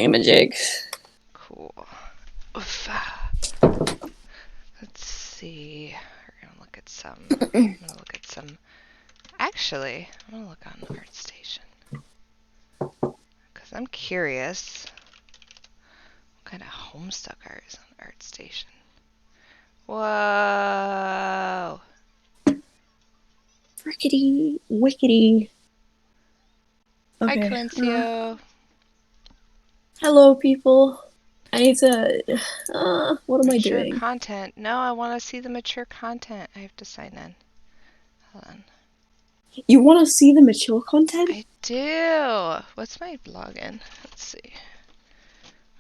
Thingamajig. Cool. Oof. Let's see. We're gonna look at some. I'm gonna look at some. Actually, I'm gonna look on ArtStation because I'm curious what kind of Homestuck art is on ArtStation. Whoa! Frickety, wickety. Hi, Okay. Quincio. Hello, people. I need to. What am I Mature doing? content. No, I want to see the mature content. I have to sign in. Hold on. You want to see the mature content? I do. What's my login? Let's see.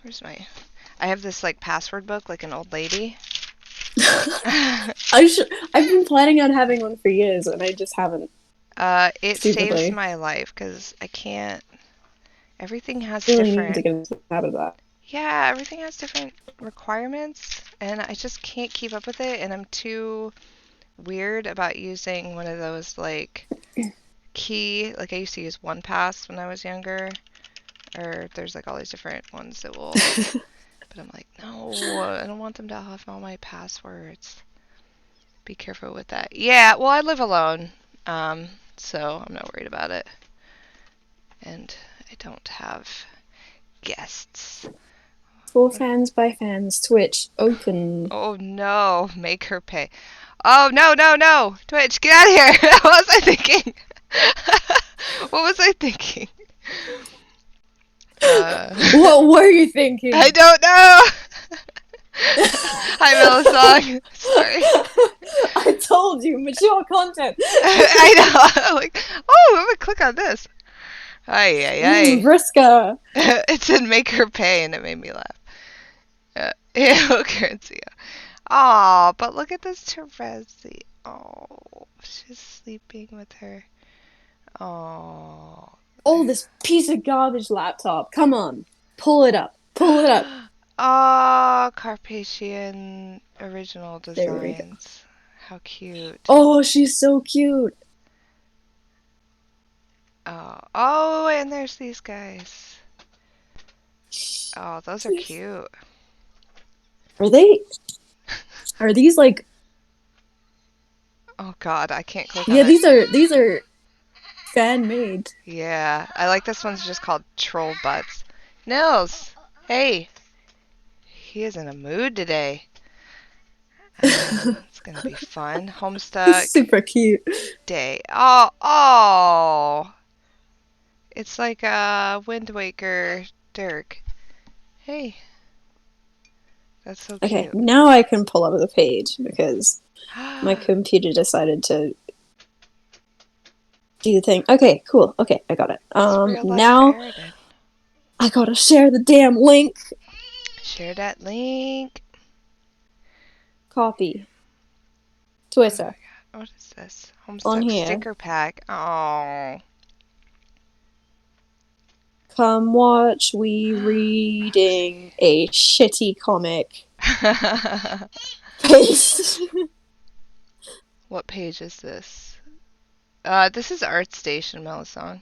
Where's my... I have this, like, password book, like an old lady. I've been planning on having one for years, and I just haven't. It saves Stupidly. my life, because I can't... Everything has Really need to different... get out of that. Yeah, everything has different requirements, and I just can't keep up with it, and I'm too weird about using one of those, like, key... Like, I used to use 1Pass when I was younger, or there's, like, all these different ones that will... But I'm like, no, I don't want them to have all my passwords. Be careful with that. Yeah, well, I live alone, so I'm not worried about it. And I don't have guests. For fans by fans, Twitch open. Oh no, make her pay. Oh no, no, no! Twitch, get out of here! What was I thinking? What was I thinking? What were you thinking? I don't know! Hi, Melisong. Sorry. I told you, mature content. I know. I'm like, oh, I'm gonna click on this. Ay, ay, ay. Vriska. It said make her pay, and it made me laugh. Ew, currency. Aw, but look at this Terezi. Oh, she's sleeping with her. Oh. Oh, this piece of garbage laptop. Come on. Pull it up. Pull it up. Oh, Carpathian original There we go. designs. How cute. Oh, she's so cute. Oh, and there's these guys. Oh, those are cute. Are these like... Oh God, I can't click on Yeah, it. these are fan made. Yeah, I like this one's just called Troll Butts. Nils, hey, he is in a mood today. It's gonna be fun. Homestuck Super cute. day. Oh, it's like a Wind Waker Dirk. Hey, that's so Okay, cute. now I can pull up the page because my computer decided to do the thing. Okay, cool. Okay, I got it. Real life Now Aridin. I gotta share the damn link. Share that link. Copy. Oh my Twitter. God, what is this? On Homestuck here. sticker pack. Oh. Come watch we reading a shitty comic. Paste. What page is this? This is ArtStation, Melisong.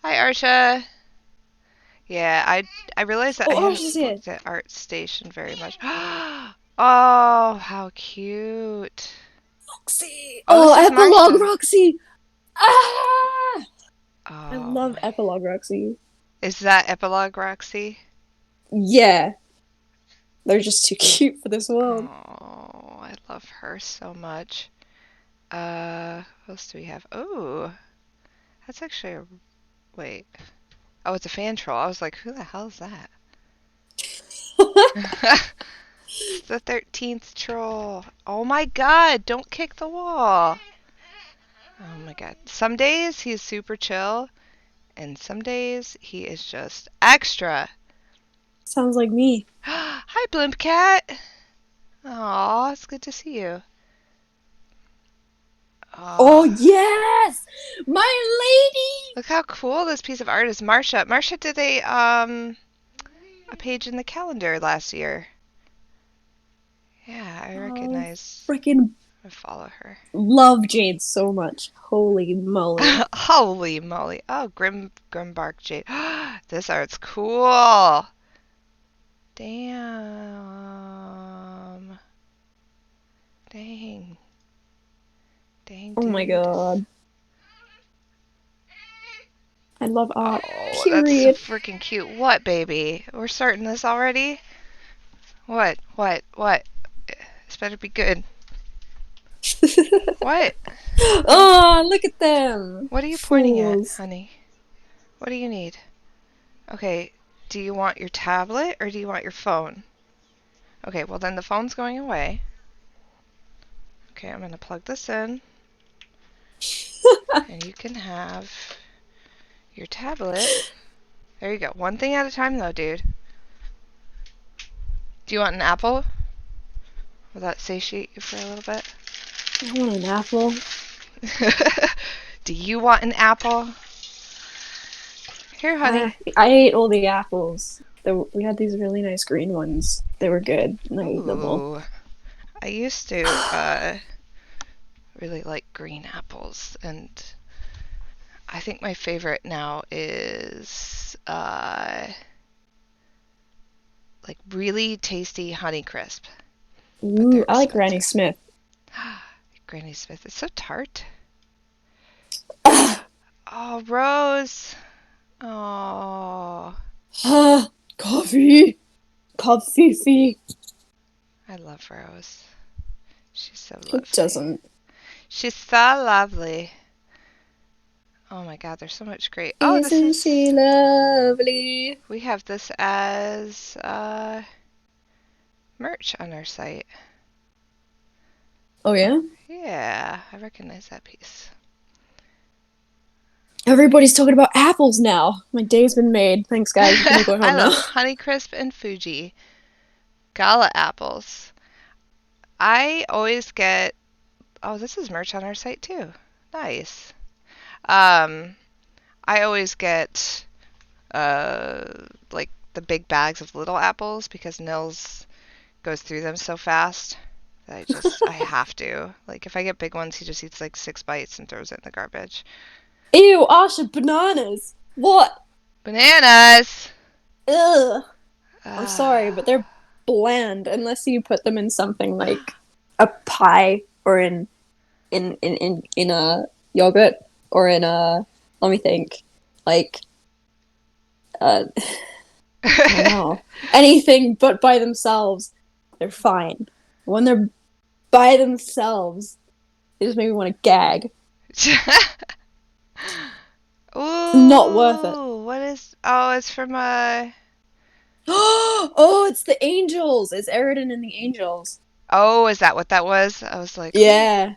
Hi, Arsha. Yeah, I realized that I Oh, hadn't Arsha's here. looked at ArtStation very much. Oh, how cute. Roxy. Oh, this Oh, is Epilogue Marshall. Roxy. Ah! I Oh love my. Epilogue Roxy. Is that Epilogue Roxy? Yeah. They're just too cute for this world. Oh, I love her so much. What else do we have? Oh, that's actually a... Wait. Oh, it's a fan troll. I was like, who the hell is that? It's the 13th troll. Oh my God, don't kick the wall. Oh my God. Some days he's super chill, and some days he is just extra. Sounds like me. Hi, Blimp Cat. Aw, it's good to see you. Oh, Aw. yes! My lady! Look how cool this piece of art is. Marsha. Marsha did a page in the calendar last year. Yeah, I Oh, recognize. freaking I follow her. love Jade so much. Holy moly. Holy moly. Oh, Grimbark Jade. This art's cool. Damn. Dang. Dang, Oh my dude. God. I love art. Oh, that's so Period. freaking cute. What, baby? We're starting this already? What? What? What? This better be good. What? What? Oh, look at them. What are you pointing at, Fools. honey? What do you need? Okay, do you want your tablet or do you want your phone? Okay, well then the phone's going away. Okay, I'm gonna plug this in and you can have your tablet. There you go. One thing at a time though, dude. Do you want an apple? Will that satiate you for a little bit? I want an apple. Do you want an apple? Here, honey. I ate all the apples. We had these really nice green ones. They were good, and I ate them all. Ooh. I used to really like green apples, and I think my favorite now is like really tasty Honey Crisp, but they're Ooh, I like Granny expensive. Smith. Granny Smith, it's so tart. Oh, Rose. Oh, Coffee. Coffee. I love Rose. She's so Who lovely. doesn't? She's so lovely. Oh my God, there's so much great. Oh, this Isn't she is. lovely? We have this as merch on our site. Oh Oh, yeah? yeah, I recognize that piece. Everybody's talking about apples now. My day's been made. Thanks, guys. You can all go I home now. love Honeycrisp and Fuji Gala apples. I always get. Oh, this is merch on our site too. Nice. Um, I always get like the big bags of little apples because Nils goes through them so fast that I have to. Like if I get big ones, he just eats like 6 bites and throws it in the garbage. Ew, Asha, bananas. What? Bananas. Ugh. I'm sorry, but Ah. they're bland unless you put them in something like a pie or in a yogurt or in a let me think like uh I don't know anything but by themselves they're fine. When they're by themselves, they just make me want to gag. It's not worth it. Ooh, what is? Oh, it's from Oh, it's the angels. It's Eridan and the angels. Oh, is that what that was? I was like, oh, Yeah.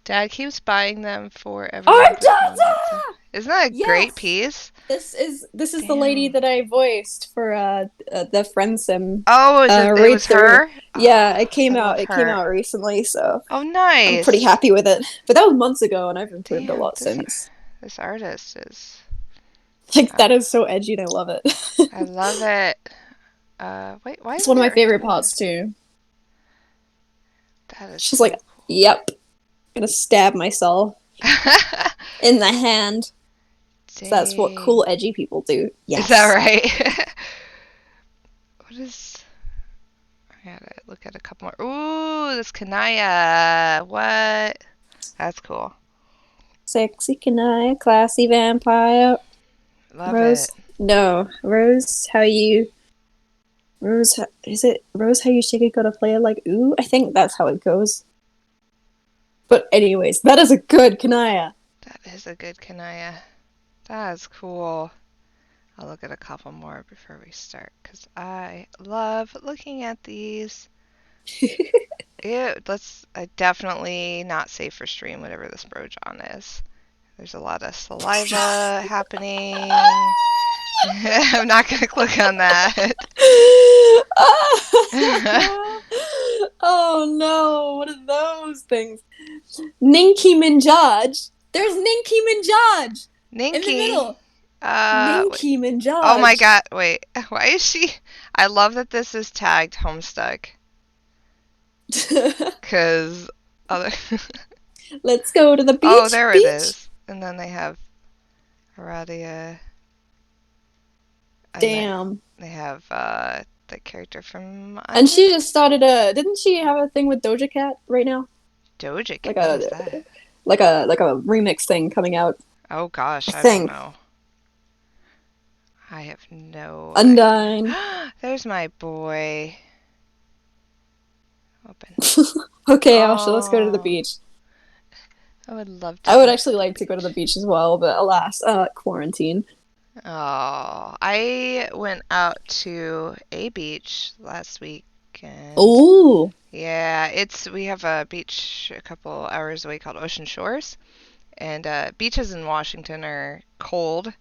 Dad keeps buying them for everyone, but no one gets them. Artata! Isn't that a great Yes. piece? This is the lady Damn. that I voiced for the friend sim Oh, is it? It read was through. her. Yeah, Oh, I love it came her. out recently, so Oh, I'm pretty nice. happy with it. But that was months ago and I've improved a Damn, lot since. this artist is. Like Uh, that is so edgy and I love it. I love it. Wait, why It's isn't one of my there favorite parts images? too. That is She's like, so cool. "Yep, gonna stab myself in the hand." So that's what cool Dang. edgy people do. Is that Yes. right? What is? I gotta look at a couple more. Ooh, this Kanaya. What? That's cool. Sexy Kanaya, classy vampire. Love Rose, it. no, Rose, how you Rose, is it Rose? How you shake it, gotta play it like ooh. I think that's how it goes. But anyways, that is a good Kanaya. That is a good Kanaya. That is cool. I'll look at a couple more before we start because I love looking at these. Ew, let's definitely not safe for stream, whatever this Brojon is. There's a lot of saliva happening. I'm not gonna click on that. Oh no, what are those things? Ninky Minjaj. There's Ninky Minjaj in the Ninky. middle. Wait. Ninky Oh my Minjaj. god, wait. Why is she? I love that this is tagged Homestuck. Cause other. Let's go to the Oh, beach, there it beach. is. And then they have Aradia. And Damn. they have the character from And she Under just started didn't she have a thing with Doja Cat right now? Doja Cat. Like What a is that? remix thing coming out, Oh I gosh, I don't think. know. I have no idea. Undyne. There's my boy. Open. Okay, Asha, let's go to the Oh, beach. I would love to I would go to actually the like to go to the beach. beach as well, but alas, quarantine. Oh, I went out to a beach last weekend. Ooh. Yeah, we have a beach a couple hours away called Ocean Shores, and beaches in Washington are cold,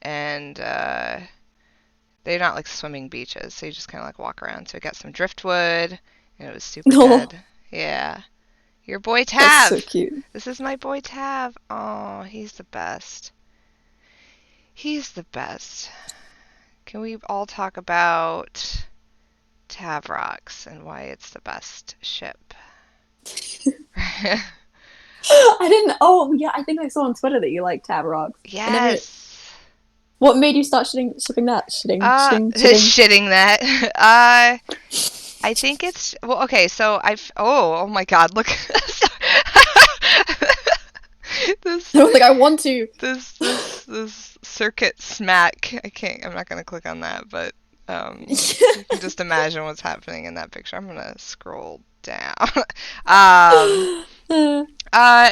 and they're not like swimming beaches, so you just kind of like walk around. So we got some driftwood, and it was super No, good. Yeah, your boy that's so Tav. cute. This is my boy Tav. Oh, he's the best. He's the best. Can we all talk about Tavrox and why it's the best ship? I didn't. Oh, yeah, I think I saw on Twitter that you like Tab Rocks. I never. Yes. What made you start shipping that? Shitting. Shitting that. I think it's well. Okay, so oh my God! Look, I this don't think I want to. this circuit smack. I can't. I'm not gonna click on that, but you can just imagine what's happening in that picture. I'm gonna scroll down. um,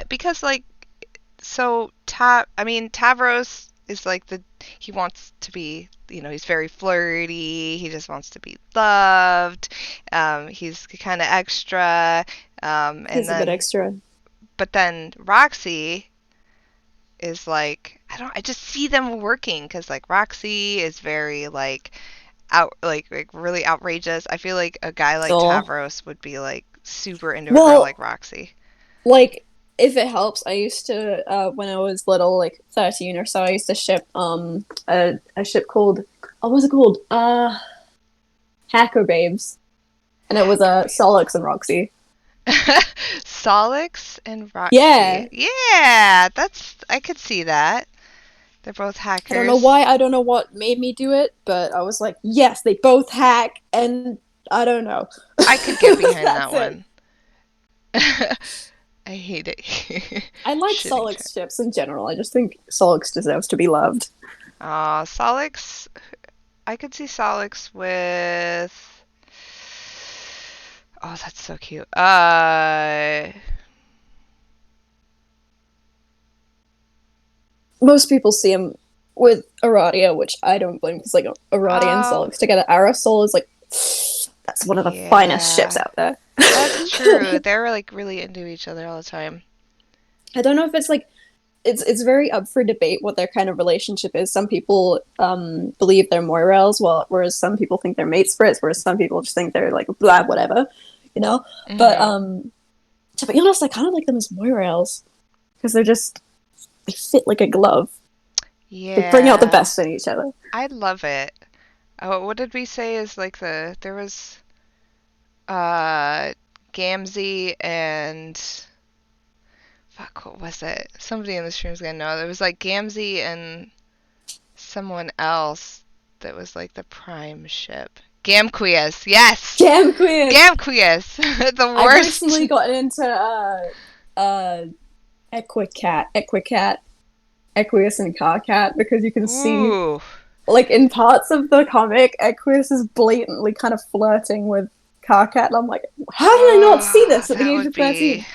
because like I mean, Tavros is like he wants to be, he's very flirty. He just wants to be loved. He's kind of extra. And He's a bit then, extra. but then Roxy is like, I just see them working because like Roxy is very like like really outrageous. I feel like a guy like Oh. Tavros would be like super into a girl Well, like Roxy. like, if it helps, I used to when I was little, like 13 or so, I used to ship a ship called, what was it called? Hacker Babes. And it was Hacker Solix and Roxy. Solix and Yeah. Roxy. Yeah, I could see that. They're both I don't know hackers. why, I don't know what made me do it, but I was like, yes, they both hack, and I don't know. I could get behind that That's it. one. I hate it. I like Shitting chat. Solix ships in general. I just think Solix deserves to be loved. Solix. I could see Solix with. Oh, that's so cute. Most people see him with Aradia, which I don't blame, because like Aradia and Oh, Solix together, Aerosol is like, that's one of the finest ships yeah. out there. That's true. They're like really into each other all the time. I don't know if it's like it's very up for debate what their kind of relationship is. Some people believe they're Moirels, whereas some people think they're mate spirits, whereas some people just think they're like blah whatever, you know. But Hmm. to be honest, I kind of like them as Moirels because they fit like a glove. They bring out the Yeah. best in each other. I love it. Oh, what did we say is like there was uh Gamzee and fuck, what was it? Somebody in this room is gonna know. There was like Gamzee and someone else that was like the prime ship. Gamquius, yes! Damn queen! Gamquius! The I've worst. recently gotten into Equius and Carcat because you can see, Ooh. like, in parts of the comic, Equius is blatantly kind of flirting with Carcat, and I'm like, how did I not see Oh, this at the that age would of be. 13?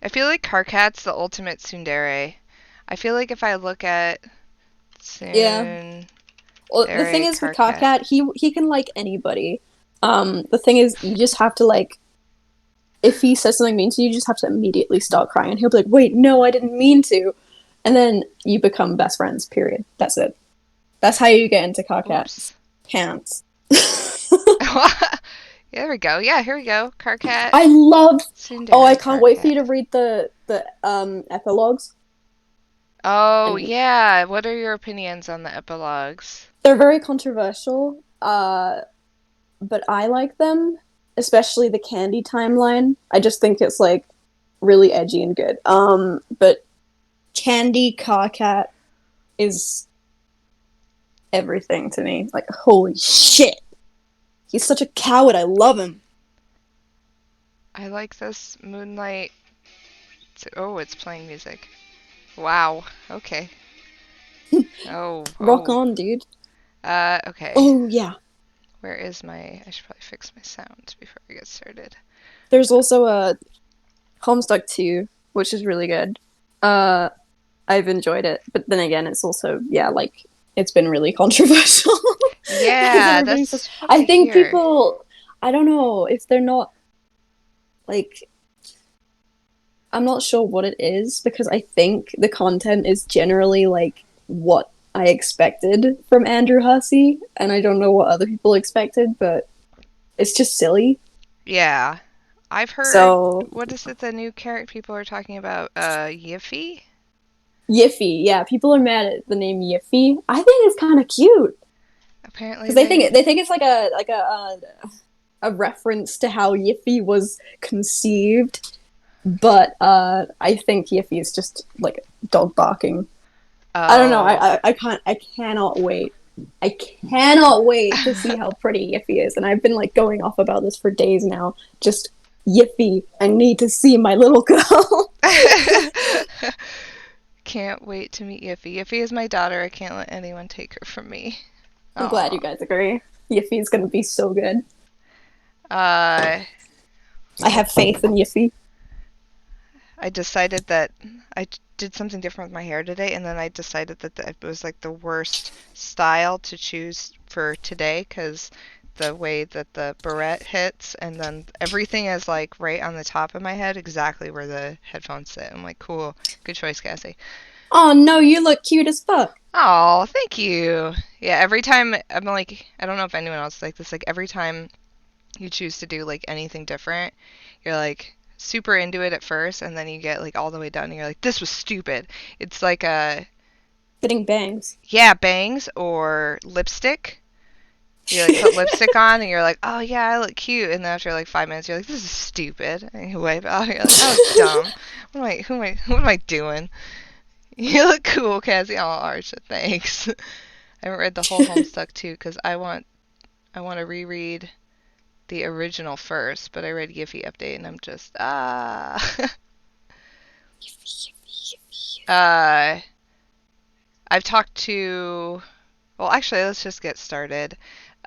I feel like Karkat's the ultimate tsundere. I feel like if I look at Yeah. tsundere Well, the thing is with Karkat. Carcat, he can like anybody. The thing is, you just have to, like, if he says something mean to you, you just have to immediately start crying. He'll be like, wait, no, I didn't mean to. And then you become best friends, period. That's it. That's how you get into Carcat's Oops. pants. There we go. Yeah, here we go. Karkat, I love. Oh, I tsundere can't wait for Karkat. you to read the epilogues. Oh, And yeah. What are your opinions on the epilogues? they're very controversial. But I like them, especially the Candy timeline. I just think it's like really edgy and good. But Candy Carcat is everything to me. Like, holy shit. He's such a coward. I love him. I like this Moonlight. Oh, it's playing music. Wow. Okay. Oh, Rock oh. on, dude. Okay. Oh, yeah. Where is my... I should probably fix my sound before we get started. There's also a Homestuck 2, which is really good. Uh, I've enjoyed it, but then again, it's also, yeah, like, it's been really controversial. Because Yeah, everybody says, that's what I I think hear. people, I don't know if they're not, like, I'm not sure what it is, because I think the content is generally, like, what I expected from Andrew Hussey, and I don't know what other people expected, but it's just silly. Yeah. I've heard... So, What is it the new character people are talking about? Yiffy? Yiffy, yeah, people are mad at the name Yiffy. I think it's kind of cute. Apparently Because they think they... it's like a reference to how Yiffy was conceived, but I think Yiffy is just like dog barking. I don't know. Oh. I cannot wait. I cannot wait to see how pretty Yiffy is, and I've been like going off about this for days now. Just Yiffy, I need to see my little girl. Can't wait to meet Yiffy. Yiffy is my daughter. I can't let anyone take her from me. I'm glad Aw. you guys agree. Yiffy's gonna be so good. Uh, I have faith in Yiffy. I decided that I did something different with my hair today, and then I decided that it was like the worst style to choose for today because the way that the barrette hits, and then everything is like right on the top of my head, exactly where the headphones sit. I'm like, cool, good choice, Cassie. Oh no, you look cute as fuck. Oh, thank you. Yeah, every time I'm like, I don't know if anyone else is like this, like every time you choose to do like anything different, you're like super into it at first, and then you get like all the way done and you're like, this was stupid. It's like Getting bangs. yeah, bangs or lipstick. You like put lipstick on and you're like, oh yeah, I look cute, and then after like 5 minutes you're like, this is stupid, and you wipe it off. You're like, that was dumb. What am I doing? You look cool, Cassie. Oh, Archa, thanks. I haven't read the whole Homestuck too because I want to reread the original first, but I read Yiffy Update and I'm just uh I've talked to... Well, actually, let's just get started.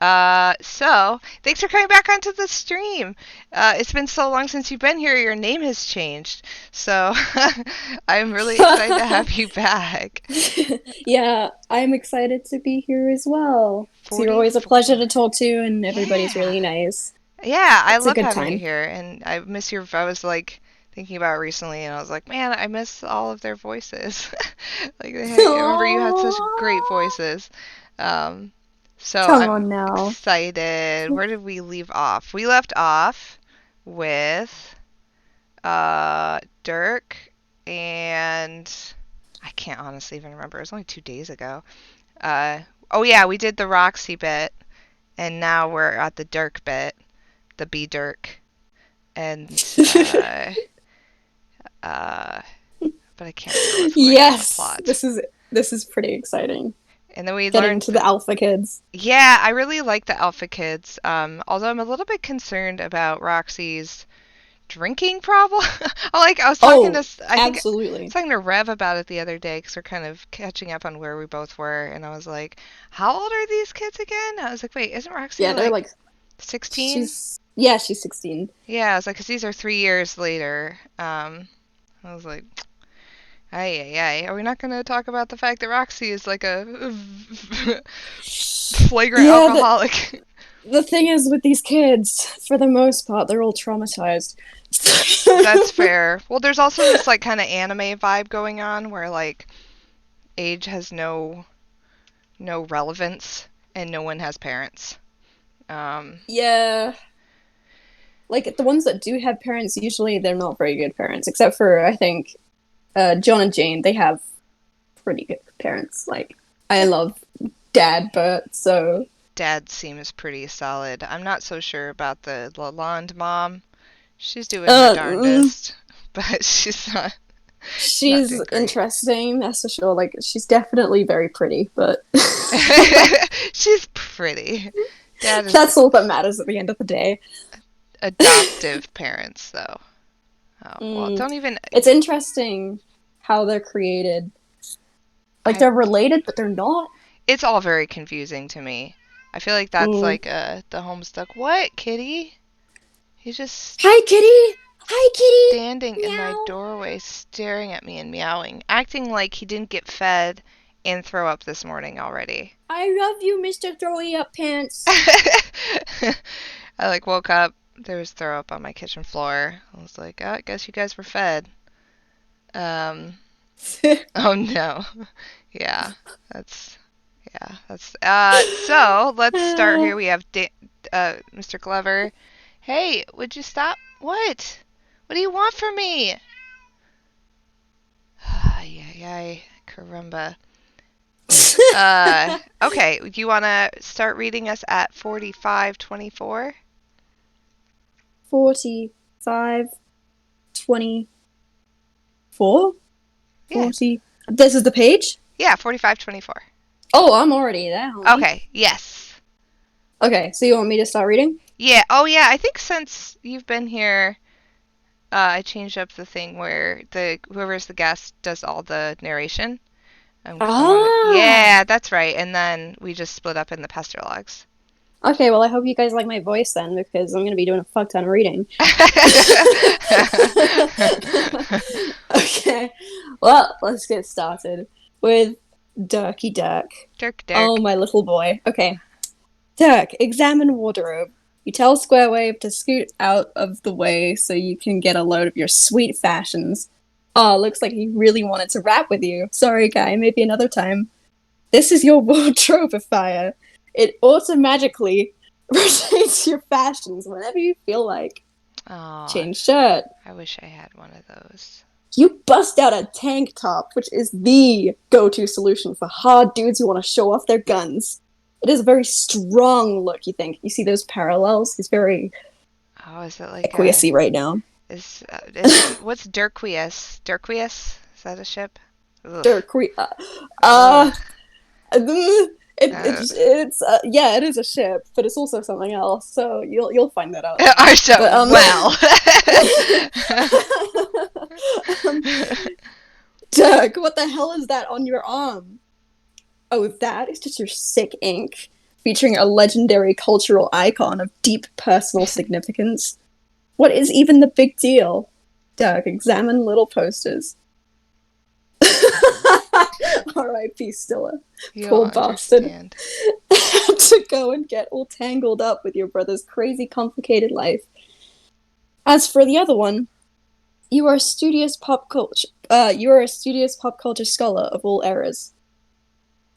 So, thanks for coming back onto the stream. It's been so long since you've been here, your name has changed. So, I'm really excited to have you back. Yeah, I'm excited to be here as well. So you're always a 44. pleasure to talk to, and everybody's Yeah. really nice. Yeah, I It's a love good having you time. here, and I miss your... I was like thinking about it recently, and I was like, man, I miss all of their voices. Like I remember you had such great voices. Um, so Come I'm on now. excited. Where did we leave off? We left off with Dirk, and I can't honestly even remember. It was only 2 days ago. Uh, oh yeah, we did the Roxy bit, and now we're at the Dirk bit, the B Dirk, and uh, but I can't remember what's going on in the Yes, plot. this is pretty exciting. And then we Getting learned to the that, alpha kids. yeah, I really like the Alpha Kids. Although I'm a little bit concerned about Roxy's drinking problem. I was talking to, Oh, I think, I was absolutely. talking to Rev about it the other day because we're kind of catching up on where we both were, and I was like, how old are these kids again? I was like, wait, isn't Roxy Yeah, they're like like 16? she's 16. Yeah, I was like, because these are 3 years later. I was like, ay, ay, ay. Are we not going to talk about the fact that Roxy is like a flagrant Yeah, alcoholic? the thing is with these kids, for the most part, they're all traumatized. That's fair. Well, there's also this like kind of anime vibe going on where like age has no relevance and no one has parents. Um, Yeah. Like the ones that do have parents, usually they're not very good parents, except for I think John and Jane. They have pretty good parents. Like I love Dad Bert, so Dad seems pretty solid. I'm not so sure about the Lalonde mom. She's doing her mm, darndest, but she's not. Not She's doing great. interesting, that's for sure. Like, she's definitely very pretty, but She's pretty. Dad is that's all that matters at the end of the day. adoptive parents, though. Oh, well, Mm. don't even. It's interesting how they're created. Like, I. they're related, but they're not. It's all very confusing to me. I feel like that's Mm. like the Homestuck. What, kitty? He's just Hi, kitty! Hi, kitty! standing in my Meow! doorway, staring at me and meowing, acting like he didn't get fed and throw up this morning already. I love you, Mr. Throwy Up Pants. I like woke up. There was throw up on my kitchen floor. I was like, oh, I guess you guys were fed. Um. Oh no. Yeah. That's. Yeah. That's. So let's start here. We have Mr. Glover. Hey, would you stop? What? What do you want from me? Ay, ay, ay. Caramba. Okay. Do you want to start reading us at 45:24? 45, 24, Yeah. 40. This is the page? Yeah, 45:24. Oh, I'm already there, homie. Okay. Yes. Okay, so you want me to start reading? Yeah. Oh, yeah. I think since you've been here, I changed up the thing where the whoever's the guest does all the narration. Because I wanted. Ah! Yeah, that's right. And then we just split up in the pester logs. Okay, well, I hope you guys like my voice then, because I'm going to be doing a fuck ton of reading. Okay, well, let's get started with Dirky Dirk. Dirk, Oh, Dirk. my little boy. Okay. Dirk, examine wardrobe. You tell Squarewave to scoot out of the way so you can get a load of your sweet fashions. Oh, looks like he really wanted to rap with you. Sorry, guy, maybe another time. This is your wardrobifier. It automatically rotates your fashions whenever you feel like. Oh, Change shirt. I wish I had one of those. You bust out a tank top, which is the go-to solution for hard dudes who want to show off their guns. It is a very strong look, you think. You see those parallels? He's very Oh, is it like a equiesy right now. what's Dirquius? Dirquius? Is that a ship? Ugh. Dirk, Ugh. it's yeah, it is a ship, but it's also something else. So you'll find that out. Our show. But, Well. Dirk, what the hell is that on your arm? Oh, that is just your sick ink, featuring a legendary cultural icon of deep personal significance. What is even the big deal? Dirk, examine little posters. R.I.P. Stilla. You Poor don't bastard. understand. To go and get all tangled up with your brother's crazy, complicated life. As for the other one, you are a studious pop culture. You are a studious pop culture scholar of all eras.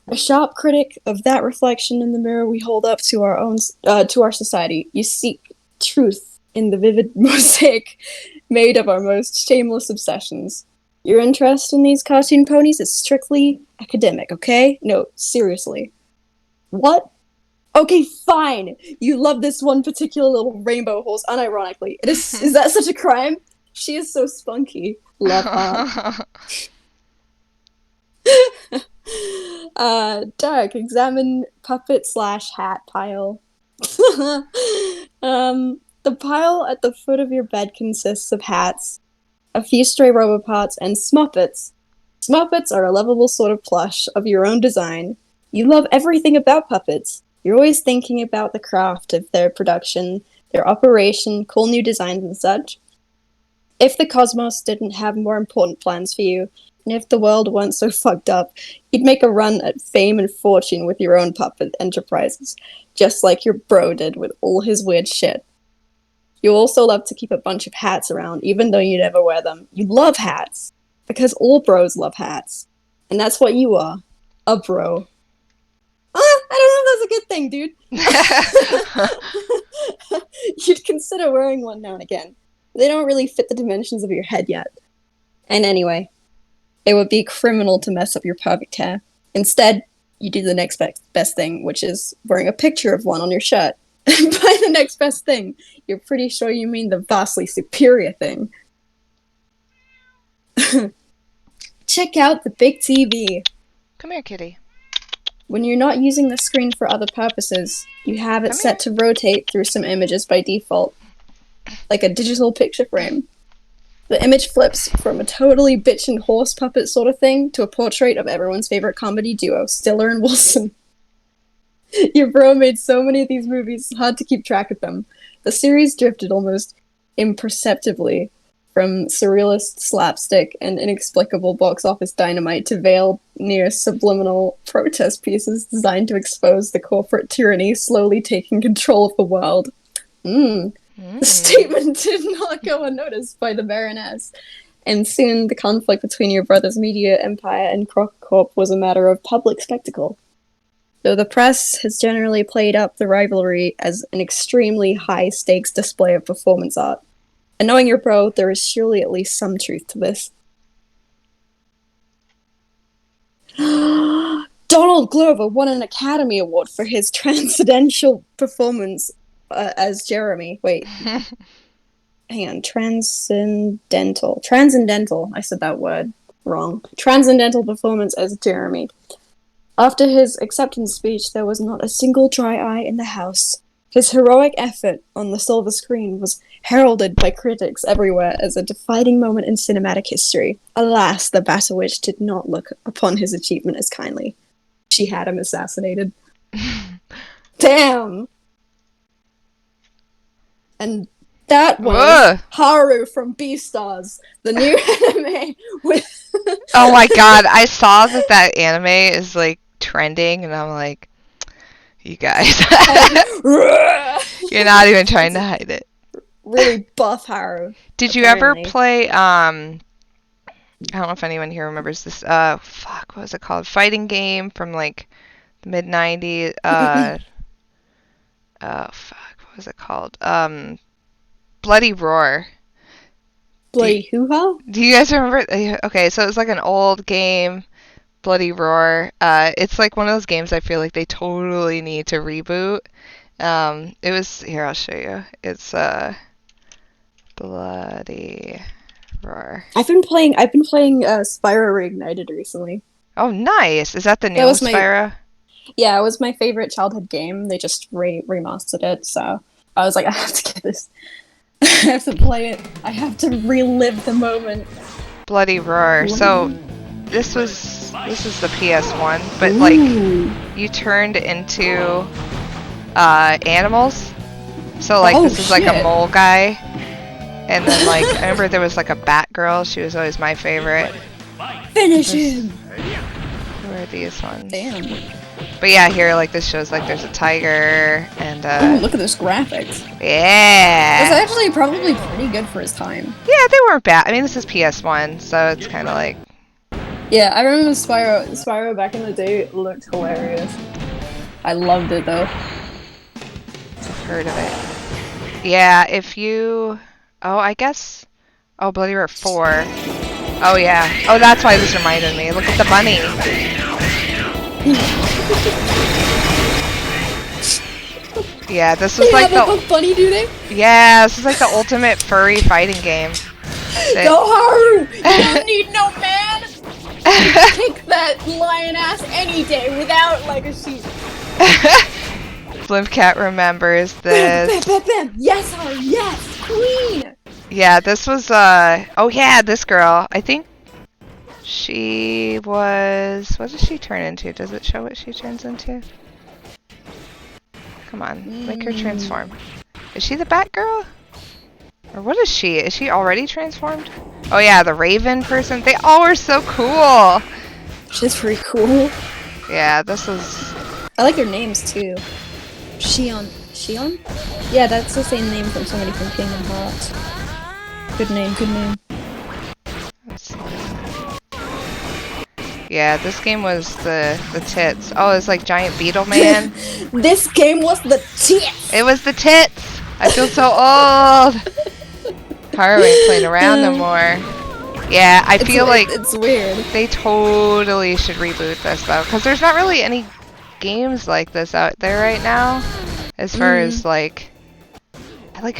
A sharp critic of that reflection in the mirror we hold up to our society. You seek truth in the vivid mosaic made of our most shameless obsessions. Your interest in these cartoon ponies is strictly academic, okay? No, seriously. What? Okay, fine. You love this one particular little rainbow horse unironically. Is that such a crime? She is so spunky. Love her. Doug, examine puppet/hat pile. The pile at the foot of your bed consists of hats, a few stray rubber parts, and Smuppets. Smuppets are a lovable sort of plush of your own design. You love everything about puppets. You're always thinking about the craft of their production, their operation, cool new designs and such. If the cosmos didn't have more important plans for you, and if the world weren't so fucked up, you'd make a run at fame and fortune with your own puppet enterprises, just like your bro did with all his weird shit. You also love to keep a bunch of hats around, even though you never wear them. You love hats, because all bros love hats. And that's what you are, a bro. I don't know if that's a good thing, dude. You'd consider wearing one now and again. They don't really fit the dimensions of your head yet. And anyway, it would be criminal to mess up your perfect hair. Instead, you do the next best thing, which is wearing a picture of one on your shirt. And by the next best thing, you're pretty sure you mean the vastly superior thing. Check out the big TV. Come here, kitty. When you're not using the screen for other purposes, you have it set to rotate through some images by default, like a digital picture frame. The image flips from a totally bitch and horse puppet sort of thing to a portrait of everyone's favorite comedy duo, Stiller and Wilson. Your bro made so many of these movies, it's hard to keep track of them. The series drifted almost imperceptibly from surrealist slapstick and inexplicable box office dynamite to veiled, near subliminal protest pieces designed to expose the corporate tyranny slowly taking control of the world. The statement did not go unnoticed by the Baroness, and soon the conflict between your brother's media empire and Croc Corp was a matter of public spectacle. Though the press has generally played up the rivalry as an extremely high-stakes display of performance art. And knowing your bro, there is surely at least some truth to this. Donald Glover won an Academy Award for his transcendental performance as Jeremy. Wait. Hang on. Transcendental. I said that word wrong. Transcendental performance as Jeremy. After his acceptance speech, there was not a single dry eye in the house. His heroic effort on the silver screen was heralded by critics everywhere as a defining moment in cinematic history. Alas, the Bata Witch did not look upon his achievement as kindly. She had him assassinated. Damn! And that was Haru from Beastars, the new anime with... Oh my god, I saw that anime is like trending and I'm like, you guys. You're not even trying to hide it. Really buff Haru. Did you ever play, I don't know if anyone here remembers this, what was it called? Fighting game from like the mid-90s, what was it called? Bloody Roar. Bloody hoo-ha? Do you guys remember? Okay, so it was like an old game, Bloody Roar. It's like one of those games I feel like they totally need to reboot. It was, here, I'll show you. It's, Bloody Roar. I've been playing Spyro Reignited recently. Oh, nice! Is that the new Spyro? Yeah, it was my favorite childhood game. They just remastered it, so I was like, I have to get this. I have to play it. I have to relive the moment. Bloody Roar. So this is the PS1, but like you turned into animals. So like this is like a mole guy, and then like I remember there was like a bat girl. She was always my favorite. Finish him. Where are these ones? Damn. But yeah, here like this shows like there's a tiger and ooh, look at this graphics. Yeah. It's actually probably pretty good for his time. Yeah, they weren't bad. I mean, this is PS1, so it's kind of like. Yeah, I remember Spyro back in the day looked hilarious. I loved it though. I've heard of it. Yeah, if you. Oh, I guess. Oh, Bloody Roar 4. Oh yeah. Oh, that's why this reminded me. Look at the bunny. Yeah, this was like the bunny dude. Yeah, this is like the ultimate furry fighting game. Go Haru! You don't need no man. Kick that lion ass any day without like a sheep. Blimcat remembers this. Bam, bam, bam. Yes, Haru. Yes, queen. Yeah, this was oh yeah, this girl. I think she was. What does she turn into? Does it show what she turns into? Come on, make her transform. Is she the Batgirl? Or what is she? Is she already transformed? Oh yeah, the Raven person. They all are so cool. She's pretty cool. Yeah, this is. I like their names too. Shion. Shion? Yeah, that's the same name from somebody from Kingdom Hearts. Good name, good name. Yeah, this game was the tits. Oh, it's like Giant Beetle Man. This game was the tits! It was the tits! I feel so old! Haru ain't playing around no more. Yeah, I feel like it's weird. They totally should reboot this though, because there's not really any games like this out there right now. As far as like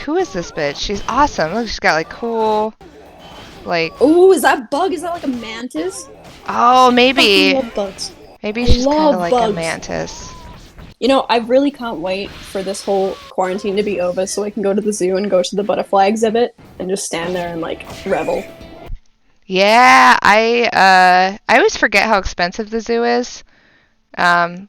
who is this bitch? She's awesome. Look, she's got like cool Like, Oh, is that bug? Is that like a mantis? oh, Fucking maybe. love bugs. Maybe I she's kind of love like a bugs. mantis. You know, I really can't wait for this whole quarantine to be over so I can go to the zoo and go to the butterfly exhibit and just stand there and like revel. Yeah, I always forget how expensive the zoo is.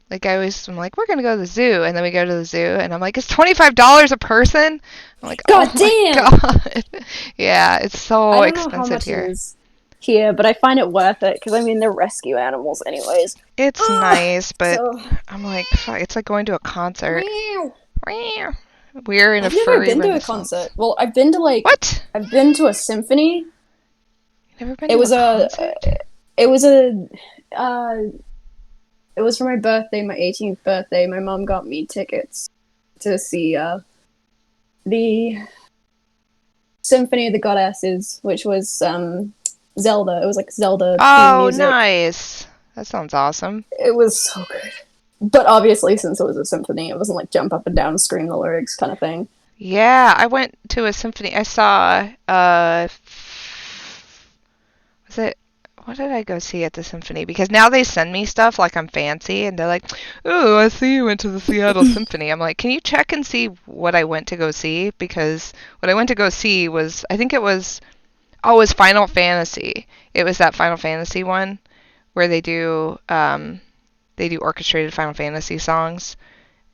Like I'm like, we're gonna go to the zoo, and then we go to the zoo, and I'm like, it's $25 a person. I'm like, oh God my damn! god. Yeah, it's so I don't know how expensive much it here. is here, but I find it worth it because I mean they're rescue animals anyways. It's Ah, nice, but so I'm like, fuck, it's like going to a concert. meow. We're in a I've never furry been to a renaissance. concert. Well, I've been to like What? I've been to a symphony. Never been It to a was a concert? it was a uh it was for my birthday, my 18th birthday. My mom got me tickets to see the Symphony of the Goddesses, which was Zelda. It was like Zelda theme Oh, music. nice. That sounds awesome. It was so good. But obviously, since it was a symphony, it wasn't like jump up and down, scream the lyrics kind of thing. Yeah, I went to a symphony. I saw was it what did I go see at the symphony? Because now they send me stuff like I'm fancy and they're like, "Oh, I see you went to the Seattle Symphony." I'm like, "Can you check and see what I went to go see?" Because what I went to go see was I think it was oh, it was Final Fantasy. It was that Final Fantasy one where they do orchestrated Final Fantasy songs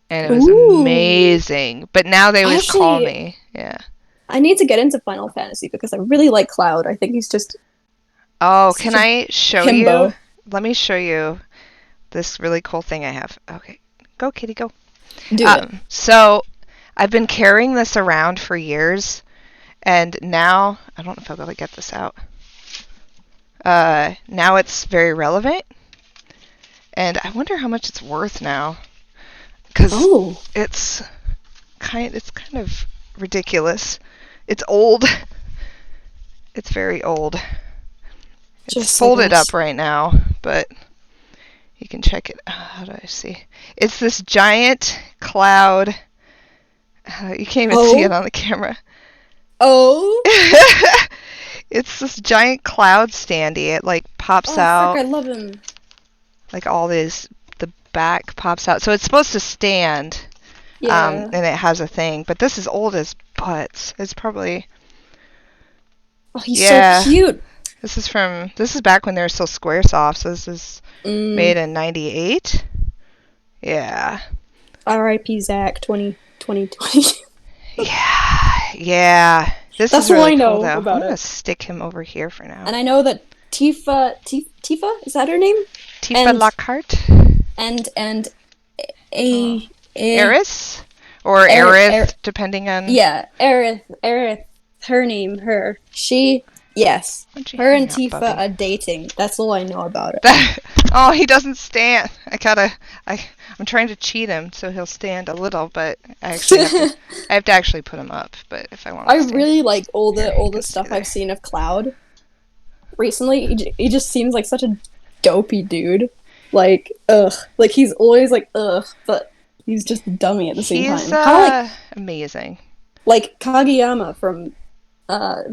and it was Ooh. amazing. But now they I always call actually me. Yeah. I need to get into Final Fantasy because I really like Cloud. I think he's just Oh, can such a I show you? himbo. Let me show you this really cool thing I have. Okay. Go, kitty, go. Do it. So I've been carrying this around for years, and now I don't know if I'll be able to get this out. Now it's very relevant, and I wonder how much it's worth now, because Oh, it's it's kind of ridiculous. It's old. It's very old. It's just like folded up us. right now, but you can check it. How do I see? It's this giant cloud. You can't even see it Oh, on the camera. oh, It's this giant cloud standy. It like pops oh, frick! out, I love him. like all this. The back pops out, so it's supposed to stand. Yeah. And it has a thing. But this is old as butts. It's probably Oh, he's so yeah. cute. This is back when they were still Squaresoft. So this is Mm, made in '98. Yeah. R.I.P. Zach 2020. Yeah, yeah. This is That's all really I cool know though. I'm about gonna it. stick him over here for now. And I know that Tifa, is that her name? Tifa And Lockhart? and Oh. a Eris? Or er, er, Aerith, depending on. yeah, Aerith, her name, her. She, yes. Why'd you Her and hang up, Tifa Bubby? are dating. That's all I know about it. Oh, he doesn't stand. I'm trying to cheat him so he'll stand a little, but I have to actually put him up. But if I want I him to stand, really like here, all he the can stay stuff there. I've seen of Cloud recently. He just seems like such a dopey dude. Like, ugh. Like he's always like, ugh, but he's just a dummy at the same He's time. Kind of amazing. like Kageyama from uh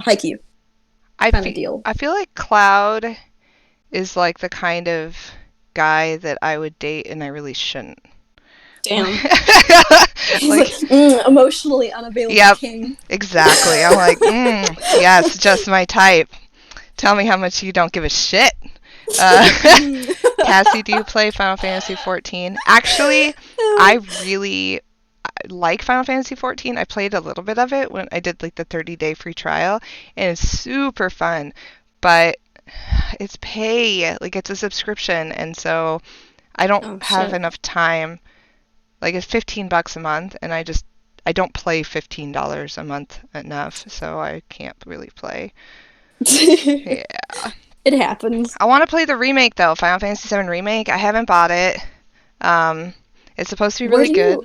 Haikyuu I kind of feel deal. I feel like Cloud is like the kind of guy that I would date and I really shouldn't. Damn. He's like Like, emotionally unavailable yep, king. exactly. I'm like, yes, just my type. Tell me how much you don't give a shit. Uh, Cassie, do you play Final Fantasy 14? Actually, I really like Final Fantasy 14. I played a little bit of it when I did like the 30-day free trial, and it's super fun. But it's pay, like it's a subscription, and so I don't Oh have shit. enough time. Like it's $15 a month, and I don't play $15 a month enough, so I can't really play. It Yeah. happens. I want to play the remake though, Final Fantasy 7 remake. I haven't bought it. Um, it's supposed to be Where really do good. you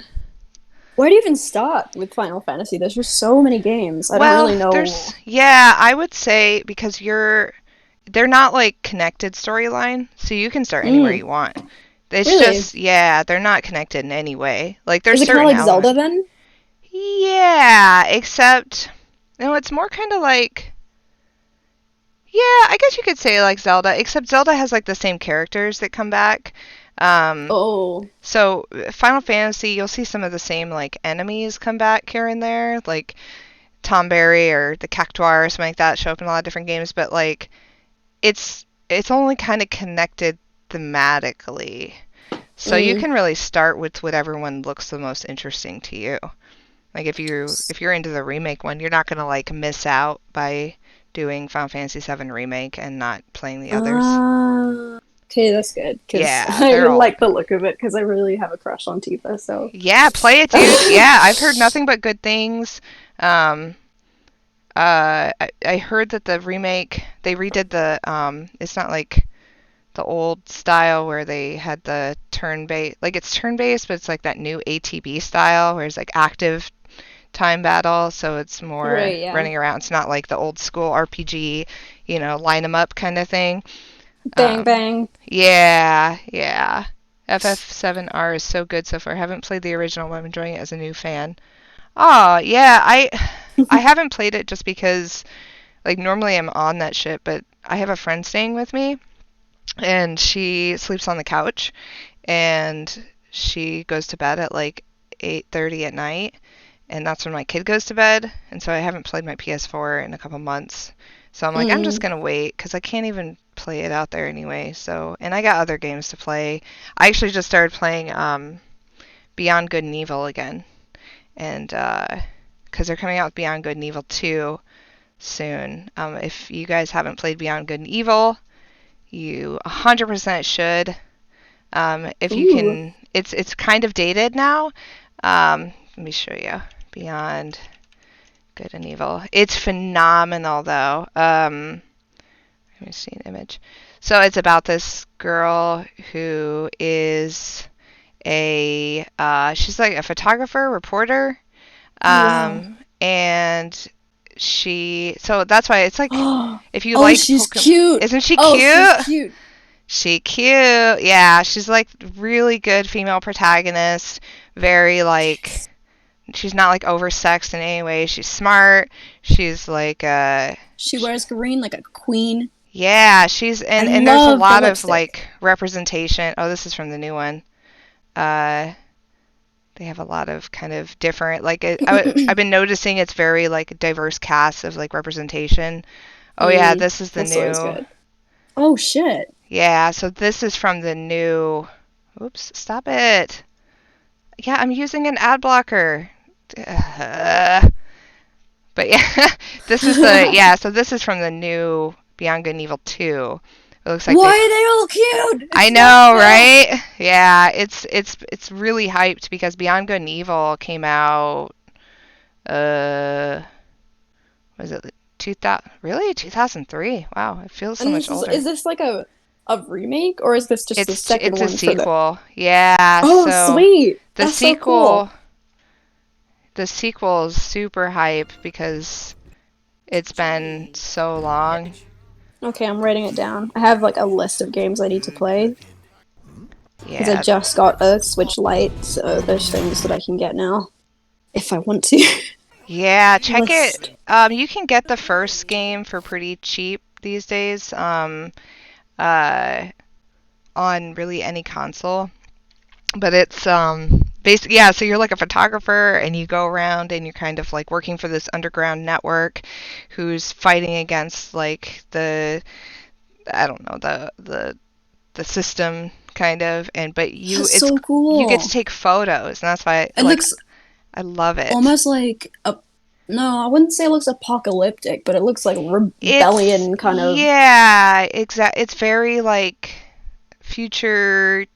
where do you even start with Final Fantasy? There's just so many games. I don't Well, really know. yeah, I would say because they're not like connected storyline, so you can start anywhere Mm, you want. It's really? just, yeah, they're not connected in any way. Like there's Is it kind of certain like Zelda elements. then? Yeah, except, no, it's more kind of like, Yeah, I guess you could say like Zelda, except Zelda has like the same characters that come back. Um, Oh. so Final Fantasy, you'll see some of the same like enemies come back here and there, like Tom Berry or the Cactuar or something like that show up in a lot of different games, but like it's only kind of connected thematically. So you Mm. can really start with whatever one looks the most interesting to you. Like if you're into the remake one, you're not gonna like miss out by doing Final Fantasy VII remake and not playing the others. Okay, that's good because Yeah, I they're all. like the look of it because I really have a crush on Tifa. So, Yeah, play it, dude. Yeah, I've heard nothing but good things. Um, I heard that the remake they redid the it's not like the old style where they had the turn based, like it's turn based, but it's like that new ATB style where it's like active time battle, so it's more right, yeah. running around. It's not like the old school RPG, line them up kind of thing. Bang Um, bang. yeah, yeah. FF7R is so good so far. I haven't played the original, but I'm enjoying it as a new fan. Oh, yeah, I haven't played it just because like normally I'm on that shit, but I have a friend staying with me and she sleeps on the couch and she goes to bed at like 8:30 at night and that's when my kid goes to bed, and so I haven't played my PS4 in a couple months. So I'm like, I'm just Mm. gonna wait because I can't even play it out there anyway. So, and I got other games to play. I actually just started playing Beyond Good and Evil again, and because they're coming out with Beyond Good and Evil 2 soon. If you guys haven't played Beyond Good and Evil, you 100% should. If you Ooh. can, it's kind of dated now. Let me show you Beyond Good and Evil. It's phenomenal though. Let me see an image. So it's about this girl who is she's like a photographer, reporter, Oh wow. and so that's why it's like if you Oh, like she's Pokemon, cute. isn't she Oh, she's cute? cute. She cute. Yeah, she's like really good female protagonist. Very like she's not like oversexed in any way. She's smart. She's like She wears green like a queen. yeah, she's I and there's a love the lot of lipstick. like representation. Oh, this is from the new one. Uh they have a lot of kind of different like I've been noticing it's very like diverse cast of like representation. Oh yeah, Mm, this is the that's always new. good. Oh shit. Yeah, so this is from the new. Oops, stop it. Yeah, I'm using an ad blocker. But yeah, this is the yeah. So this is from the new Beyond Good and Evil 2. It looks like Why they. are they all cute? I It's not know, fair. right? Yeah, it's really hyped because Beyond Good and Evil came out. Uh, was it 2000? Really, 2003? Wow, it feels so And much this older. is this like a remake or is this just the second It's a one for the? sequel. Yeah, Oh, so sweet. the That's so sequel cool. the sequel is super hype because it's been so long. Okay, I'm writing it down. I have like a list of games I need to play because I Yeah, just got a Switch Lite, so there's things that I can get now if I want to. yeah, check it. List. You can get the first game for pretty cheap these days. Uh, on really any console. But it's basically yeah, so you're like a photographer and you go around and you're kind of like working for this underground network who's fighting against like the I don't know, the system kind of and but That's so you get to cool. take photos and that's why It like looks I love it. almost like a no, I wouldn't say it looks apocalyptic, but it looks like It's rebellion kind of. yeah, it's very like future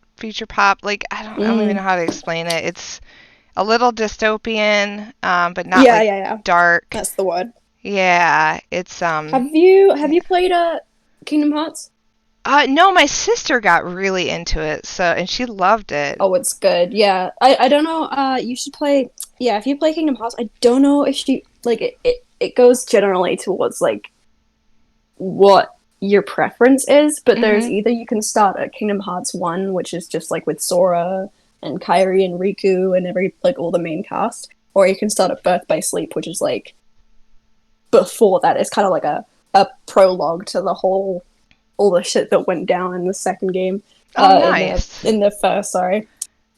pop like I don't even know Mm, how to explain it. It's a little dystopian, but not yeah, like yeah, yeah. dark. That's the word. Yeah, it's Have you played Kingdom Hearts? no, my sister got really into it, so and she loved it. Oh, it's good. Yeah. I don't know. You should play. Yeah, if you play Kingdom Hearts, I don't know if she like it goes generally towards like what your preference is, but there's Mhm. either you can start at Kingdom Hearts 1, which is just like with Sora and Kairi and Riku and every like all the main cast, or you can start at Birth by Sleep, which is like before that. It's kind of like a a prologue to the whole all the shit that went down in the second game. Oh, nice. In the first, sorry.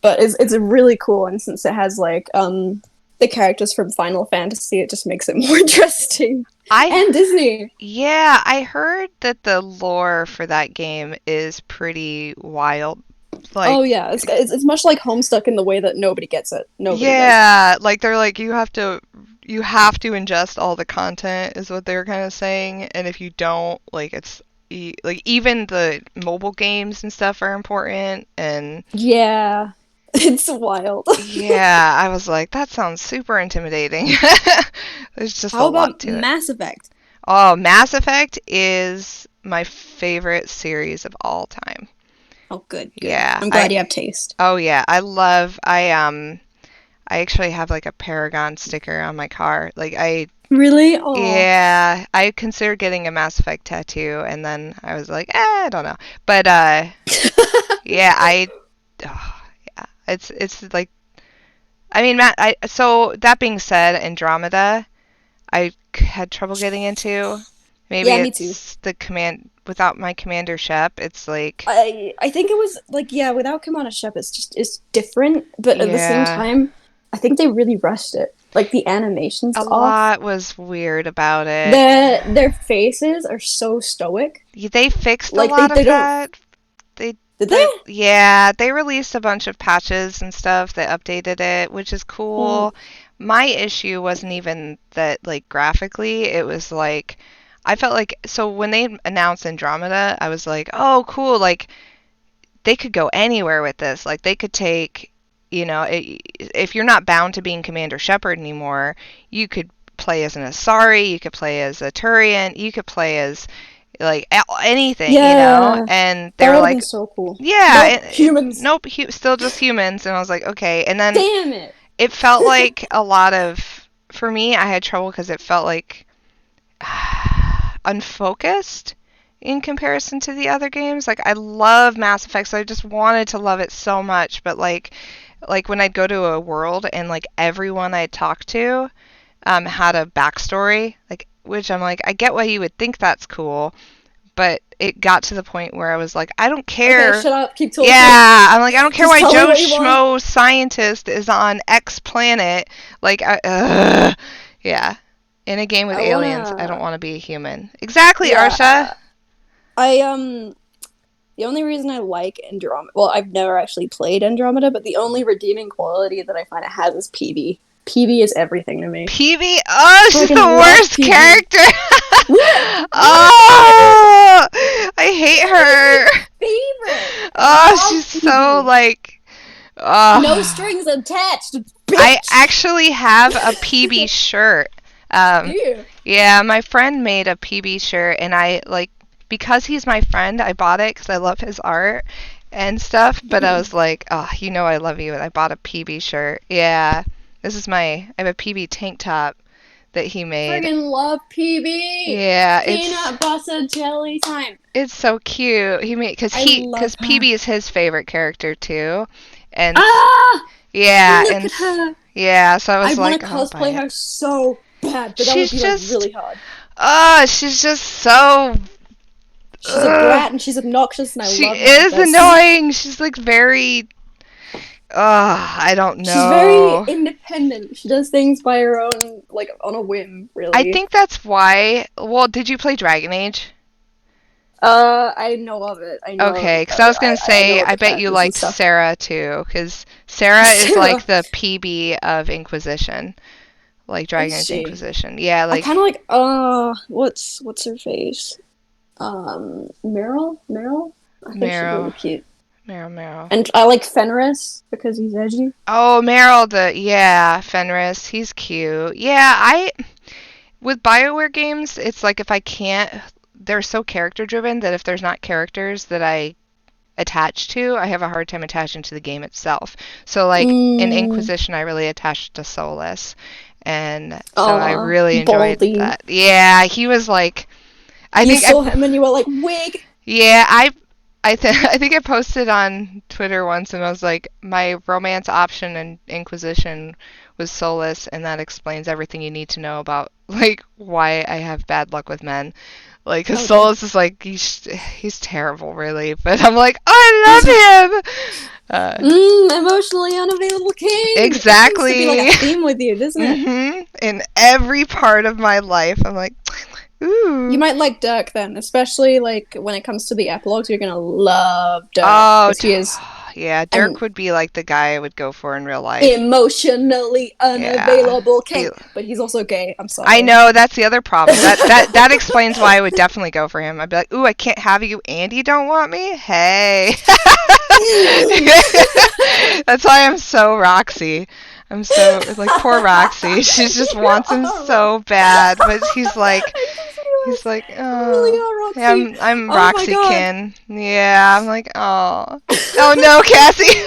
But it's a really cool, and since it has like the characters from Final Fantasy, it just makes it more interesting. And Disney. Yeah, I heard that the lore for that game is pretty wild. Like, oh yeah, it's much like Homestuck in the way that nobody gets it. Nobody yeah, does. Like they're like you have to ingest all the content is what they're kind of saying, and if you don't, like it's like even the mobile games and stuff are important, and yeah. It's wild. Yeah, I was like, that sounds super intimidating. There's just How a lot about to it. Mass Effect? Oh, Mass Effect is my favorite series of all time. Oh, good. Yeah, I'm glad you have taste. Oh yeah, I actually have like a Paragon sticker on my car. Like Really? Oh. Yeah, I considered getting a Mass Effect tattoo, and then I was like, I don't know. But yeah, oh, yeah, it's like, I mean, so that being said, Andromeda, I had trouble getting into. Maybe yeah, me it's the command without my Commander Shep. It's like I think it was like without Commander Shep, it's different, but at the same time, I think they really rushed it. Like the animations a lot was weird about it. Their faces are so stoic. They fixed a lot of that. Did they? Yeah, they released a bunch of patches and stuff that updated it, which is cool. My issue wasn't even that, like, graphically, it was like, I felt like, so when they announced Andromeda, I was like, oh, cool, like, they could go anywhere with this. Like, they could take, you know, if you're not bound to being Commander Shepard anymore, you could play as an Asari, you could play as a Turian, you could play as like anything, you know, and they were like, so cool. Yeah, nope, humans. Nope, still just humans. And I was like, okay. And then damn it, it felt like a lot of, for me, I had trouble because it felt like unfocused in comparison to the other games. Like I love Mass Effect, so I just wanted to love it so much, but like when I'd go to a world and like everyone I talked to had a backstory, like, which I'm like, I get why you would think that's cool, but it got to the point where I was like, I don't care. Okay, shut up, keep talking. Yeah, I'm like, I don't care why Joe Schmo scientist is on X planet. Like, yeah. In a game with aliens, I don't want to be a human. Exactly, yeah, Arsha. The only reason I like Andromeda, well, I've never actually played Andromeda, but the only redeeming quality that I find it has is PB. PB is everything to me. PB? Oh, she's the worst character. Oh, I hate her. Favorite. Oh, she's PB. So like. No strings attached. Bitch. I actually have a PB shirt. Yeah, my friend made a PB shirt, and I like, because he's my friend, I bought it because I love his art and stuff. But I was like, oh, you know I love you, and I bought a PB shirt. Yeah. I have a PB tank top that he made. Friggin' love PB. Yeah, peanut butter jelly time. It's so cute. He made because PB is his favorite character too, and yeah, look at her. Yeah. So I was like, I want to cosplay her so bad, but that would be like really hard. Oh, she's just so. She's a brat and she's obnoxious, and I love her. She is annoying. She's like very. I don't know. She's very independent. She does things by her own, like, on a whim, really. I think that's why... Well, did you play Dragon Age? I know of it. I know okay, because I was going to say, I bet you liked Sarah, too, because Sarah is, like, the PB of Inquisition. Like, Dragon Age Inquisition. Yeah, like... I kind of like, what's her face? Meryl? I think she's really cute. Meryl. And I like Fenris because he's edgy. Oh, Meryl, Fenris, he's cute. Yeah, with BioWare games, it's like if I can't, they're so character driven that if there's not characters that I attach to, I have a hard time attaching to the game itself. So like in Inquisition, I really attached to Solus, and so I really enjoyed that. Yeah, he was like, I think you saw him and you were like, wig. Yeah, I think I posted on Twitter once, and I was like, my romance option in Inquisition was Solus, and that explains everything you need to know about like why I have bad luck with men. Like, cause Okay. Solus is like he's terrible, really, but I'm like, I love him. Emotionally unavailable king. Exactly. It seems to be like a theme with you, doesn't it? In every part of my life, I'm like, ooh. You might like Dirk then, especially like when it comes to the epilogues. You're gonna love Dirk Oh, because he is yeah. Dirk would be like the guy I would go for in real life. emotionally unavailable king, Yeah. but he's also gay. I'm sorry. I know, that's the other problem. That explains why I would definitely go for him. I'd be like, ooh, I can't have you and you don't want me? Hey. That's why I'm so Roxy. I'm so, like, poor Roxy. She just wants him so bad, but he's like, oh, yeah, I'm Oh my Roxy God. Kin. Yeah, I'm like, oh no, Cassie.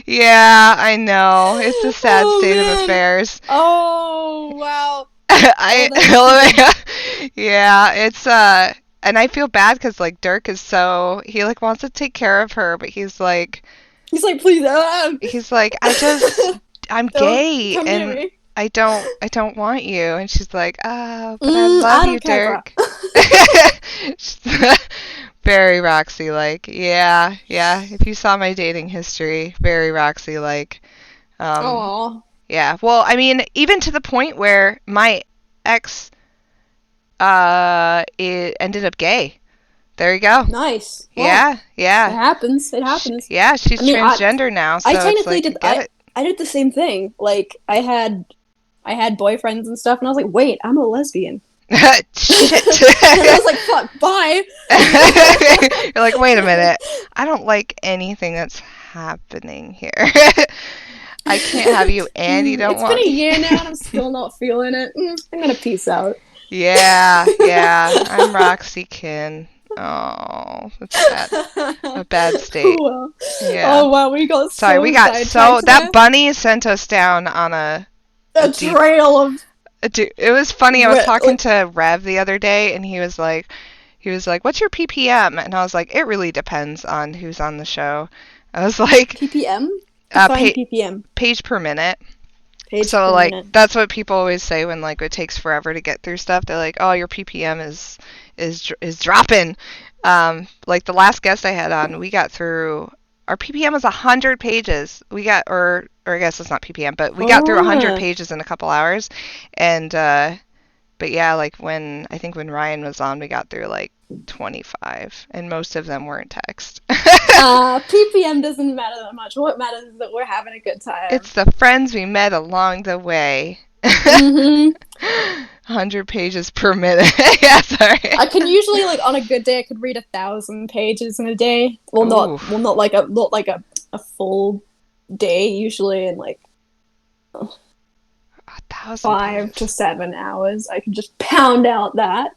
Yeah, I know. It's a sad state of affairs. Oh wow. Yeah, it's and I feel bad because like Dirk is he like wants to take care of her, but he's like please. I'm Don't gay come near and me. I don't want you, and she's like, but I I love don't you, care, Dirk. Very Roxy like. Yeah. If you saw my dating history, very Roxy like. Aww. Yeah. Well, I mean, even to the point where my ex it ended up gay. There you go. Nice. Well, Yeah. it happens. It happens. Yeah, she's transgender now, so I it's technically like, did. get it. I did the same thing. Like I had boyfriends and stuff, and I was like, wait, I'm a lesbian. Shit. And I was like, fuck, bye. You're like, wait a minute. I don't like anything that's happening here. I can't have you and you don't want me. It's been a year now and I'm still not feeling it. I'm gonna peace out. Yeah. I'm Roxy Kin. Oh, that's sad. A bad state. Well, Yeah. oh wow, we got Sorry, so we got sidetracked that there. bunny sent us down on a trail of. It was funny. I was talking to Rev the other day, and he was like, "What's your PPM?" And I was like, "It really depends on who's on the show." I was like, PPM? PPM. Page per minute. Page So per like minute. that's what people always say when like it takes forever to get through stuff. They're like, "Oh, your PPM is dropping." Like the last guest I had on, we got through. Our PPM was 100 pages. We got, or I guess it's not PPM, but we got through 100 pages in a couple hours. And, but yeah, like when Ryan was on, we got through like 25, and most of them were in text. PPM doesn't matter that much. What matters is that we're having a good time. It's the friends we met along the way. Mm-hmm. 100 pages per minute. Yeah, sorry. I can usually, like, on a good day, I could read 1,000 pages in a day. Well, not like a full day usually, in like 5 to 7 hours. I can just pound out that.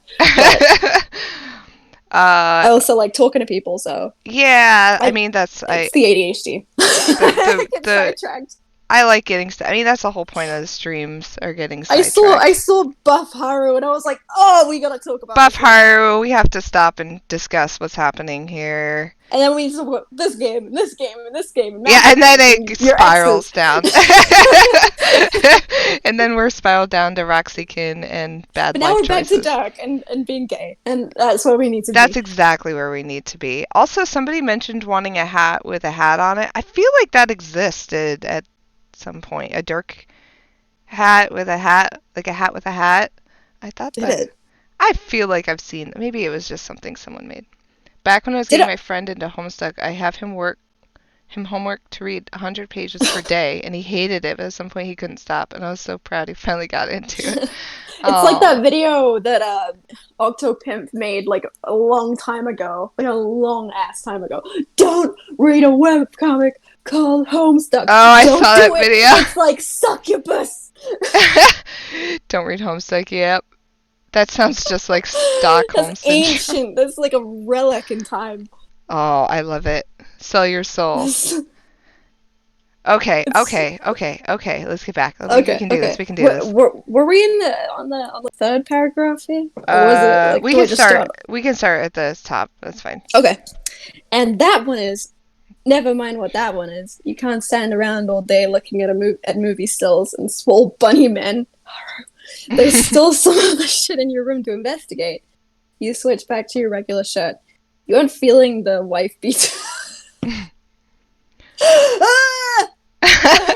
I also like talking to people, so yeah. I mean, it's the ADHD. I like getting. I mean, that's the whole point of the streams, are getting sidetracked. I saw Buff Haru, and I was like, oh, we gotta talk about Buff Haru. We have to stop and discuss what's happening here. And then we talk about this game, and this game, and this game. And yeah, and then it spirals down. And then we're spiraled down to Roxykin and bad life choices. But now we're back to Dark and being gay, and that's where we need to be. That's exactly where we need to be. Also, somebody mentioned wanting a hat with a hat on it. I feel like that existed at some point. A Dirk hat with a hat, like a hat with a hat. I thought that. I feel like I've seen. Maybe it was just something someone made. Back when I was getting my friend into Homestuck, I have him homework to read 100 pages per day, and he hated it, but at some point he couldn't stop, and I was so proud he finally got into it. It's like that video that Octopimp made like a long time ago, like a long ass time ago. Don't read a webcomic called Homestuck. Oh, I saw that video. It's like succubus. Don't read Homestuck, yep. That sounds just like Stockholm That's syndrome. ancient. That's like a relic in time. Oh, I love it. Sell your soul. Okay. It's Let's get back. We okay, can do this. okay. We can do this. Were we in the third paragraph here, or was it like We do I can just start? start. We can start at the top. That's fine. Okay, and that one is never mind what that one is. You can't stand around all day looking at movie stills and swole bunny men. There's still some other shit in your room to investigate. You switch back to your regular shirt. You aren't feeling the wife beat. Ah!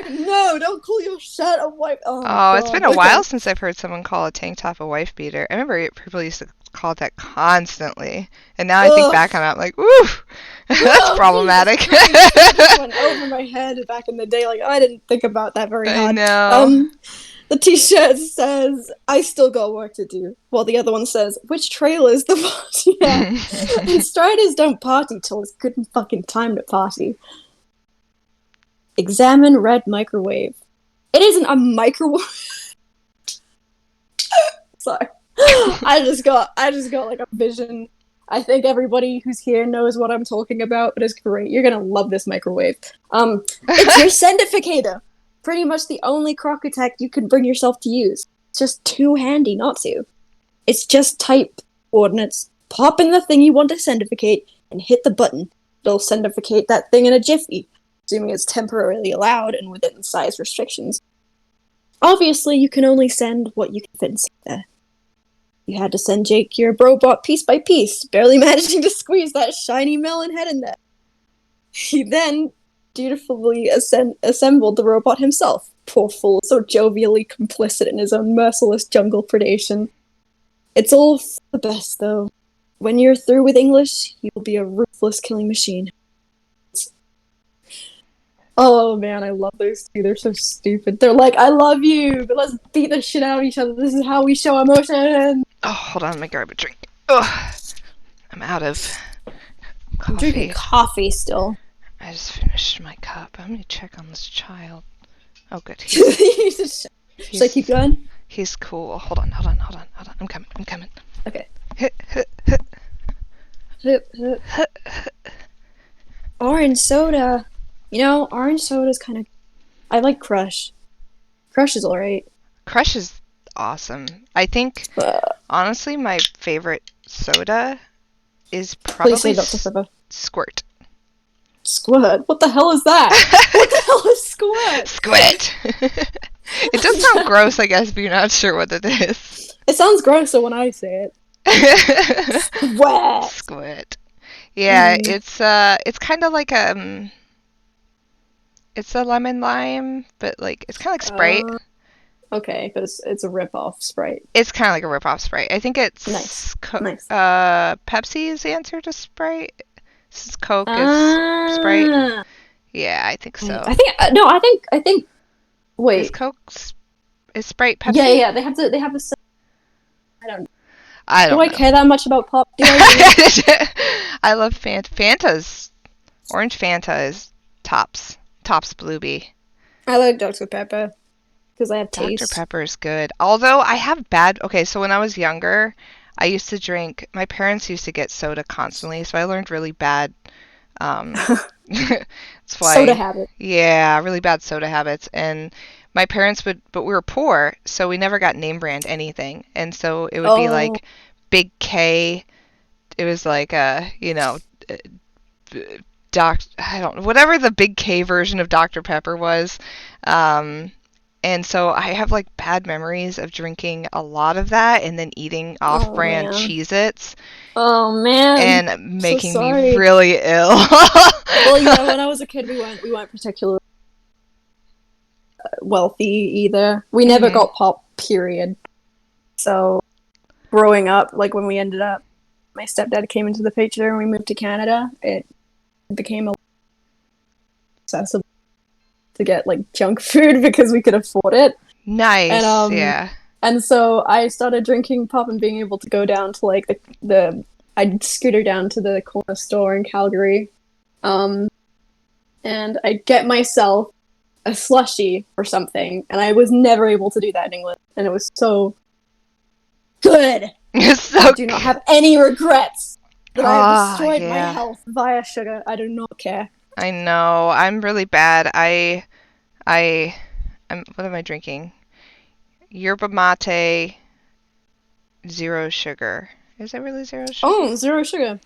No, don't call your shirt a wife. Oh my Oh, god. it's been a while since I've heard someone call a tank top a wife beater. I remember people used to call it that constantly, and now I think back on it, I'm like, ooh, that's problematic. It just went over my head back in the day. Like, I didn't think about that very hard. I know. The t-shirt says, I still got work to do, while the other one says, which trail is the party at? And striders don't party till it's good and fucking time to party. Examine red microwave. It isn't a microwave. Sorry. I just got like a vision. I think everybody who's here knows what I'm talking about, but it's great. You're gonna love this microwave. It's your sendificator. Pretty much the only crock attack you can bring yourself to use. It's just too handy not to. It's just type coordinates, pop in the thing you want to sendificate, and hit the button. It'll sendificate that thing in a jiffy, assuming it's temporarily allowed and within size restrictions. Obviously, you can only send what you can fit inside there. You had to send Jake your robot piece by piece, barely managing to squeeze that shiny melon head in there. He then dutifully assembled the robot himself. Poor fool, so jovially complicit in his own merciless jungle predation. It's all for the best, though. When you're through with English, you'll be a ruthless killing machine. Oh man, I love those two. They're so stupid. They're like, I love you, but let's beat the shit out of each other. This is how we show emotion. Oh, hold on, let me grab a drink. Ugh, I'm out of coffee. I'm drinking coffee still. I just finished my cup. I'm gonna check on this child. Oh, good. Should I keep going? He's cool. Hold on. I'm coming. Okay. Orange soda. You know, orange soda's kind of... I like Crush. Crush is alright. Crush is awesome. I think, honestly, my favorite soda is probably Squirt. Squirt? What the hell is that? What the hell is Squirt? Squirt! It does sound gross, I guess, but you're not sure what it is. It sounds grosser when I say it. Squirt! Squirt. Yeah, it's kind of like it's a lemon lime, but like it's kind of like Sprite. Okay, but it's a rip-off Sprite. It's kind of like a rip-off Sprite. I think it's nice. Pepsi is the answer to Sprite. Since Coke is Sprite. Yeah, I think so. I think. Wait. Is Sprite Pepsi? Yeah. They have a. I don't know. Do I care that much about pop? I love Fanta's. Orange Fanta is tops Bluebee. I like Dr. Pepper because I have taste. Dr. Pepper is good. Although I have okay, so when I was younger, I used to drink, my parents used to get soda constantly, so I learned really bad that's why, soda habit. Yeah, really bad soda habits. And my parents but we were poor, so we never got name brand anything. And so it would be like Big K. It was like I don't know, whatever the Big K version of Dr. Pepper was. And so I have like bad memories of drinking a lot of that and then eating off-brand Cheez-Its. Oh man. And making me really ill. Well, yeah, when I was a kid, we weren't particularly wealthy either. We never got pop, period. So growing up, like when we ended up, my stepdad came into the picture and we moved to Canada, it became accessible to get like junk food because we could afford it. Nice. And, yeah. And so I started drinking pop and being able to go down to like I'd scooter down to the corner store in Calgary, and I'd get myself a slushie or something, and I was never able to do that in England, and it was so good. I do not have any regrets that I have destroyed my health via sugar. I do not care. I know. I'm really bad. What am I drinking? Yerba mate, zero sugar. Is it really zero sugar? Oh, zero sugar.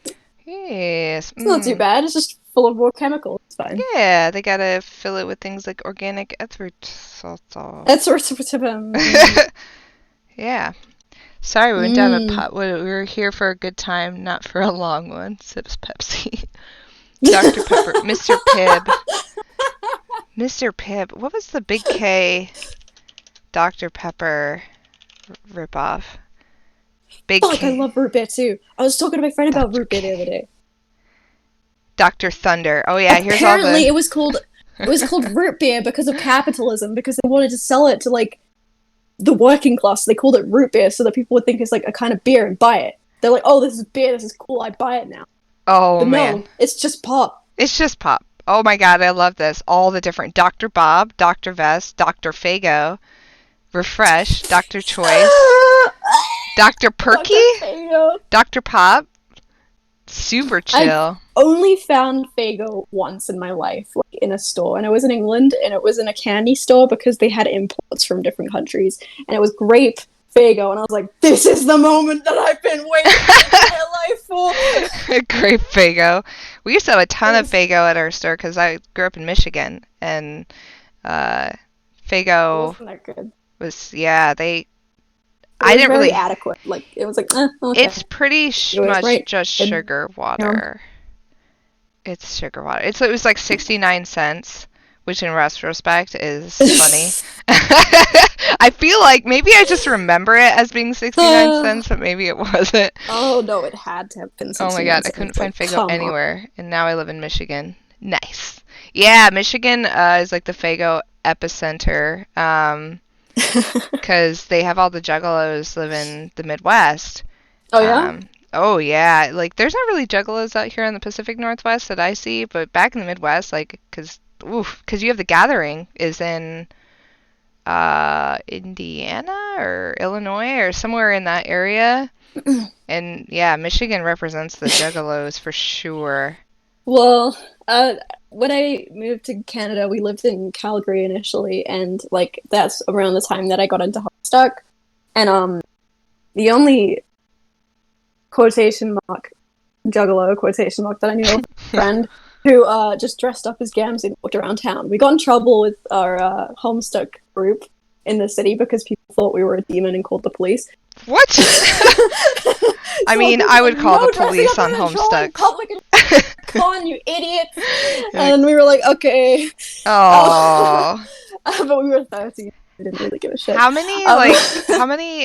Yes. It's not too bad. It's just full of more chemicals. It's fine. Yeah, they gotta fill it with things like organic erythritol. That's sort of Yeah. Sorry, we went down a pot. We were here for a good time, not for a long one. Sips Pepsi. Dr. Pepper. Mr. Pibb. Mr. Pibb. What was the Big K Dr. Pepper ripoff? Big Fuck, K. I love root beer too. I was talking to my friend about root beer the other day. Dr. Thunder. Oh yeah, here's all the... Apparently it was called root beer because of capitalism, because they wanted to sell it to like the working class. So they called it root beer so that people would think it's like a kind of beer and buy it. They're like, oh, this is beer, this is cool, I buy it now. Oh, but man. No, it's just pop. It's just pop. Oh my god, I love this. All the different Dr. Bob, Dr. Vest, Dr. Fago, Refresh, Dr. Choice, Dr. Perky, Dr. Pop. Super chill. I've only found Fago once in my life, like in a store, and it was in England, and it was in a candy store because they had imports from different countries, and it was grape Fago, and I was like, this is the moment that I've been waiting my life for. Grape Fago. We used to have a ton of Fago at our store because I grew up in Michigan, and Fago wasn't that good. Was, yeah, they... I didn't really adequate. Like it was like, okay. It's pretty much just sugar water. It's sugar water. It was like 69 cents, which in retrospect is funny. I feel like maybe I just remember it as being 69 cents, but maybe it wasn't. Oh no, it had to have been 69 Oh my god, I couldn't find Fago anywhere, and now I live in Michigan. Nice. Yeah, Michigan is like the Fago epicenter. Because they have all the juggalos live in the Midwest. Oh, yeah? Oh, yeah. Like, there's not really juggalos out here in the Pacific Northwest that I see, but back in the Midwest, like, because you have the Gathering is in Indiana or Illinois or somewhere in that area. And, yeah, Michigan represents the juggalos for sure. Well, when I moved to Canada, we lived in Calgary initially, and like that's around the time that I got into Homestuck. And the only quotation mark juggalo quotation mark that I knew of a friend who just dressed up as Gamzee and walked around town. We got in trouble with our Homestuck group in the city because people thought we were a demon and called the police. What? I mean, I would call the police on Homestuck. Come on, you idiot! And we were like, okay. Oh. But we were 13. We didn't really give a shit. How many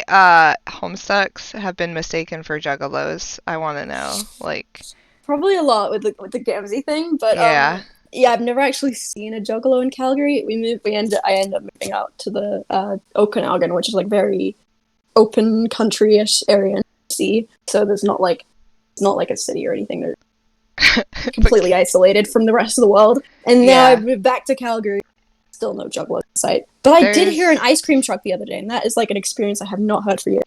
Homestucks have been mistaken for juggalos? I want to know. Like, probably a lot with the Gamzee thing, but yeah, I've never actually seen a juggalo in Calgary. I ended up moving out to the Okanagan, which is like very open country-ish area in BC. So it's not like a city or anything. They're completely isolated from the rest of the world. And now I've moved back to Calgary. Still no juggalo in sight. But I did hear an ice cream truck the other day, and that is like an experience I have not heard for years.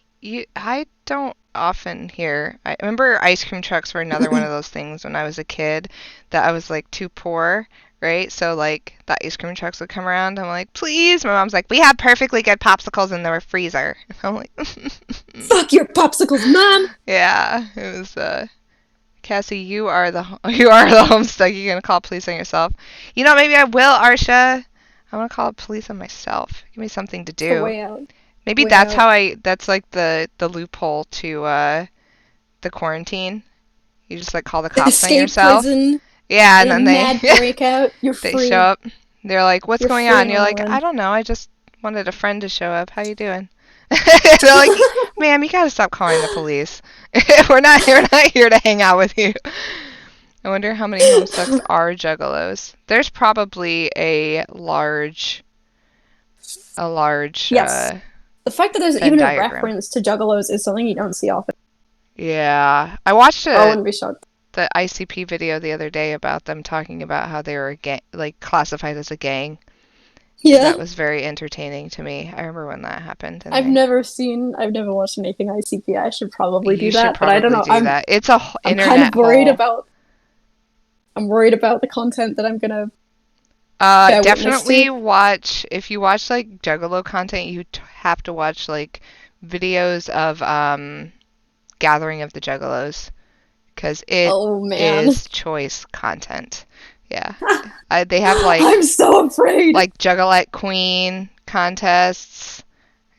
I don't often hear. I remember ice cream trucks were another one of those things when I was a kid that I was like too poor, right? So like the ice cream trucks would come around. I'm like, please. My mom's like, we have perfectly good popsicles in the freezer. I'm like, fuck your popsicles, Mom. Yeah, it was. Cassie, you are the Homestuck. You're gonna call police on yourself. You know, maybe I will, Arsha. I want to call police on myself. Give me something to do. The way out. Maybe that's how that's like the loophole to the quarantine. You just like call the cops on yourself. Prison, yeah, and then mad breakout. You're they free. show up. They're like, "What's going on?" You're like, run. "I don't know. I just wanted a friend to show up. How you doing?" They're like, "Ma'am, you gotta stop calling the police. we're not here to hang out with you." I wonder how many Homestucks are juggalos. There's probably a large. Yes. The fact that there's even a reference to juggalos is something you don't see often. Yeah, I watched I wouldn't be shocked. The ICP video the other day about them talking about how they were classified as a gang. Yeah, that was very entertaining to me. I remember when that happened. I've never watched anything ICP. I should probably do that, but I don't know. It's a internet. I'm kind of worried about. I'm worried about the content that I'm gonna bear witness Definitely to. watch, if you watch like Juggalo content, you have to watch like videos of Gathering of the Juggalos, because it Oh man. is choice content. Yeah. They have I'm so afraid. like Juggalette Queen contests,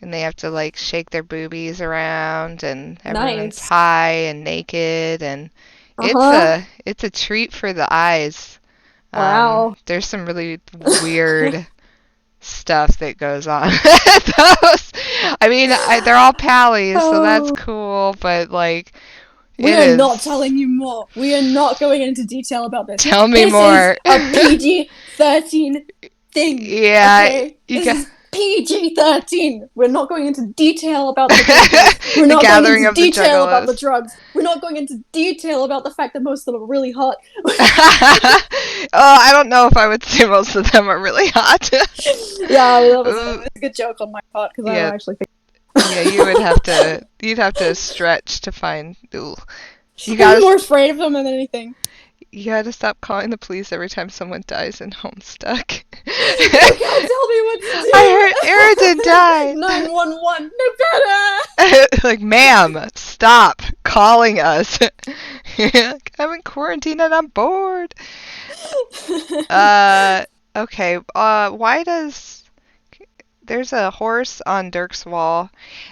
and they have to like shake their boobies around, and everyone's Nice. high and naked, and Uh-huh. it's a treat for the eyes. Wow. There's some really weird stuff that goes on. Those, I mean, they're all pallies, so that's Oh. cool, but like, We it are not is. telling you more. We are not going into detail about this. Tell me This is more. a PG-13 thing. Yeah, Okay? you This got is PG-13. We're not going into detail about the drinking. We're the not going gathering into of the detail about the juggalos. drugs. We're not going into detail about the fact that most of them are really hot. Oh, I don't know if I would say most of them are really hot. Yeah, that was Ooh, a good joke on my part because I yeah, don't actually think. yeah, you'd have to stretch to find. Ooh. You I'm gotta, more afraid of them than anything. you gotta stop calling the police every time someone dies in Homestuck. You can't tell me what to I heard Eridan do. died. 911, no better. Like, ma'am, stop calling us. I'm in quarantine and I'm bored. Uh, okay. Why does there's a horse on Dirk's wall?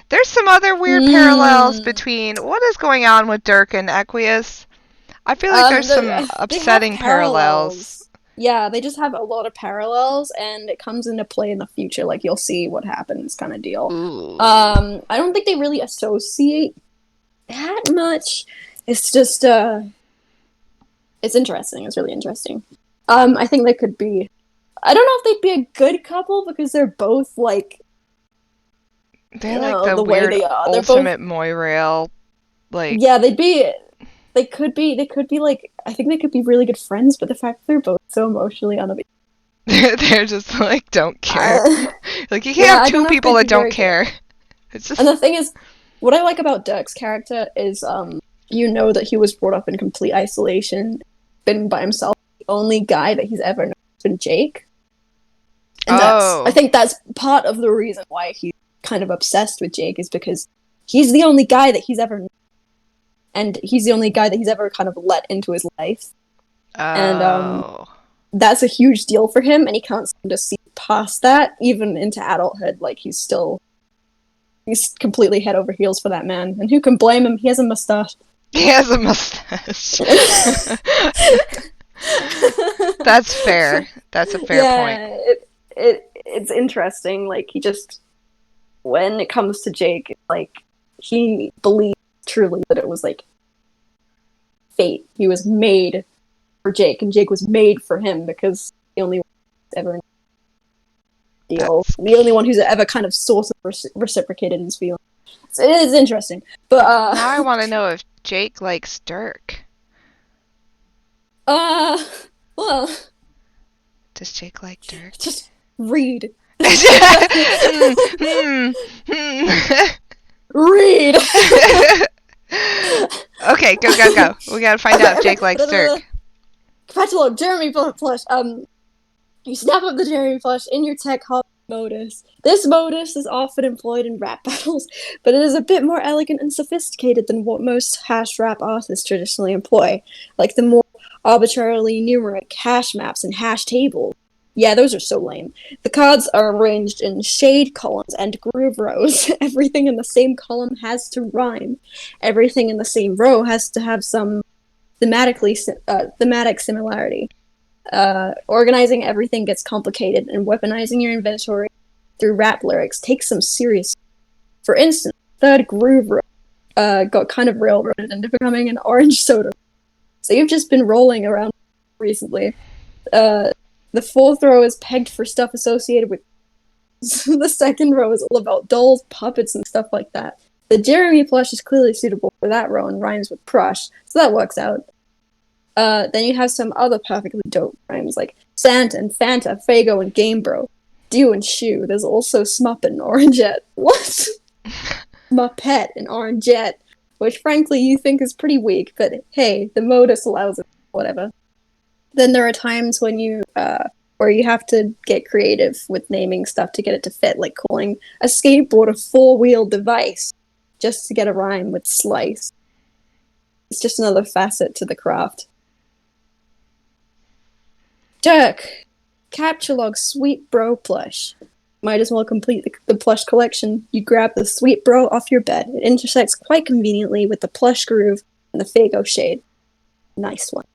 There's some other weird parallels Mm. between what is going on with Dirk and Equius. I feel like there's some They have upsetting parallels. parallels. Yeah, they just have a lot of parallels, and it comes into play in the future. Like you'll see what happens, kind of deal. Ooh. I don't think they really associate that much. It's just it's interesting. It's really interesting. I think they could be. I don't know if they'd be a good couple because they're both like, They're like the the way weird they are. They're both. ultimate Moirail, like Yeah, they'd be. They could be. They could be like. I think they could be really good friends. But the fact that they're both so emotionally unavailable. they're just like don't care. Like you can't Yeah, have I don't two know if people they'd that be don't very good. care. It's And just the thing is, what I like about Dirk's character is, you know that he was brought up in complete isolation, been by himself. The only guy that he's ever known has been Jake, and I oh. think that's part of the reason why he's kind of obsessed with Jake is because he's the only guy that he's ever known, and he's the only guy that he's ever kind of let into his life, and Oh. that's a huge deal for him, and he can't seem to see past that, even into adulthood. Like he's completely head over heels for that man, and who can blame him? He has a mustache. He has a mustache. That's fair. That's a fair point. Yeah, it's interesting. Like he just, when it comes to Jake, like he believes truly that it was like fate. He was made for Jake, and Jake was made for him because the only one who's ever deal, That's the only one who's ever kind of sort of reciprocated his feelings. So it is interesting, but now I want to know if Jake likes Dirk. uh, well, Does Jake like Dirk? just read. Read. Okay, go, go, go. We gotta find out if Jake likes Dirk. Catalog Jeremy plush. You snap up the Jeremy plush in your tech hub modus. This modus is often employed in rap battles, but it is a bit more elegant and sophisticated than what most hash rap artists traditionally employ, like the more arbitrarily numeric hash maps and hash tables. Yeah, those are so lame. The cards are arranged in shade columns and groove rows. Everything in the same column has to rhyme. Everything in the same row has to have some thematic similarity. Organizing everything gets complicated, and weaponizing your inventory through rap lyrics takes some serious. For instance, third groove row got kind of railroaded into becoming an orange soda. So you've just been rolling around recently. The fourth row is pegged for stuff associated with. The second row is all about dolls, puppets, and stuff like that. The Jeremy plush is clearly suitable for that row and rhymes with crush, so that works out. Then you have some other perfectly dope rhymes like Santa and Fanta, Fago and Game Bro, Dew and Shoe. There's also Smuppet and Orangette. What? Muppet and Orangette, which frankly you think is pretty weak, but hey, the modus allows it. Whatever. Then there are times when or you have to get creative with naming stuff to get it to fit, like calling a skateboard a four-wheel device just to get a rhyme with slice. It's just another facet to the craft. Dirk, capture log Sweet Bro plush. Might as well complete the plush collection. You grab the Sweet Bro off your bed. It intersects quite conveniently with the plush groove and the Fago shade. Nice one.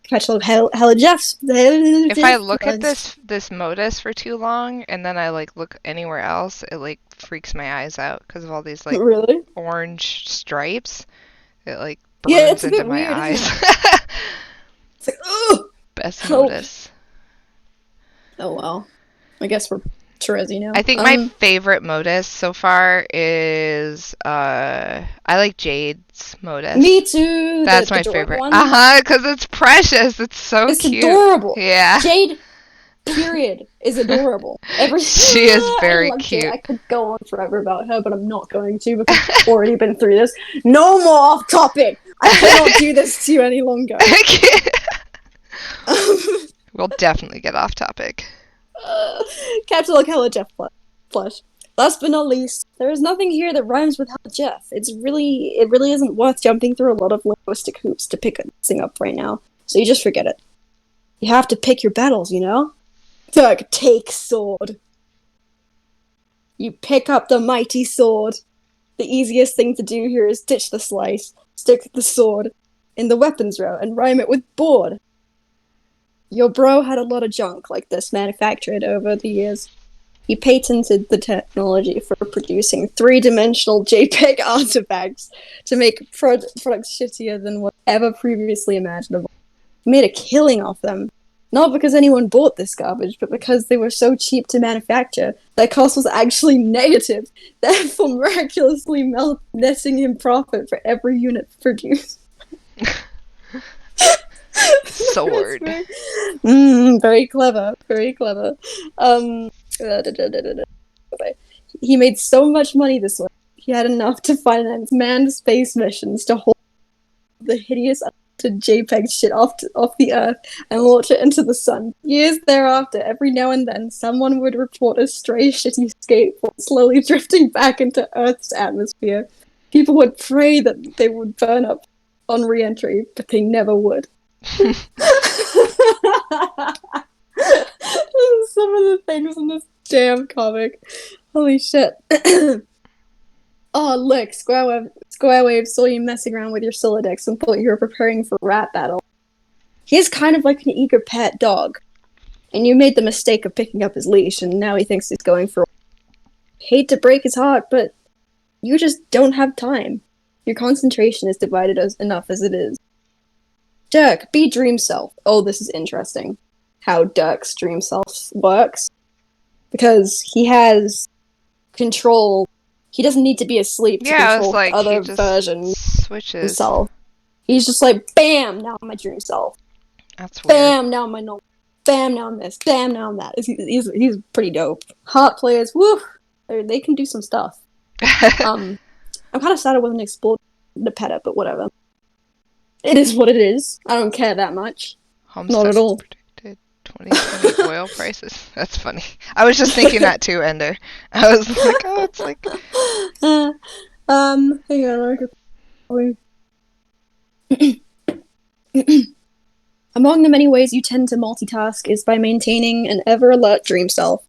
Catch log Hella Jeff's. If I look at this modus for too long and then I like look anywhere else, it like freaks my eyes out because of all these like really orange stripes. It like yeah, burns into my weird, eyes. It's like, ugh! Best modus. Oh well. I guess we're Terezi now. I think my favorite modus so far is I like Jade's modus. Me too. That's my favorite. Because it's precious. It's so cute. It's adorable. Yeah. Jade, period, is adorable. She is very cute. Jade. I could go on forever about her, but I'm not going to because I've already been through this. No more off topic. I cannot do this to you any longer. We'll definitely get off topic. Captain Look Hella Jeff plush. Last but not least, there is nothing here that rhymes with Hella Jeff. It really isn't worth jumping through a lot of linguistic hoops to pick this thing up right now. So you just forget it. You have to pick your battles, you know? Dirk, take sword. You pick up the mighty sword. The easiest thing to do here is ditch the slice, stick the sword in the weapons row, and rhyme it with board. Your bro had a lot of junk like this manufactured over the years. He patented the technology for producing three-dimensional JPEG artifacts to make products shittier than whatever previously imaginable. He made a killing off them. Not because anyone bought this garbage, but because they were so cheap to manufacture, their cost was actually negative, therefore miraculously netting him profit for every unit produced. Sword. Very clever. Very clever. He made so much money this way. He had enough to finance manned space missions to hold the hideous JPEG shit off the Earth and launch it into the sun. Years thereafter, every now and then, someone would report a stray shitty skateboard slowly drifting back into Earth's atmosphere. People would pray that they would burn up on re-entry, but they never would. Some of the things in this damn comic. Holy shit. Oh, look, Squarewave saw you messing around with your Solidex and thought you were preparing for rap battle. He's kind of like an eager pet dog. And you made the mistake of picking up his leash, and now he thinks he's going for... Hate to break his heart, but you just don't have time. Your concentration is divided enough as it is. Dirk, be dream self. Oh, this is interesting. How Dirk's dream self works. Because he has control. He doesn't need to be asleep to control like other versions switches. Himself. He's just like, bam, now I'm my dream self. That's weird. Bam, now I'm my normal. Bam, now I'm this. Bam, now I'm that. He's pretty dope. Hot players, woo! They can do some stuff. I'm kind of sad I wasn't explored the peta, but whatever. It is what it is. I don't care that much. Homestuck Not at all. Predicted 2020 oil prices. That's funny. I was just thinking that too, Ender. I was like, oh, it's like... hang on. Among the many ways you tend to multitask is by maintaining an ever-alert dream self.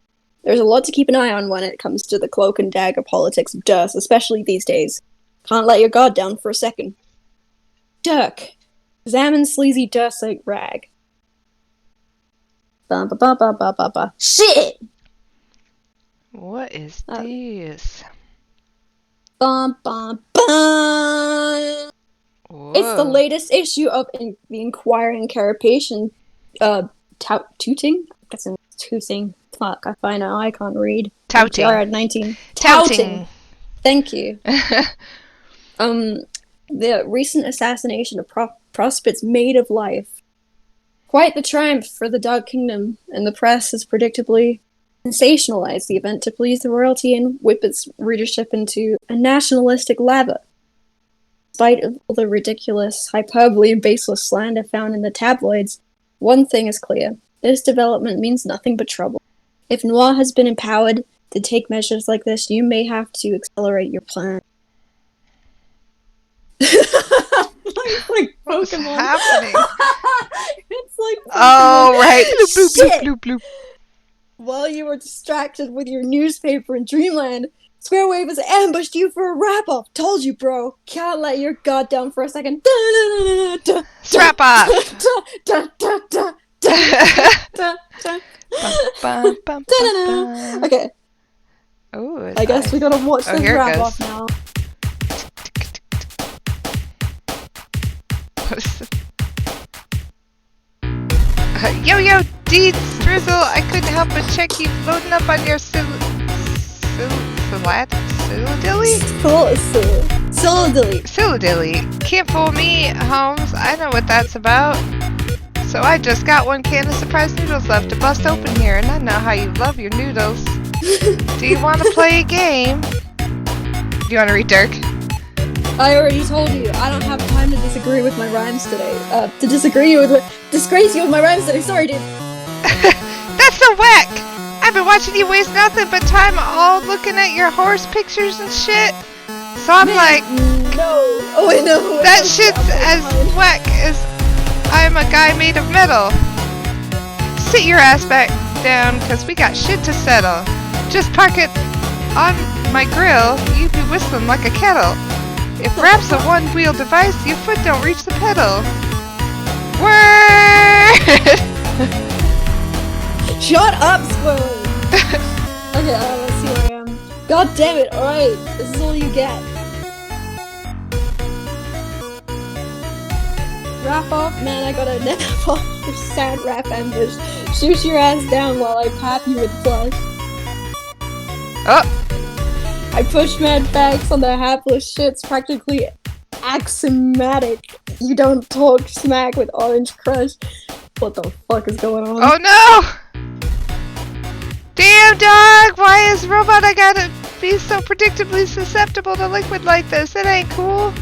There's a lot to keep an eye on when it comes to the cloak and dagger politics of Durst, especially these days. Can't let your guard down for a second. Dirk, examine sleazy Durst like rag. Ba ba ba ba ba ba ba. Shit! What is this? Bum bum bum! Whoa. It's the latest issue of the Inquiring Carapacian, tooting? I guess it's tooting. Fuck, I find out I can't read. Touting. TR 19. Touting. Thank you. The recent assassination of Prospect's Maid of Life. Quite the triumph for the Dark Kingdom, and the press has predictably sensationalized the event to please the royalty and whip its readership into a nationalistic lather. Despite of all the ridiculous hyperbole and baseless slander found in the tabloids, one thing is clear. This development means nothing but trouble. If Noir has been empowered to take measures like this, you may have to accelerate your plan. It's like What's Pokemon. happening? It's like Pokemon. Oh, right. Bloop, bloop, Shit! bloop, bloop. While you were distracted with your newspaper in Dreamland, Squarewave has ambushed you for a wrap-off. Told you, bro. Can't let your guard down for a second. Strap off. Okay, Oh, I guess we gotta watch this here it wrap-off goes. now. Yo, Deeds, Drizzle, I couldn't help but check you loading up on your Silladilly. Can't fool me, Holmes. I know what that's about. So I just got one can of surprise noodles left to bust open here, and I know how you love your noodles. Do you want to play a game? Do you want to read Dirk? I already told you, I don't have time to disagree with my rhymes today. Disgrace you with my rhymes today. Sorry, dude. That's so whack! I've been watching you waste nothing but time all looking at your horse pictures and shit. So I'm like, no. Oh, I know. that shit's as whack as I'm a guy made of metal. Sit your ass back down, cause we got shit to settle. Just park it on my grill, you'd be whistling like a kettle. If rap's a one-wheel device, your foot don't reach the pedal. Word! Shut up, Squirrel! Okay, let's see where I am. God damn it, alright. This is all you get. Wrap off, man, I got a nap off your sad rap ambush. Shoot your ass down while I pap you with flush. Oh! I push mad facts on the hapless shits, practically axiomatic. You don't talk smack with Orange Crush. What the fuck is going on? Oh no! Damn dog! Why is robot I gotta be so predictably susceptible to liquid like this? It ain't cool.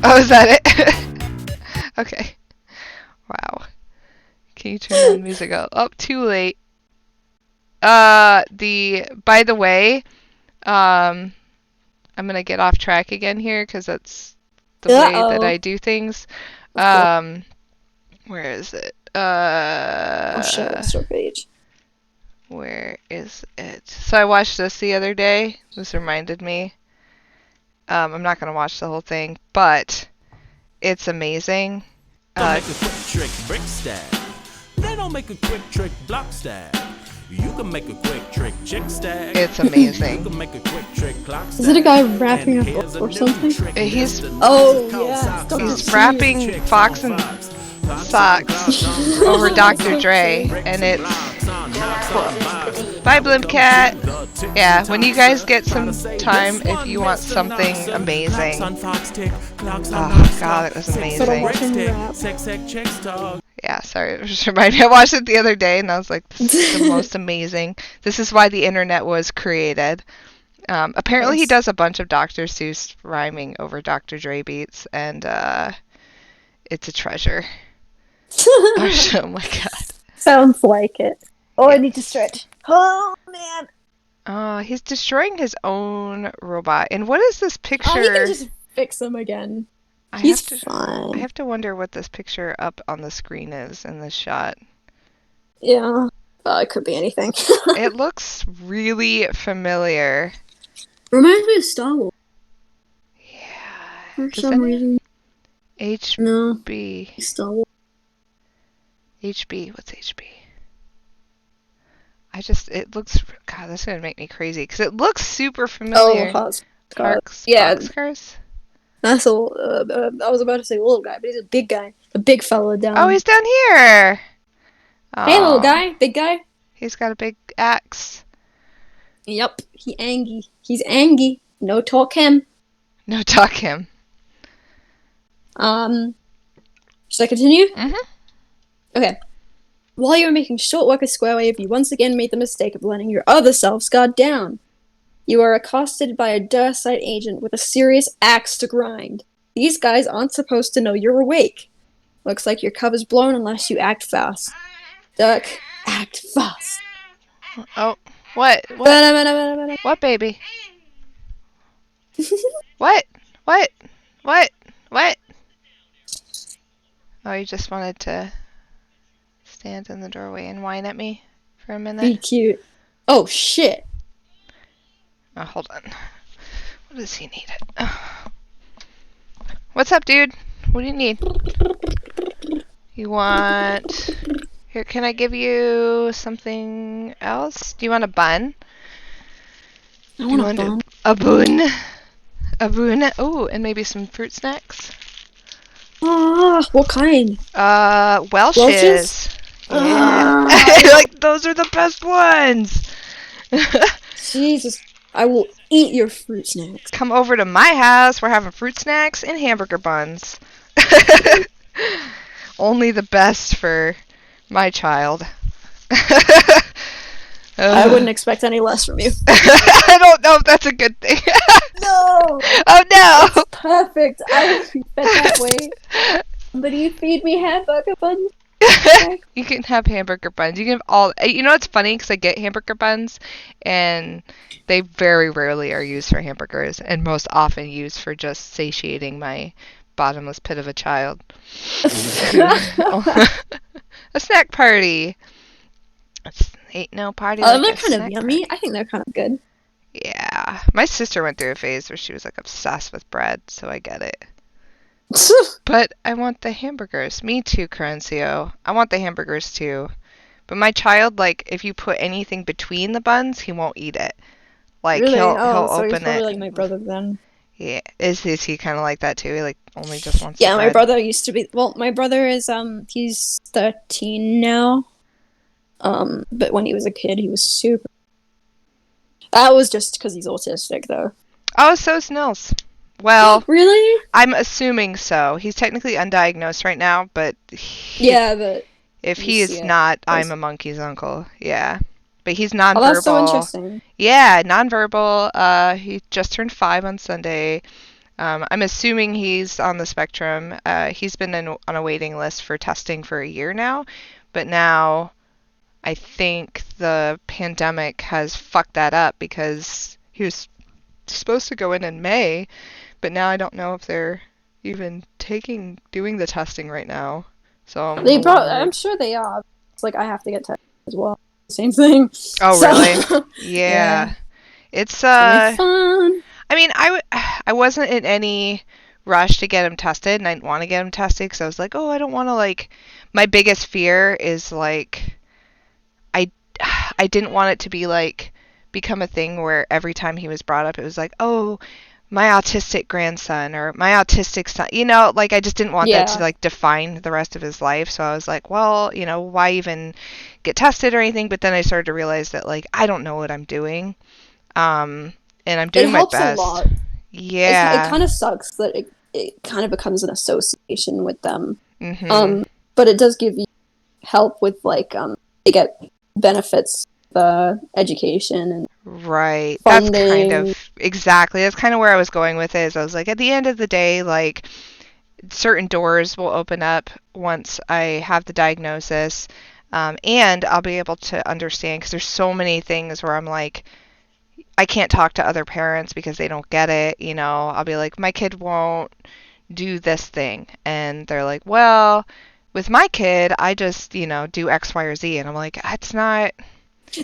Oh, is that it? Okay. Wow. Can you turn on music up? Oh, too late. By the way, I'm gonna get off track again here because that's the way that I do things. Where is it? I'll show the store page. Where is it? So I watched this the other day. This reminded me. I'm not gonna watch the whole thing, but it's amazing. Make a quick trick brick stab. They don't make a quick trick block stab. You can make a quick trick chick stab. It's amazing. You can make a quick trick clock stab. Is it a guy wrapping a book or something? He's He's wrapping Fox and Socks over Dr. Dre, and it's bye Blimp Cat. Yeah, when you guys get some time, if you want something amazing. Oh god, it was amazing. Yeah, sorry, it just reminded me. I watched it the other day, and I was like, this is the most amazing. This is why the internet was created. Apparently, he does a bunch of Dr. Seuss rhyming over Dr. Dre beats, and it's a treasure. Oh my god. Sounds like it. Oh, I need to stretch. Oh, man. He's destroying his own robot. And what is this picture? Oh, he can just fix him again. He's fine. I have to wonder what this picture up on the screen is in this shot. Yeah. It could be anything. It looks really familiar. Reminds me of Star Wars. Yeah. For some reason. HB. No. Star Wars. HB. What's HB? It looks, God, that's gonna make me crazy because it looks super familiar. Oh, Parks. Yeah. Boxcars? That's a I was about to say little guy, but he's a big guy. A big fella down. Oh, he's down here! Hey, little guy. Big guy. He's got a big axe. Yep. He's angry. No talk him. No talk him. Should I continue? Mm-hmm. Okay. While you were making short work of Squarewave, you once again made the mistake of letting your other selves guard down. You are accosted by a Duracite agent with a serious axe to grind. These guys aren't supposed to know you're awake. Looks like your cover's blown unless you act fast. Duck, act fast. Oh, what? What, baby? What? What? What? What? Oh, you just wanted to stand in the doorway and whine at me for a Be minute? cute. Oh, shit. Oh, hold on. What does he need? Oh. What's up, dude? What do you need? You want... Here, can I give you something else? Do you want a bun? I Do you want a want bun. a boon? A boon? Oh, and maybe some fruit snacks? Ah, what kind? Welch's. Welch's? Yeah. Like, those are the best ones! Jesus. I will eat your fruit snacks. Come over to my house. We're having fruit snacks and hamburger buns. Only the best for my child. I wouldn't expect any less from you. I don't know if that's a good thing. No! Oh no! Perfect. I would be fed that way. But you feed me hamburger buns? You can have hamburger buns. You can have all. You know what's funny? Because I get hamburger buns, and they very rarely are used for hamburgers, and most often used for just satiating my bottomless pit of a child. A snack party. Ain't no party like They're a kind of snack yummy. party. I think they're kind of good. Yeah. My sister went through a phase where she was like obsessed with bread, so I get it. But I want the hamburgers. Me too, Corencio. I want the hamburgers too. But my child, like, if you put anything between the buns, he won't eat it. Like, Really? he'll So he's open probably it. like my brother then. Yeah. Is he kind of like that too? He, like, only just wants Yeah, the my bread? brother used to be. Well, my brother is he's 13 now. But when he was a kid, he was super. That was just because he's autistic, though. Oh, so is Nils. Well, Really? I'm assuming so. He's technically undiagnosed right now, but Yeah, but if you he is see it. not, I'm a monkey's uncle. Yeah. But he's Oh, nonverbal. that's so interesting. Yeah, nonverbal. He just turned 5 on Sunday. I'm assuming he's on the spectrum. He's been on a waiting list for testing for a year now, but now I think the pandemic has fucked that up because he was supposed to go in May, but now I don't know if they're even doing the testing right now. So I'm a little I'm worried. sure they are. It's like I have to get tested as well. Same thing. Oh, So- really? Yeah. It's It's gonna be fun. I mean, I wasn't in any rush to get him tested, and I didn't want to get him tested because I was like, oh, I don't want to, like, my biggest fear is, like, I didn't want it to be, like, become a thing where every time he was brought up, it was like, oh, my autistic grandson or my autistic son, you know, like, I just didn't want that to, Yeah. like, define the rest of his life. So I was like, well, you know, why even get tested or anything? But then I started to realize that, like, I don't know what I'm doing. And I'm doing It my helps best. a lot. Yeah. It kind of sucks that it kind of becomes an association with them. Mhm. But it does give you help with like they get benefits, education and Right. That's kind funding. of exactly. That's kind of where I was going with it. Is I was like, at the end of the day, like, certain doors will open up once I have the diagnosis, and I'll be able to understand because there's so many things where I'm like, I can't talk to other parents because they don't get it. You know, I'll be like, my kid won't do this thing, and they're like, well, with my kid, I just, you know, do X, Y, or Z, and I'm like, it's not.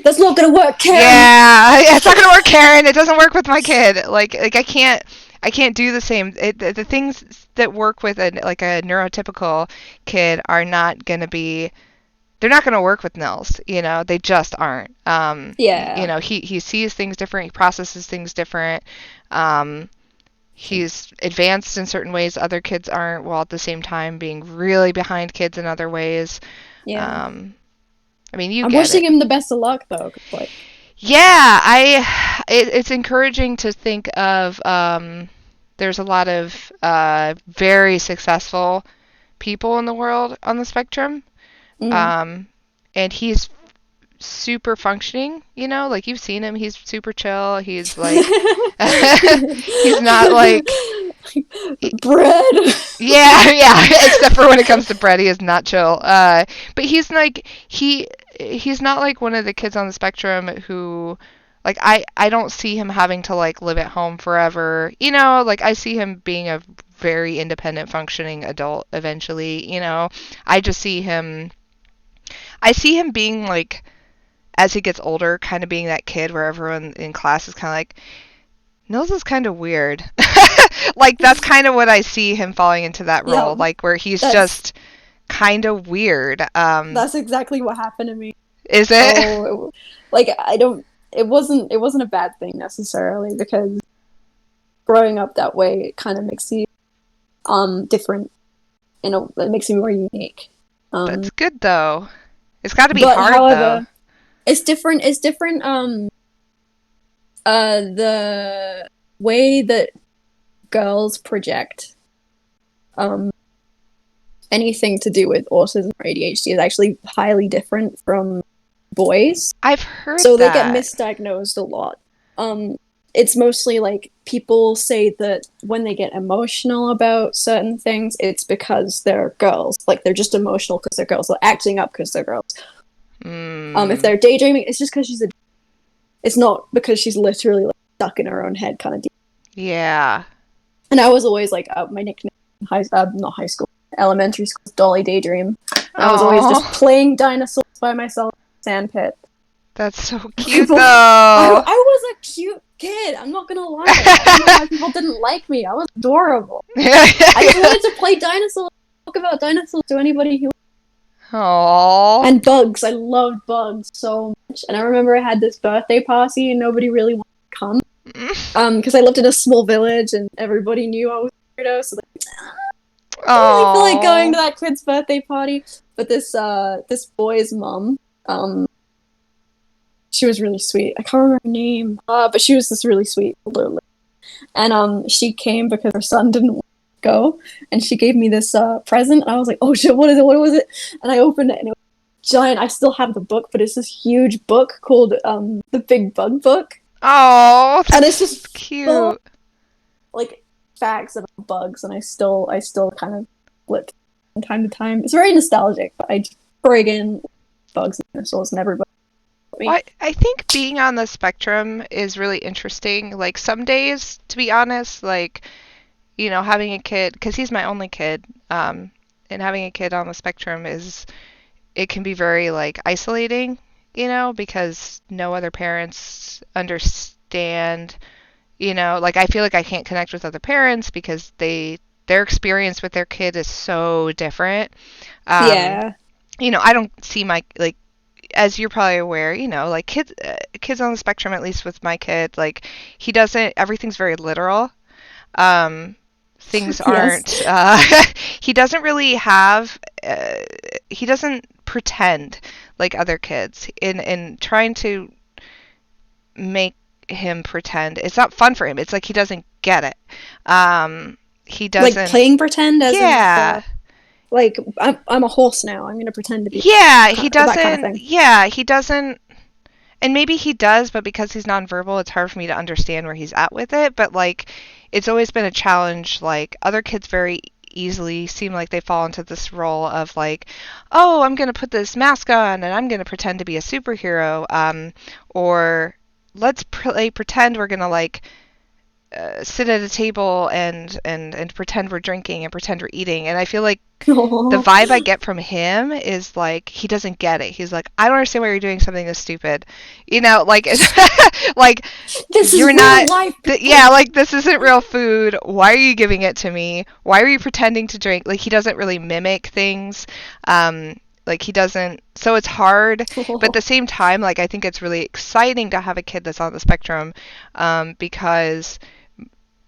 That's not gonna work, Karen. Yeah, it's not gonna work, Karen. It doesn't work with my kid. Like I can't do the same. The things that work with a neurotypical kid are not gonna be. They're not gonna work with Nils. You know, they just aren't. Yeah. You know, he sees things different. He processes things different. He's advanced in certain ways other kids aren't, while at the same time being really behind kids in other ways. Yeah. I mean, you I'm get wishing it. him the best of luck though. 'Cause, like, Yeah, it's encouraging to think of there's a lot of very successful people in the world on the spectrum. And he's super functioning, you know, like you've seen him, he's super chill. He's like he's not like bread. Yeah. Except for when it comes to bread, he is not chill. But he's like he's not like one of the kids on the spectrum who, like, I don't see him having to like live at home forever. You know, like I see him being a very independent functioning adult eventually. You know, I just see him. I see him being like, as he gets older, kind of being that kid where everyone in class is kind of like, Nils is kind of weird. Like, that's kind of what I see him falling into that role, Yeah, like, where he's that's just kind of weird. that's exactly what happened to me. Is it? So, like, it wasn't a bad thing necessarily, because growing up that way, it kind of makes you different. It makes you more unique. That's good, though. It's got to be But hard, however, though. it's different. It's different. The way that girls project anything to do with autism or ADHD is actually highly different from boys. I've heard So that. they get misdiagnosed a lot. It's mostly like people say that when they get emotional about certain things, it's because they're girls. Like, they're just emotional because they're girls. They're acting up because they're girls. If they're daydreaming, it's just because it's not because she's literally like stuck in her own head kind of deal. Yeah. And I was always like, my nickname, not high school, elementary school, is Dolly Daydream. I was always just playing dinosaurs by myself in the sandpit. That's so cute, though. I was a cute kid. I'm not gonna lie. I don't know why people didn't like me. I was adorable. I just wanted to play dinosaurs, talk about dinosaurs to anybody who. Aww. And bugs. I loved bugs so much. And I remember I had this birthday party and nobody really wanted to come. Because I lived in a small village and everybody knew I was a weirdo. So I really feel like going to that kid's birthday party. But this boy's mom, she was really sweet. I can't remember her name, but she was this really sweet older lady. And she came because her son didn't want to go, and she gave me this present. And I was like, "Oh shit, what is it? What was it?" And I opened it, and it was giant. I still have the book, but it's this huge book called The Big Bug Book. Oh, and it's just cute. Full, like, facts about bugs, and I still kind of flip from time to time. It's very nostalgic, but I just friggin' bugs and dinosaurs and everybody. Well, I think being on the spectrum is really interesting. Like, some days, to be honest, like, you know, having a kid, because he's my only kid, and having a kid on the spectrum it can be very, like, isolating, you know, because no other parents understand, you know, like, I feel like I can't connect with other parents because their experience with their kid is so different. Yeah. You know, I don't see my, like, as you're probably aware, you know, like, kids on the spectrum, at least with my kid, like, everything's very literal. Things aren't, he doesn't really have, he doesn't pretend like other kids in trying to make him pretend. It's not fun for him. It's like he doesn't get it. He doesn't. Like playing pretend as yeah. Like, I'm a horse now. I'm going to pretend to be. Yeah, he doesn't. That kind of thing. Yeah, he doesn't. And maybe he does, but because he's nonverbal, it's hard for me to understand where he's at with it. But, like, it's always been a challenge. Like, other kids very easily seem like they fall into this role of, like, oh, I'm going to put this mask on and I'm going to pretend to be a superhero. Or let's pretend we're going to, like, sit at a table and pretend we're drinking and pretend we're eating. And I feel like the vibe I get from him is like he doesn't get it. He's like, I don't understand why you're doing something this stupid. You know, like like this you're is not real life. yeah, like this isn't real food. Why are you giving it to me? Why are you pretending to drink? Like, he doesn't really mimic things. Like, he doesn't, so it's hard, but at the same time, like, I think it's really exciting to have a kid that's on the spectrum, because,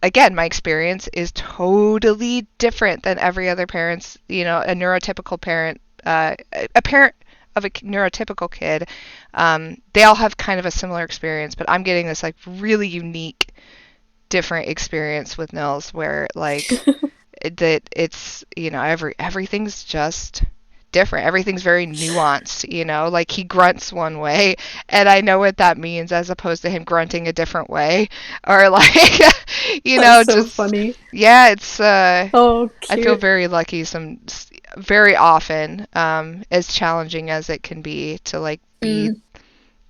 again, my experience is totally different than every other parent's, you know, a neurotypical parent, a parent of a neurotypical kid, they all have kind of a similar experience, but I'm getting this, like, really unique, different experience with Nils where, like, that it's, you know, everything's just different. Everything's very nuanced, you know, like he grunts one way and I know what that means as opposed to him grunting a different way, or like, you know, That's so just funny. yeah, it's Oh, I feel cute. very lucky very often, as challenging as it can be to like be Mm.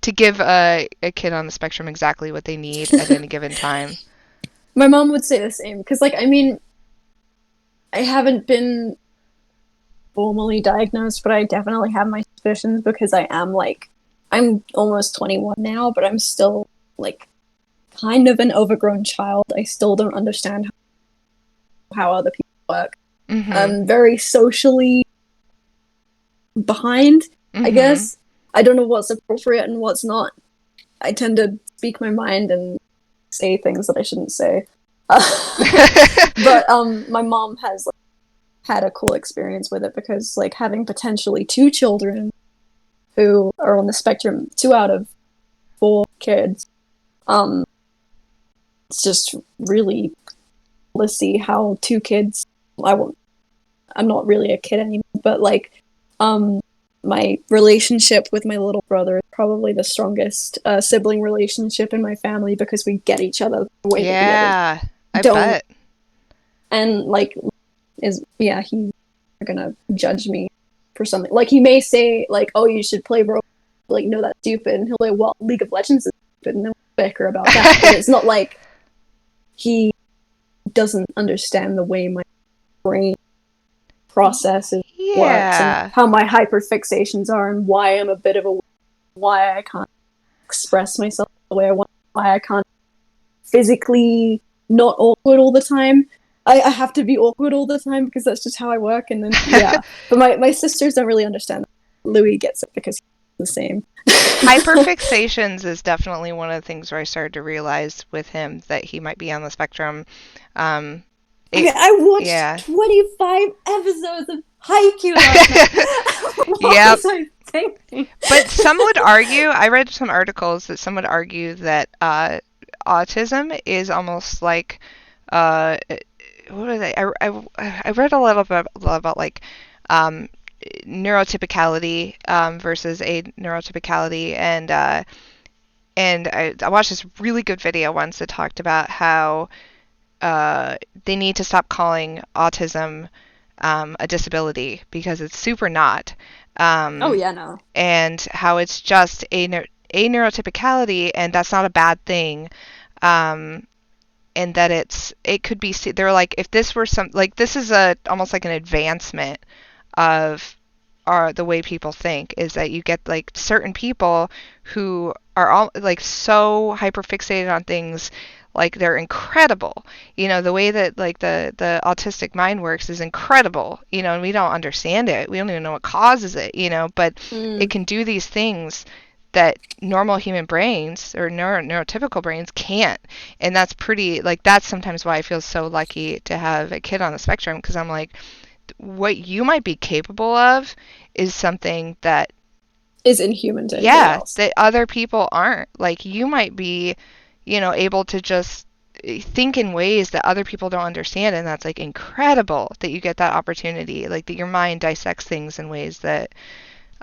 to give a kid on the spectrum exactly what they need at any given time. My mom would say the same because, like, I mean, I haven't been formally diagnosed, but I definitely have my suspicions because I'm almost 21 now, but I'm still like kind of an overgrown child. I still don't understand how other people work. Mhm. I'm very socially behind, I Mhm. guess. I don't know what's appropriate and what's not. I tend to speak my mind and say things that I shouldn't say. But my mom has like, had a cool experience with it because like having potentially two children who are on the spectrum, 2 out of 4 kids, um, it's just really cool to see how 2 kids. I'm not really a kid anymore, but like, my relationship with my little brother is probably the strongest sibling relationship in my family because we get each other the way that the others Yeah, I don't. bet. And like, he's gonna judge me for something. Like he may say like, "Oh, you should play Roblox." Like, no, that's stupid. And he'll say, "Well, League of Legends is stupid," and then we'll bicker about that. But it's not like he doesn't understand the way my brain processes works and Yeah. how my hyperfixations are and why I'm a bit of a why I can't express myself the way I want, why I can't physically not awkward all the time. I have to be awkward all the time because that's just how I work. And then yeah, but my sisters don't really understand. Louis gets it because he's the same. Hyperfixations is definitely one of the things where I started to realize with him that he might be on the spectrum. Um, it, I watched yeah. 25 episodes of Haikyuu last night. What Yep. was I thinking? But some would argue, I read some articles that some would argue that autism is almost like, uh, what are they? I read a little bit about like um, neurotypicality versus a neurotypicality, and I watched this really good video once that talked about how they need to stop calling autism a disability because it's super not. Oh Um, yeah, no. and how it's just a neurotypicality, and that's not a bad thing. Um, and that it could be they're like if this were some like this is a almost like an advancement of the way people think is that you get like certain people who are all like so hyperfixated on things like they're incredible, you know, the way that like the autistic mind works is incredible, you know, and we don't understand it, we don't even know what causes it, you know, but it Mm. can do these things that normal human brains or neurotypical brains can't. And that's pretty like that's sometimes why I feel so lucky to have a kid on the spectrum, because I'm like what you might be capable of is something that Is inhuman to anybody yeah else. that other people aren't. Like you might be, you know, able to just think in ways that other people don't understand, and that's like incredible that you get that opportunity, like that your mind dissects things in ways that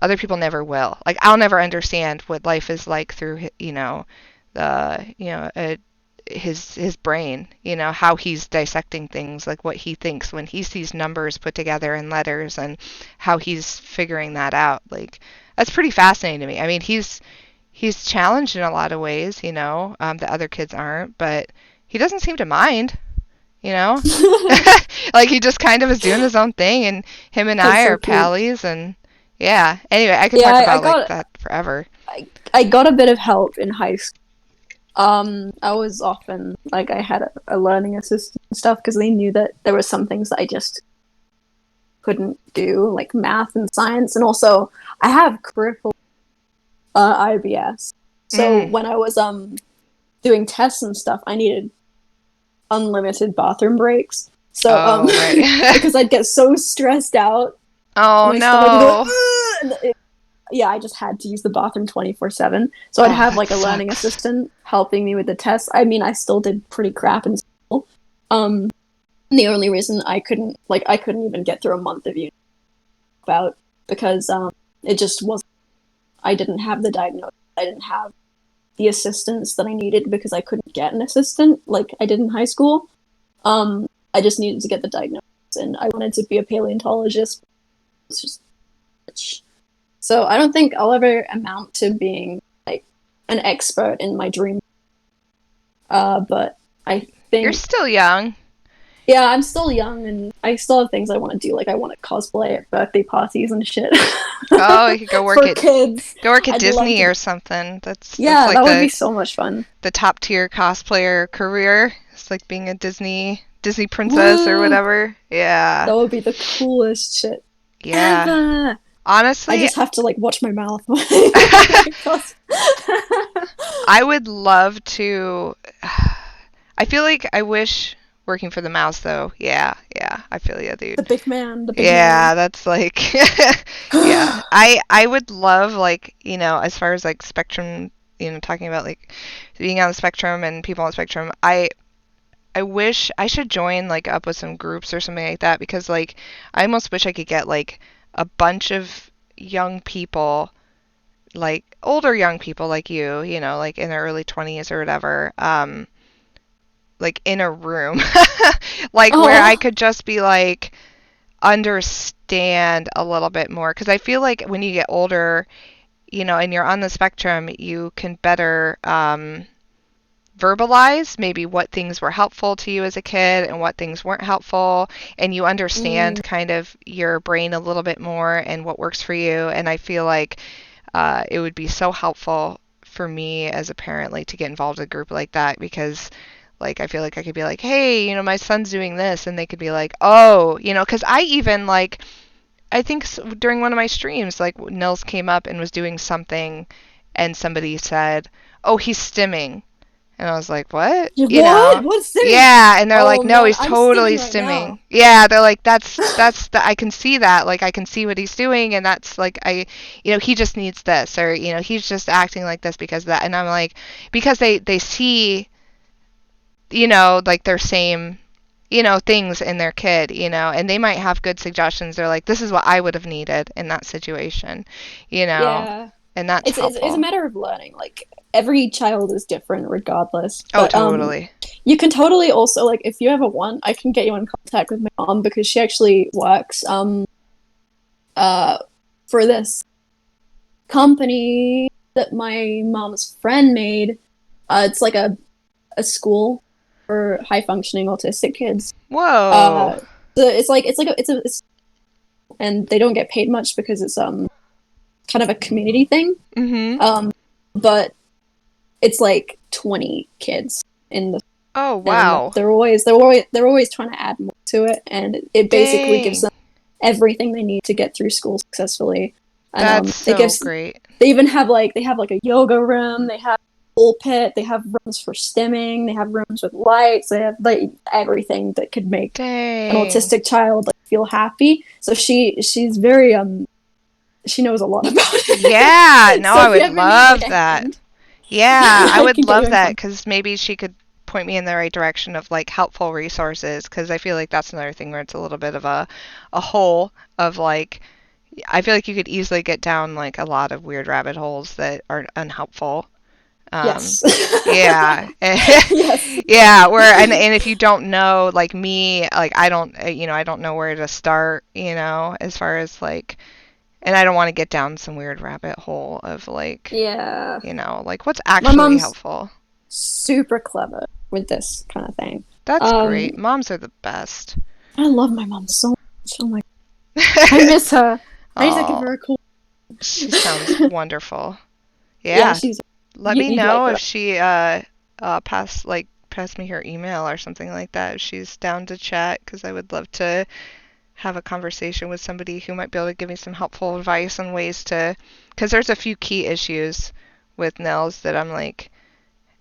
other people never will. Like I'll never understand what life is like through, you know, his brain, you know, how he's dissecting things, like what he thinks when he sees numbers put together in letters and how he's figuring that out. Like that's pretty fascinating to me. I mean, he's challenged in a lot of ways, you know, that other kids aren't, but he doesn't seem to mind, you know. Like he just kind of is doing his own thing, and him and That's I so are cute. pallies, and yeah. Anyway, I could Yeah, talk I about like got that forever. I got a bit of help in high school. I was often like I had a learning assistant and stuff because they knew that there were some things that I just couldn't do, like math and science, and also I have crippled IBS. So Mm. when I was doing tests and stuff, I needed unlimited bathroom breaks. So Oh, right. because I'd get so stressed out, Oh my stomach would go. no. Yeah, I just had to use the bathroom 24/7. So I'd Oh, have that like a learning sucks. assistant helping me with the tests. I mean, I still did pretty crap in school. The only reason I couldn't even get through a month of uni about because it just wasn't. I didn't have the diagnosis. I didn't have the assistance that I needed because I couldn't get an assistant like I did in high school. I just needed to get the diagnosis, and I wanted to be a paleontologist. It's just so I don't think I'll ever amount to being like an expert in my dream. But I think You're still young. yeah, I'm still young, and I still have things I want to do. Like I want to cosplay at birthday parties and shit. Oh, you could go work For at kids. I'd Disney love to- or something. That's Yeah, like that would be so much fun. the top tier cosplayer career. It's like being a Disney princess or Woo! whatever. Yeah. That would be the coolest shit Yeah. ever. Honestly, I just have to like watch my mouth. I would love to. I feel like I wish working for the mouse though. Yeah, I feel you, dude. The big man. Yeah, that's like yeah. I would love like, as far as like spectrum, talking about like being on the spectrum and people on the spectrum, I wish I should join like up with some groups or something like that because like I almost wish I could get like a bunch of young people, like older young people like you, like in their early 20s or whatever, like in a room like where I could just be like understand a little bit more because I feel like when you get older, and you're on the spectrum, you can better verbalize maybe what things were helpful to you as a kid and what things weren't helpful, and you understand kind of your brain a little bit more and what works for you. And I feel like it would be so helpful for me as a parent, like to get involved in a group like that because like I feel like I could be like, hey, my son's doing this, and they could be like, oh, because I even like I think during one of my streams, like Nils came up and was doing something, and somebody said, oh, he's stimming. And I was like, what? What? What's stimming? Yeah, and they're like, no, man, he's I'm totally stimming right stimming. Yeah, they're like, that's I can see that. Like, I can see what he's doing, and that's like, he just needs this, or, he's just acting like this because of that. And I'm like, because they see, like their same, things in their kid, and they might have good suggestions. They're like, this is what I would have needed in that situation, Yeah. And that's helpful. It's a matter of learning. Like every child is different regardless. Oh, But, totally. You can totally also like if you ever want, I can get you in contact with my mom because she actually works for this company that my mom's friend made. It's like a school for high functioning autistic kids. Whoa. So it's and they don't get paid much because it's kind of a community thing. Mm-hmm. But it's like 20 kids in the. Oh wow! They're always trying to add more to it, and it basically gives them everything they need to get through school successfully. And, That's so great. They even have a yoga room. They have a pool pit. They have rooms for stimming. They have rooms with lights. They have like everything that could make an autistic child like feel happy. So she's very she knows a lot about it. Yeah, no, So I would love like, that. Yeah, I would love that info. because maybe she could point me in the right direction of like helpful resources because I feel like that's another thing where it's a little bit of a hole of like I feel like you could easily get down like a lot of weird rabbit holes that are unhelpful. Yes. Yeah. Yes. Yeah, and if you don't know like me, like I don't I don't know where to start, as far as like. And I don't want to get down some weird rabbit hole of like, yeah, like what's actually helpful. Super clever with this kind of thing. That's great. Moms are the best. I love my mom so much. Oh my God. I miss her. I need to give her a call. She sounds wonderful. Yeah. Let me know if she pass me her email or something like that. If she's down to chat, because I would love to have a conversation with somebody who might be able to give me some helpful advice on ways to, because there's a few key issues with Nels that I'm like,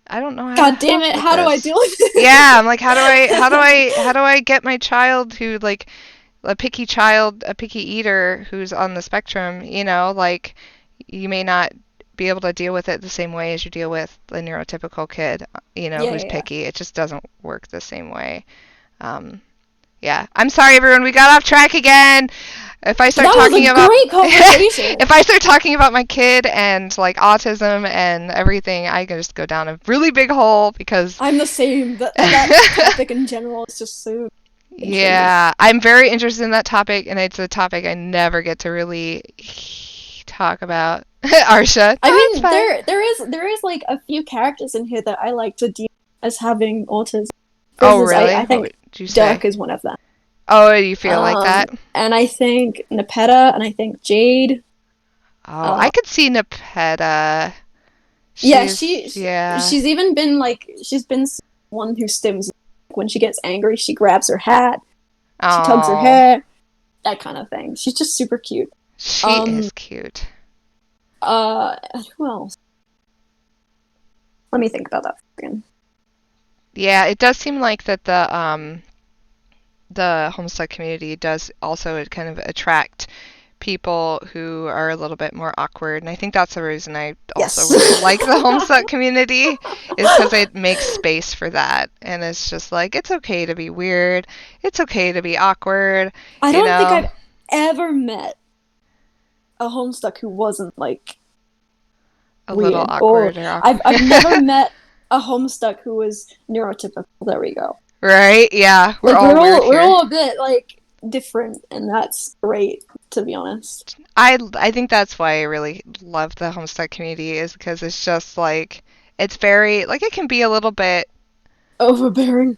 I don't know how. God damn it! How do I deal with it? Yeah, I'm like, how do I get my child who like a picky eater who's on the spectrum? Like you may not be able to deal with it the same way as you deal with a neurotypical kid, who's picky. It just doesn't work the same way. Yeah, I'm sorry everyone, we got off track again. If I start That was talking a about great conversation. if I start talking about my kid and like autism and everything, I can just go down a really big hole because I'm the same. That topic in general is just so yeah, I'm very interested in that topic, and it's a topic I never get to really talk about. Arsha, I mean, fine. there is like a few characters in here that I like to deem as having autism. For Oh, instance, really? I What think would you say? Dirk is one of them. Oh, you feel like that? And I think Nepeta, and I think Jade. Oh, I could see Nepeta. Yeah, Yeah. she's even been like she's been one who stims when she gets angry. She grabs her hat, she tugs her Oh, hair, that kind of thing. She's just super cute. she is cute. Who else? Let me think about that again. Yeah, it does seem like that the Homestuck community does also kind of attract people who are a little bit more awkward, and I think that's the reason I also Yes. really like the Homestuck community is because it makes space for that, and it's just like it's okay to be weird, it's okay to be awkward. I you don't think know? I've ever met a Homestuck who wasn't like A weird, little awkward or awkward. I've never met a Homestuck who was neurotypical. There we go. Right? Yeah, we're Like all weird we're here. all a bit like different, and that's great, to be honest. I think that's why I really love the Homestuck community is because it's just like it's very like it can be a little bit Overbearing.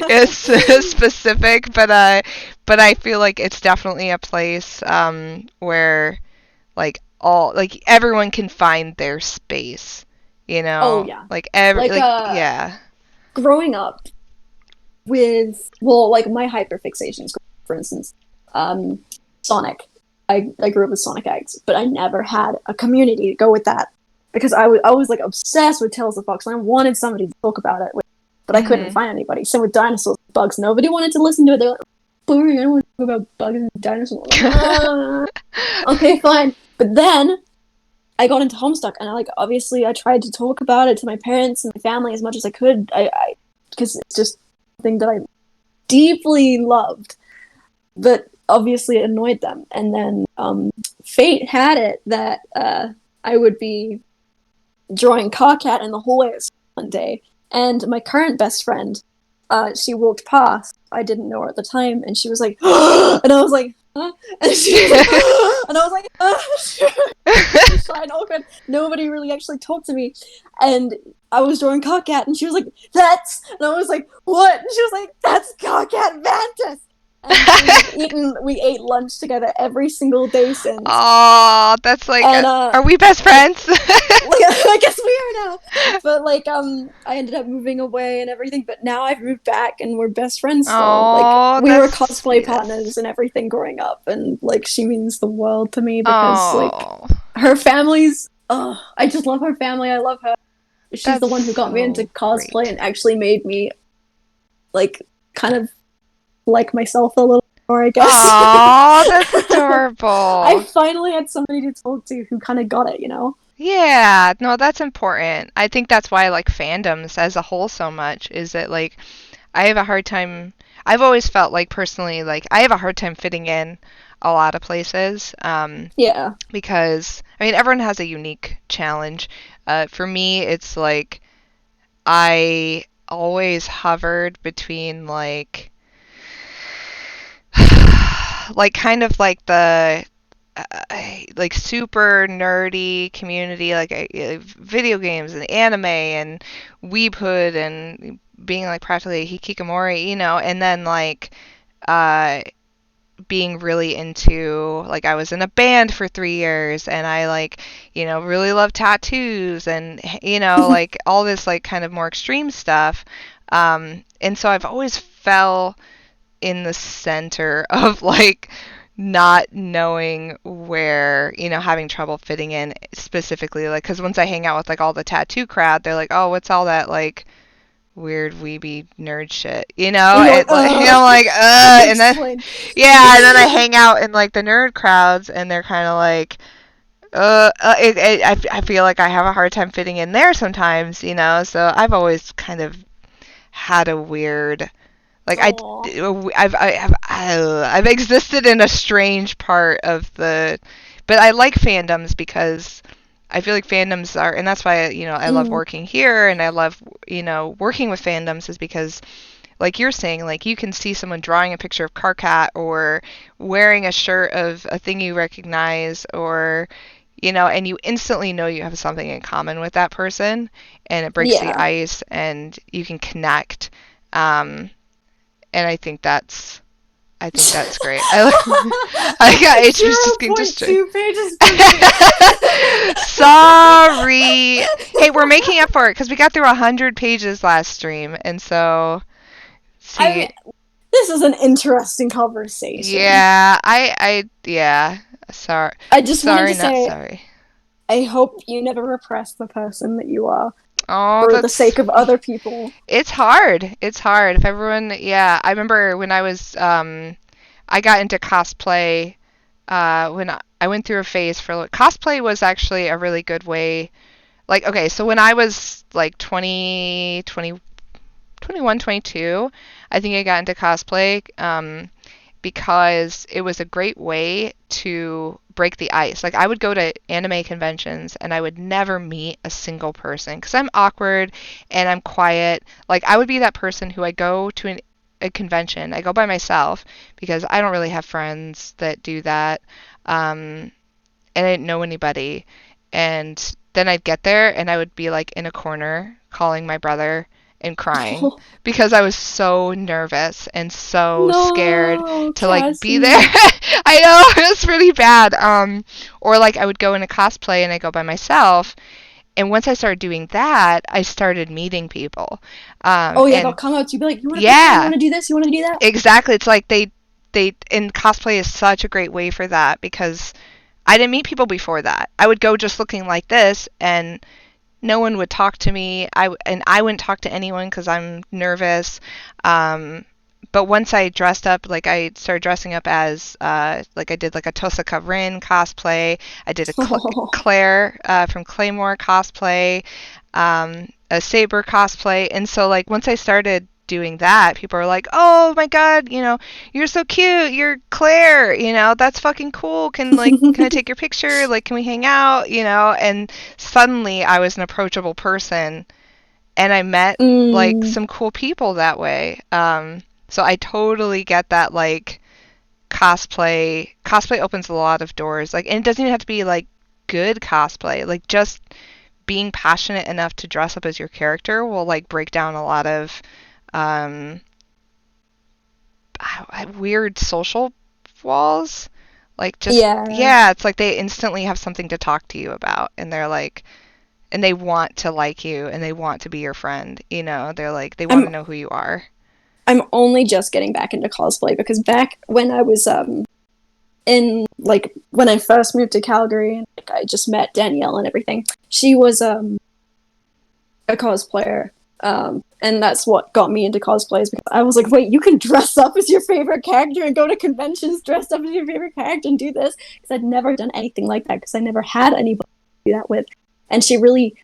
it's specific, but I feel like it's definitely a place where like everyone can find their space, you know. Oh yeah. Like yeah. Growing up with like my hyperfixations, for instance, Sonic. I grew up with Sonic eggs, but I never had a community to go with that because I was like obsessed with Tales of Fox, and I wanted somebody to talk about it with, but I couldn't find anybody. Same with dinosaurs, bugs. Nobody wanted to listen to it. They're like, boring. I don't want to talk about bugs and dinosaurs. Okay, fine. But then I got into Homestuck, and obviously I tried to talk about it to my parents and my family as much as I could. I because it's just something that I deeply loved, but obviously it annoyed them. And then fate had it that I would be drawing Carcat in the hallway one day, and my current best friend, she walked past. I didn't know her at the time, and she was like, and I was like, huh? And she was like, and I was like, shy and awkward. Nobody really actually talked to me, and I was drawing Carcat, and she was like, that's, and I was like, what? And she was like, that's Carcat Mantis. And we ate lunch together every single day since. Oh, that's like, and, are we best friends? I guess we are now. But I ended up moving away and everything. But now I've moved back, and we're best friends still. Oh, we were cosplay partners and everything growing up, and she means the world to me because her family's. Oh, I just love her family. I love her. She's the one who got me into cosplay and actually made me kind of like myself a little more, I guess. Oh, that's adorable. I finally had somebody to talk to who kind of got it, you know? Yeah, no, that's important. I think that's why I like fandoms as a whole so much, is that I have a hard time, I've always felt personally, I have a hard time fitting in a lot of places. Yeah. Because, I mean, everyone has a unique challenge. For me, it's I always hovered between kind of the super nerdy community, video games and anime and weebhood and being practically a hikikomori, you know, and then being really into I was in a band for 3 years, and I really love tattoos and all this kind of more extreme stuff, and so I've always fell in the center of not knowing where, having trouble fitting in specifically, because once I hang out with all the tattoo crowd, they're like, oh, what's all that weird weeby nerd shit, and then I hang out in the nerd crowds, and they're kind of I feel like I have a hard time fitting in there sometimes, so I've always kind of had a weird Like Aw. I've existed in a strange part of the, but I like fandoms because I feel like fandoms are, and that's why I love working here, and I love working with fandoms is because, like you're saying, like you can see someone drawing a picture of Karkat or wearing a shirt of a thing you recognize, or and you instantly know you have something in common with that person, and it breaks the Yeah. ice, and you can connect. And I think that's great. I got interesting just 0.2 pages. Sorry. Hey, we're making up for it because we got through 100 pages last stream, and so see. This is an interesting conversation. Yeah, yeah. Sorry. I just wanted Sorry, to not say, sorry. I hope you never repress the person that you are Oh, for the sake of other people. It's hard. It's hard. If everyone, yeah. I remember when I was, I got into cosplay, when I went through a phase for, cosplay was actually a really good way. Like, okay, so when I was like 21, 22, I think I got into cosplay, because it was a great way to break the ice. Like I would go to anime conventions and I would never meet a single person because I'm awkward and I'm quiet. Like I would be that person who I go to a convention. I go by myself because I don't really have friends that do that. And I didn't know anybody. And then I'd get there and I would be like in a corner calling my brother and crying because I was so nervous and so scared to like be there. I know, it was pretty bad. Or like I would go in a cosplay and I go by myself. And once I started doing that, I started meeting people. They'll come up to you, be like, you want to do this? You want to do that? Exactly. It's like and cosplay is such a great way for that because I didn't meet people before that. I would go just looking like this and no one would talk to me. I wouldn't talk to anyone because I'm nervous. But once I dressed up, like I started dressing up as, like I did like a Tosaka Rin cosplay. I did a Claire from Claymore cosplay, a Saber cosplay. And so like once I started doing that, people are like, oh my god, you're so cute, you're Claire, that's fucking cool, can I take your picture, like can we hang out, and suddenly I was an approachable person and I met like some cool people that way. So I totally get that, like cosplay opens a lot of doors, like, and it doesn't even have to be like good cosplay, like just being passionate enough to dress up as your character will like break down a lot of weird social walls. Like just it's like they instantly have something to talk to you about and they're like, and they want to like you and they want to be your friend, they're like, they want to know who you are. I'm only just getting back into cosplay because back when I was in like when I first moved to Calgary and like, I just met Danielle and everything, she was a cosplayer. And that's what got me into cosplays because I was like, wait, you can dress up as your favorite character and go to conventions dressed up as your favorite character and do this? Because I'd never done anything like that because I never had anybody to do that with. And she really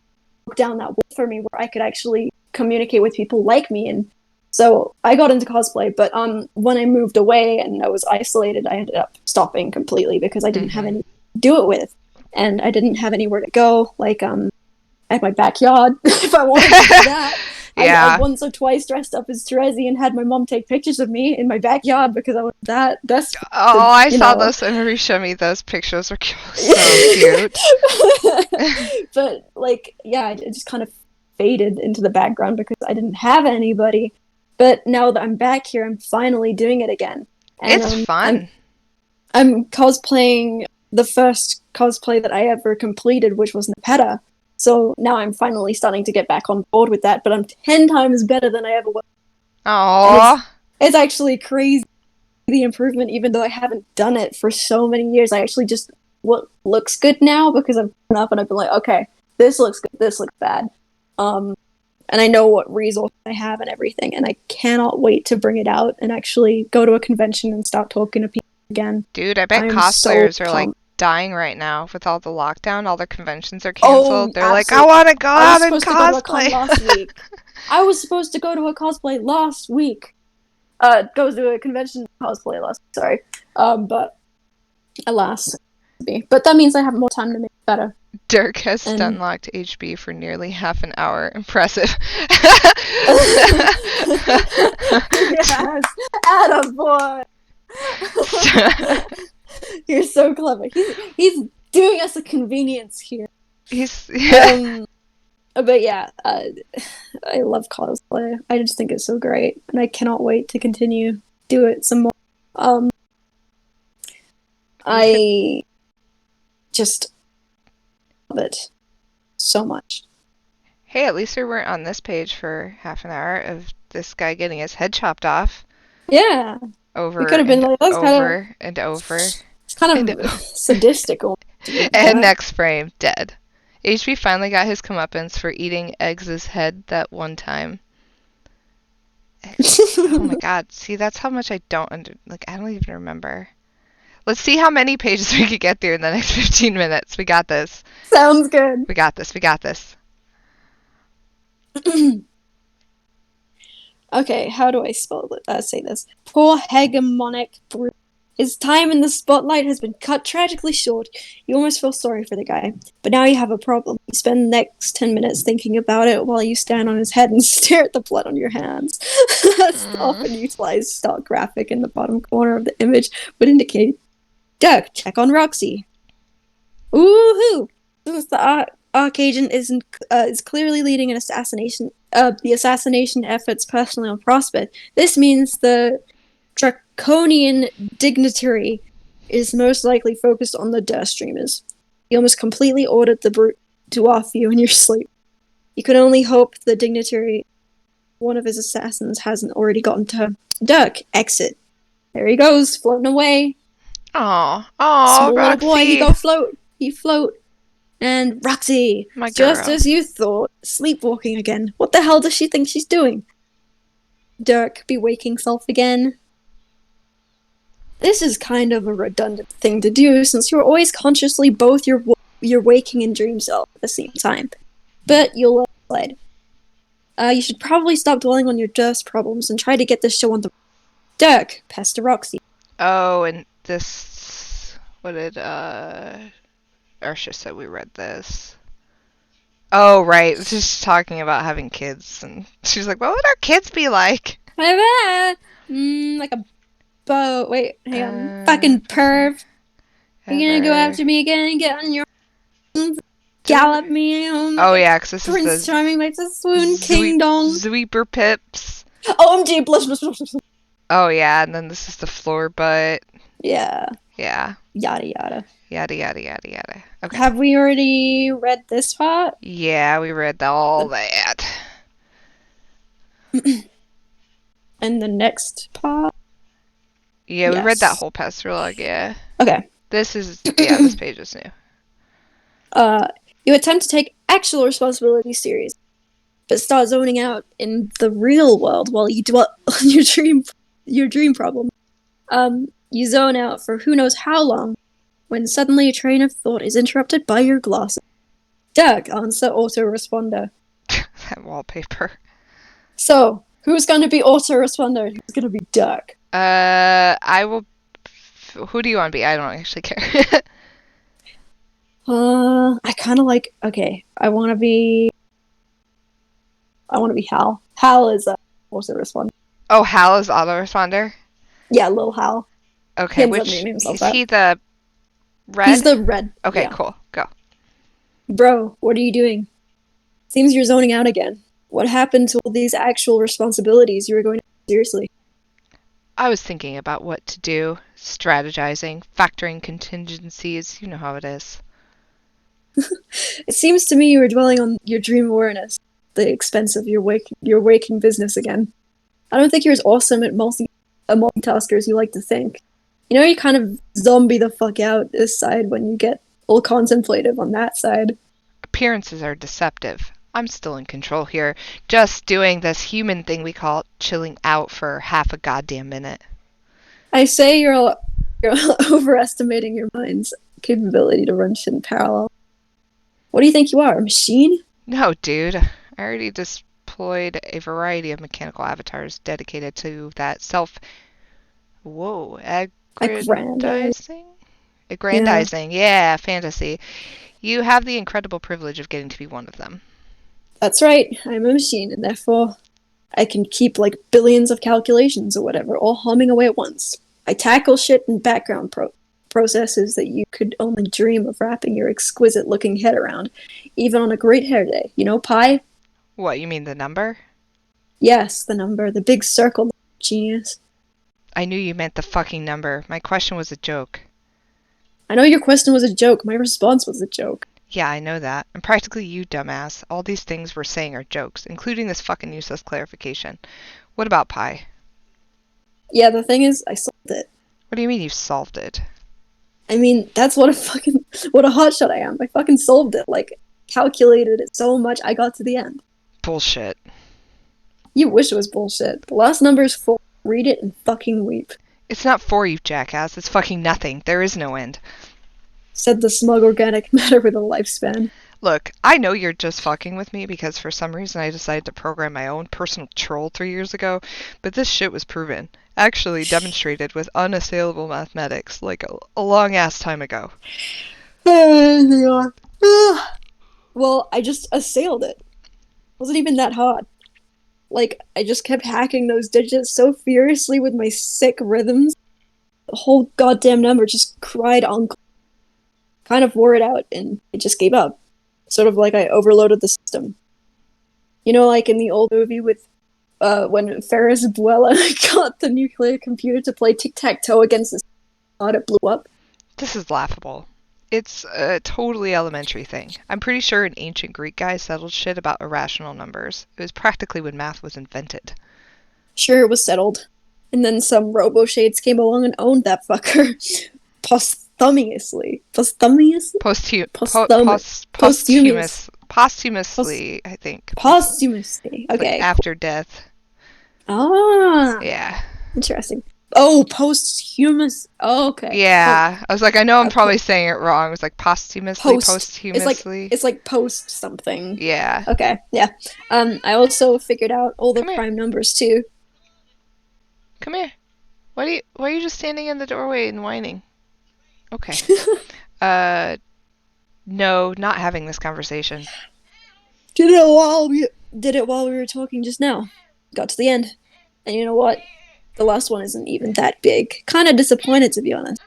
broke down that wall for me where I could actually communicate with people like me. And so I got into cosplay, but when I moved away and I was isolated, I ended up stopping completely because I didn't have anyone to do it with. And I didn't have anywhere to go. Like, I had my backyard if I wanted to do that. I once or twice dressed up as Terezi and had my mom take pictures of me in my backyard because I was that desperate. I saw those. Everybody showed me those pictures. Were so cute. But like, yeah, it just kind of faded into the background because I didn't have anybody. But now that I'm back here, I'm finally doing it again. And, it's fun. I'm cosplaying the first cosplay that I ever completed, which was Nepeta. So now I'm finally starting to get back on board with that, but I'm 10 times better than I ever was. Aww. It's actually crazy, the improvement, even though I haven't done it for so many years. I actually just what looks good now because I've grown up and I've been like, okay, this looks good, this looks bad. And I know what resources I have and everything, and I cannot wait to bring it out and actually go to a convention and start talking to people again. Dude, I bet cosplayers are like dying right now with all the lockdown. All their conventions are canceled. They're like, I want to go out and cosplay. I was supposed to go to a cosplay last week, goes to a convention cosplay less. Sorry. But alas. But that means I have more time to make it better. Dirk has stun locked HB for nearly half an hour. Impressive. Yes, attaboy. You're so clever. He's doing us a convenience here. But yeah, I love cosplay. I just think it's so great, and I cannot wait to continue do it some more. I just love it so much. Hey, at least we weren't on this page for half an hour of this guy getting his head chopped off. Yeah. Over we could have been like, that's over and over. It's kind of sadistic. And next frame, dead. HB finally got his comeuppance for eating Eggs' head that one time. Oh my god. See, that's how much I don't I don't even remember. Let's see how many pages we could get through in the next 15 minutes. We got this. Sounds good. We got this. We got this. Okay, how do I say this? Poor hegemonic brute. His time in the spotlight has been cut tragically short. You almost feel sorry for the guy. But now you have a problem. You spend the next 10 minutes thinking about it while you stand on his head and stare at the blood on your hands. Often utilized stock graphic in the bottom corner of the image would indicate, Dirk, check on Roxy. Woohoo! Since the Arc Agent is clearly leading an assassination, the assassination efforts personally on Prospect. This means the Draconian dignitary is most likely focused on the Durst streamers. He almost completely ordered the brute to off you in your sleep. You can only hope the dignitary, one of his assassins, hasn't already gotten to her. Dirk, exit. There he goes, floating away. Small little boy, he float. And Roxy, my just girl. as you thought, sleepwalking again. What the hell does she think she's doing? Dirk, be waking self again. This is kind of a redundant thing to do, since you're always consciously both your waking and dream self at the same time. But you'll let it slide. You should probably stop dwelling on your Durst problems and try to get this show on the... Dirk, Pester Roxy. Oh, and this... What did, Ursha said we read this. Oh, right. This is just talking about having kids. And she's like, what would our kids be like? Like a boat. Wait, hang on. Fucking perv. You're gonna go after me again and get on your... Gallop me. Oh, yeah, because this Prince is the... Charming makes a swoon king dong. Sweeper pips. OMG, blush. Oh, yeah, and then this is the floor butt. Yeah. Yeah. Yada yada. Yada, yada, yada, yada. Okay. Have we already read this part? Yeah, we read all that. And the next part? Yeah, we read that whole pastoralog, yeah. Okay. This page is new. You attempt to take actual responsibility seriously, but start zoning out in the real world while you dwell on your dream problem. You zone out for who knows how long, when suddenly a train of thought is interrupted by your glasses. Dirk, answer autoresponder. That wallpaper. So, who's going to be autoresponder? Who's going to be Dirk? I will... Who do you want to be? I don't actually care. I kind of like... Okay, I want to be Hal. Hal is autoresponder. Oh, Hal is autoresponder? Yeah, little Hal. Okay, is he the red? He's the red. Okay, yeah. Cool. Go. Bro, what are you doing? Seems you're zoning out again. What happened to all these actual responsibilities you were going to take seriously? I was thinking about what to do, strategizing, factoring contingencies. You know how it is. It seems to me you were dwelling on your dream awareness at the expense of your waking business again. I don't think you're as awesome at multitasker as you like to think. You know, you kind of zombie the fuck out this side when you get all contemplative on that side. Appearances are deceptive. I'm still in control here, just doing this human thing we call chilling out for half a goddamn minute. I say you're overestimating your mind's capability to run shit in parallel. What do you think you are, a machine? No, dude. I already just employed a variety of mechanical avatars dedicated to that aggrandizing? Aggrandizing, yeah, fantasy. You have the incredible privilege of getting to be one of them. That's right. I'm a machine, and therefore I can keep like billions of calculations or whatever, all humming away at once. I tackle shit in background processes that you could only dream of wrapping your exquisite-looking head around, even on a great hair day. You know, pi? What, you mean the number? Yes, the number, the big circle, genius. I knew you meant the fucking number. My question was a joke. I know your question was a joke. My response was a joke. Yeah, I know that. And practically you, dumbass. All these things we're saying are jokes, including this fucking useless clarification. What about pi? Yeah, the thing is, I solved it. What do you mean you solved it? I mean, that's what a hotshot I am. I fucking solved it. Like, calculated it so much, I got to the end. Bullshit. You wish it was bullshit. The last number is 4. Read it and fucking weep. It's not 4, you jackass. It's fucking nothing. There is no end. Said the smug organic matter with a lifespan. Look, I know you're just fucking with me because for some reason I decided to program my own personal troll 3 years ago, but this shit was proven. Actually demonstrated with unassailable mathematics, like a long-ass time ago. Well, I just assailed it. Wasn't even that hard. Like, I just kept hacking those digits so furiously with my sick rhythms. The whole goddamn number just cried uncle. Kind of wore it out, and it just gave up. Sort of like I overloaded the system. You know, like in the old movie with when Ferris Bueller got the nuclear computer to play tic-tac-toe against the sun, it blew up. This is laughable. It's a totally elementary thing. I'm pretty sure an ancient Greek guy settled shit about irrational numbers. It was practically when math was invented. Sure, it was settled. And then some robo-shades came along and owned that fucker. Posthumously, I think. Posthumously. Okay. Like after death. Ah. Yeah. Interesting. Oh, posthumous. Oh, okay. Yeah. I was like, I know I'm probably saying it wrong. It was like posthumously. It's like post something. Yeah. Okay. Yeah. I also figured out all the prime numbers too. Come here. Why are you just standing in the doorway and whining? Okay. No, not having this conversation. Did it while we were talking just now. Got to the end. And you know what? The last one isn't even that big. Kind of disappointed, to be honest.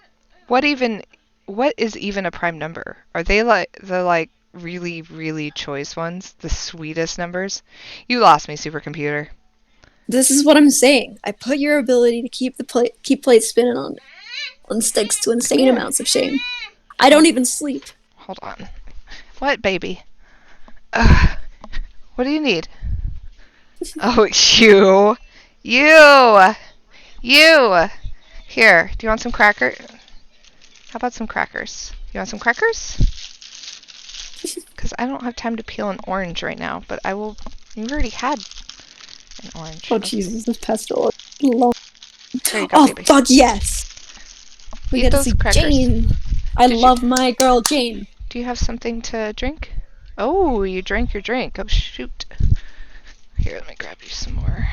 What is even a prime number? Are they like the really, really choice ones? The sweetest numbers? You lost me, supercomputer. This is what I'm saying. I put your ability to keep plates spinning on sticks to insane amounts of shame. I don't even sleep. Hold on. What, baby? What do you need? Oh, you! Here, do you want some cracker? How about some crackers? You want some crackers? Because I don't have time to peel an orange right now, but I will. You've already had an orange. Oh, Jesus, this pestle is long. There you go, baby. Fuck yes! We get to see crackers. Jane. I love my girl, Jane. Do you have something to drink? Oh, you drank your drink. Oh, shoot. Here, let me grab you some more.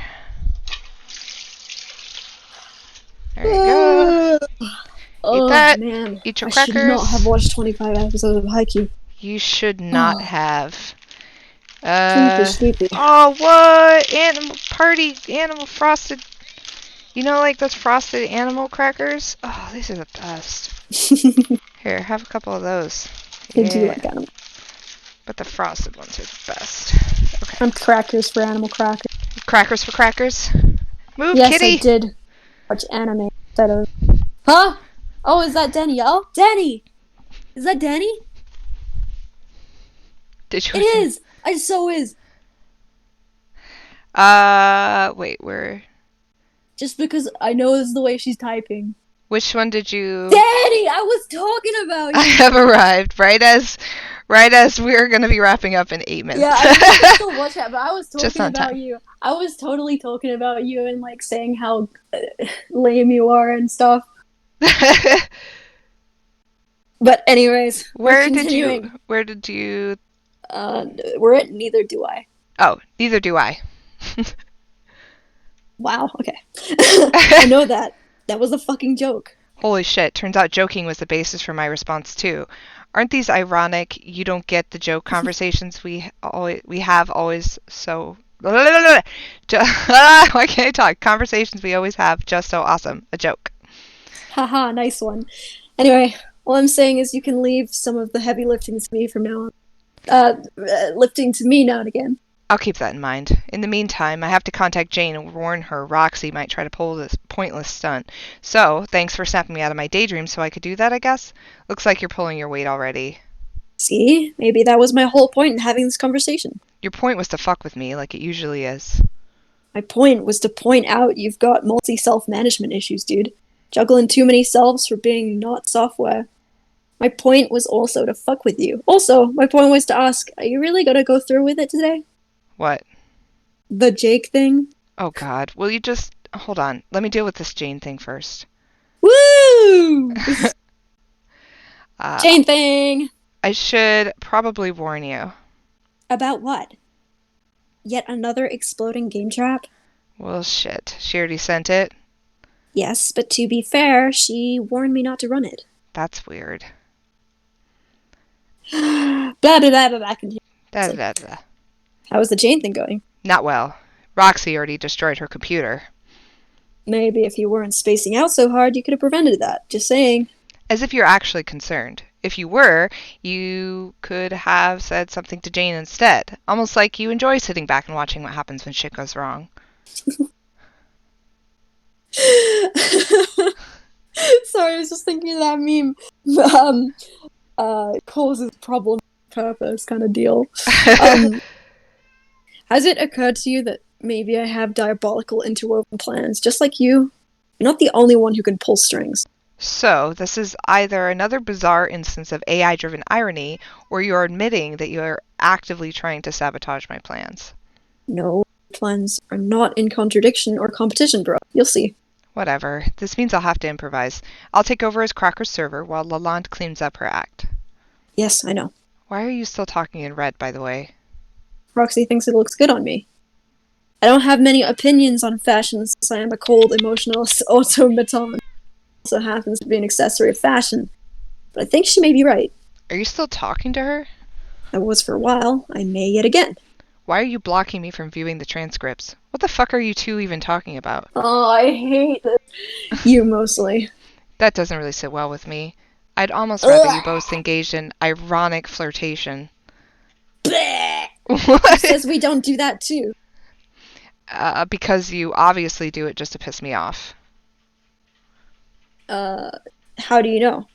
There you go. Eat that. Man. Eat your I crackers. should not have watched 25 episodes of Haikyuu. You should not have. Sleepy. Oh, what? Animal frosted. You know, like those frosted animal crackers? Oh, these are the best. Here, have a couple of those. I do like animal. But the frosted ones are the best. Okay. I'm crackers for animal crackers. Crackers for crackers? Move, yes, kitty! I did watch anime instead of... Huh? Oh, is that Danielle? Danny! Is that Danny? Did you? It is! It so is! Wait, where? Just because I know this is the way she's typing. Which one did you... Danny! I was talking about you! I have arrived right as we're going to be wrapping up in 8 minutes. Yeah, I still watch that, but I was talking about time. you. I was totally talking about you and like saying how lame you are and stuff. But anyways, Where did you? we're at neither do I. Oh, neither do I. Wow, okay. I know that. That was a fucking joke. Holy shit, turns out joking was the basis for my response too. Aren't these ironic, you don't get the joke conversations we have always so... Why can't I talk? Conversations we always have, just so awesome. A joke. Haha, nice one. Anyway, all I'm saying is you can leave some of the heavy lifting to me from now on. Lifting to me now and again. I'll keep that in mind. In the meantime, I have to contact Jane and warn her Roxy might try to pull this pointless stunt. So, thanks for snapping me out of my daydream so I could do that, I guess? Looks like you're pulling your weight already. See? Maybe that was my whole point in having this conversation. Your point was to fuck with me, like it usually is. My point was to point out you've got multi-self-management issues, dude. Juggling too many selves for being not software. My point was also to fuck with you. Also, my point was to ask, are you really gonna go through with it today? What? The Jake thing? Oh god, will you just... Hold on, let me deal with this Jane thing first. Woo! Jane thing! I should probably warn you. About what? Yet another exploding game trap? Well, shit. She already sent it? Yes, but to be fair, she warned me not to run it. That's weird. Blah, blah, blah, blah, blah. Continue. Da, da, da. How is the Jane thing going? Not well. Roxy already destroyed her computer. Maybe if you weren't spacing out so hard, you could have prevented that. Just saying. As if you're actually concerned. If you were, you could have said something to Jane instead. Almost like you enjoy sitting back and watching what happens when shit goes wrong. Sorry, I was just thinking of that meme. Causes problem purpose kind of deal. Has it occurred to you that maybe I have diabolical interwoven plans, just like you? You're not the only one who can pull strings. So, this is either another bizarre instance of AI-driven irony, or you're admitting that you're actively trying to sabotage my plans. No, plans are not in contradiction or competition, bro. You'll see. Whatever. This means I'll have to improvise. I'll take over as Crocker's server while Lalonde cleans up her act. Yes, I know. Why are you still talking in red, by the way? Roxy thinks it looks good on me. I don't have many opinions on fashion since I am a cold, emotional automaton. Also happens to be an accessory of fashion. But I think she may be right. Are you still talking to her? I was for a while. I may yet again. Why are you blocking me from viewing the transcripts? What the fuck are you two even talking about? Oh, I hate this. You mostly. That doesn't really sit well with me. I'd almost rather you both engaged in ironic flirtation. Who says we don't do that too? Because you obviously do it just to piss me off. How do you know?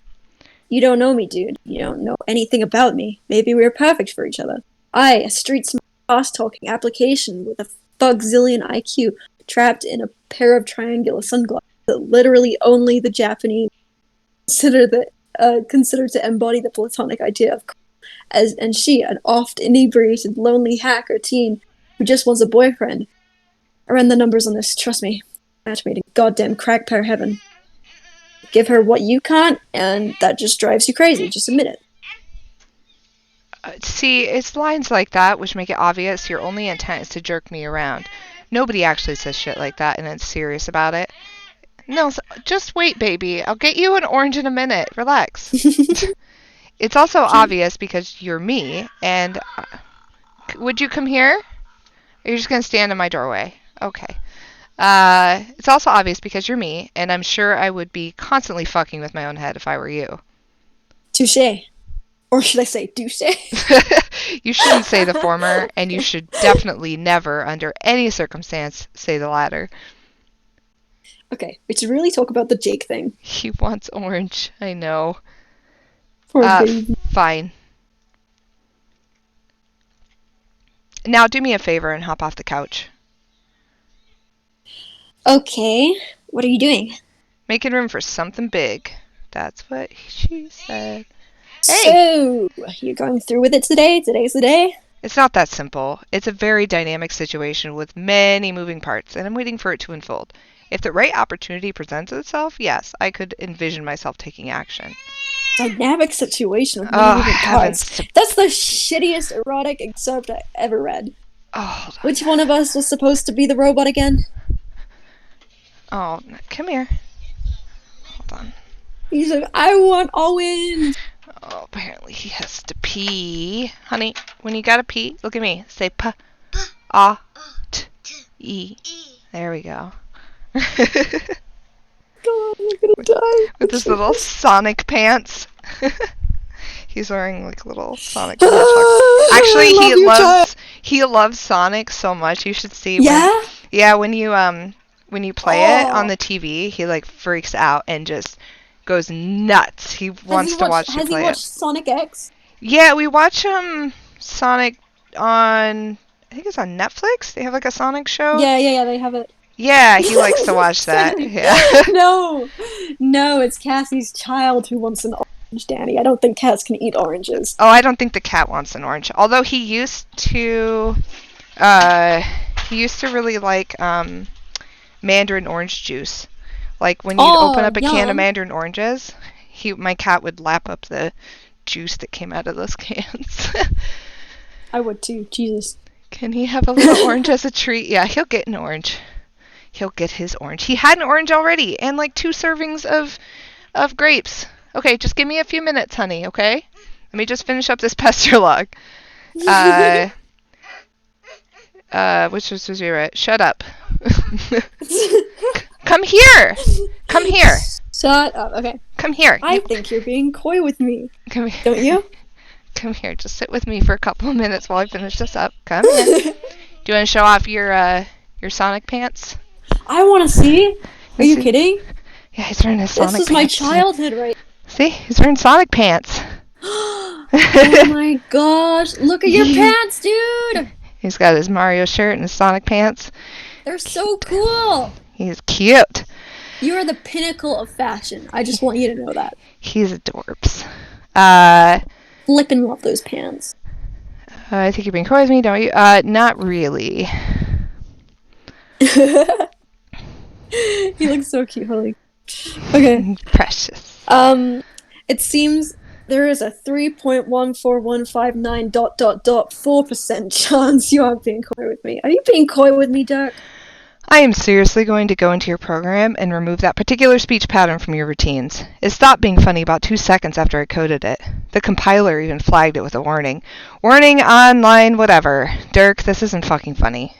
You don't know me, dude. You don't know anything about me. Maybe we're perfect for each other. I, a street smart, fast-talking application with a bugzillion IQ, trapped in a pair of triangular sunglasses that literally only the Japanese consider to embody the platonic idea of and she, an oft inebriated, lonely hacker teen who just wants a boyfriend. I ran the numbers on this, trust me. Match made in goddamn crack pair heaven. Give her what you can't, and that just drives you crazy. Just admit it. See, it's lines like that which make it obvious your only intent is to jerk me around. Nobody actually says shit like that and is serious about it. No, just wait, baby. I'll get you an orange in a minute. Relax. It's also obvious because you're me, and... would you come here? Or are you just going to stand in my doorway? Okay. It's also obvious because you're me, and I'm sure I would be constantly fucking with my own head if I were you. Touché. Or should I say douche? You shouldn't say the former, and you should definitely never, under any circumstance, say the latter. Okay, we should really talk about the Jake thing. He wants orange. I know. Poor baby. Fine. Now do me a favor and hop off the couch. Okay, what are you doing? Making room for something big. That's what she said. Hey! So, you're going through with it today? Today's the day? It's not that simple. It's a very dynamic situation with many moving parts, and I'm waiting for it to unfold. If the right opportunity presents itself, yes, I could envision myself taking action. Dynamic situation with many moving parts. That's the shittiest erotic excerpt I ever read. Oh, hold on. Which one of us was supposed to be the robot again? Oh, come here. Hold on. He's like, I want Owen. Oh, apparently he has to pee. Honey, when you gotta pee, look at me. Say p, a, t, e. There we go. God, I'm gonna die. With his little Sonic pants. He's wearing like little Sonic the Hedgehog. Actually, he loves Sonic so much. You should see. When you play it on the TV, he like freaks out and just goes nuts. He wants to watch you play it. Has he watched Sonic X? Yeah, we watch Sonic on, I think it's on Netflix. They have like a Sonic show. Yeah, they have it. Yeah, he likes to watch that. Yeah. No, it's Cassie's child who wants an orange, Danny. I don't think cats can eat oranges. Oh, I don't think the cat wants an orange. Although he used to really like mandarin orange juice. Like when you'd open up a can of mandarin oranges, my cat would lap up the juice that came out of those cans. I would too. Jesus. Can he have a little orange as a treat? Yeah, he'll get an orange. He'll get his orange. He had an orange already, and like 2 servings of grapes. Okay, just give me a few minutes, honey, okay? Let me just finish up this pester log. Which was 0. Shut up. Come here! Come here! Shut up, okay. Come here. I think you're being coy with me. Come here. Don't you? Come here, just sit with me for a couple of minutes while I finish this up. Come here. Do you want to show off your Sonic pants? I want to see. Are you kidding? Yeah, he's wearing his Sonic pants. This is my childhood, right? See? He's wearing Sonic pants. Oh my gosh. Look at your pants, dude. He's got his Mario shirt and his Sonic pants. They're so cool. He's cute. You are the pinnacle of fashion. I just want you to know that. He's adorbs. Flippin' love those pants. I think you're being coy with me, don't you? Not really. He looks so cute, Holly. Okay. Precious. It seems there is a 3.14159 ... 4% chance you are being coy with me. Are you being coy with me, Dirk? I am seriously going to go into your program and remove that particular speech pattern from your routines. It stopped being funny about 2 seconds after I coded it. The compiler even flagged it with a warning. Warning online whatever. Dirk, this isn't fucking funny.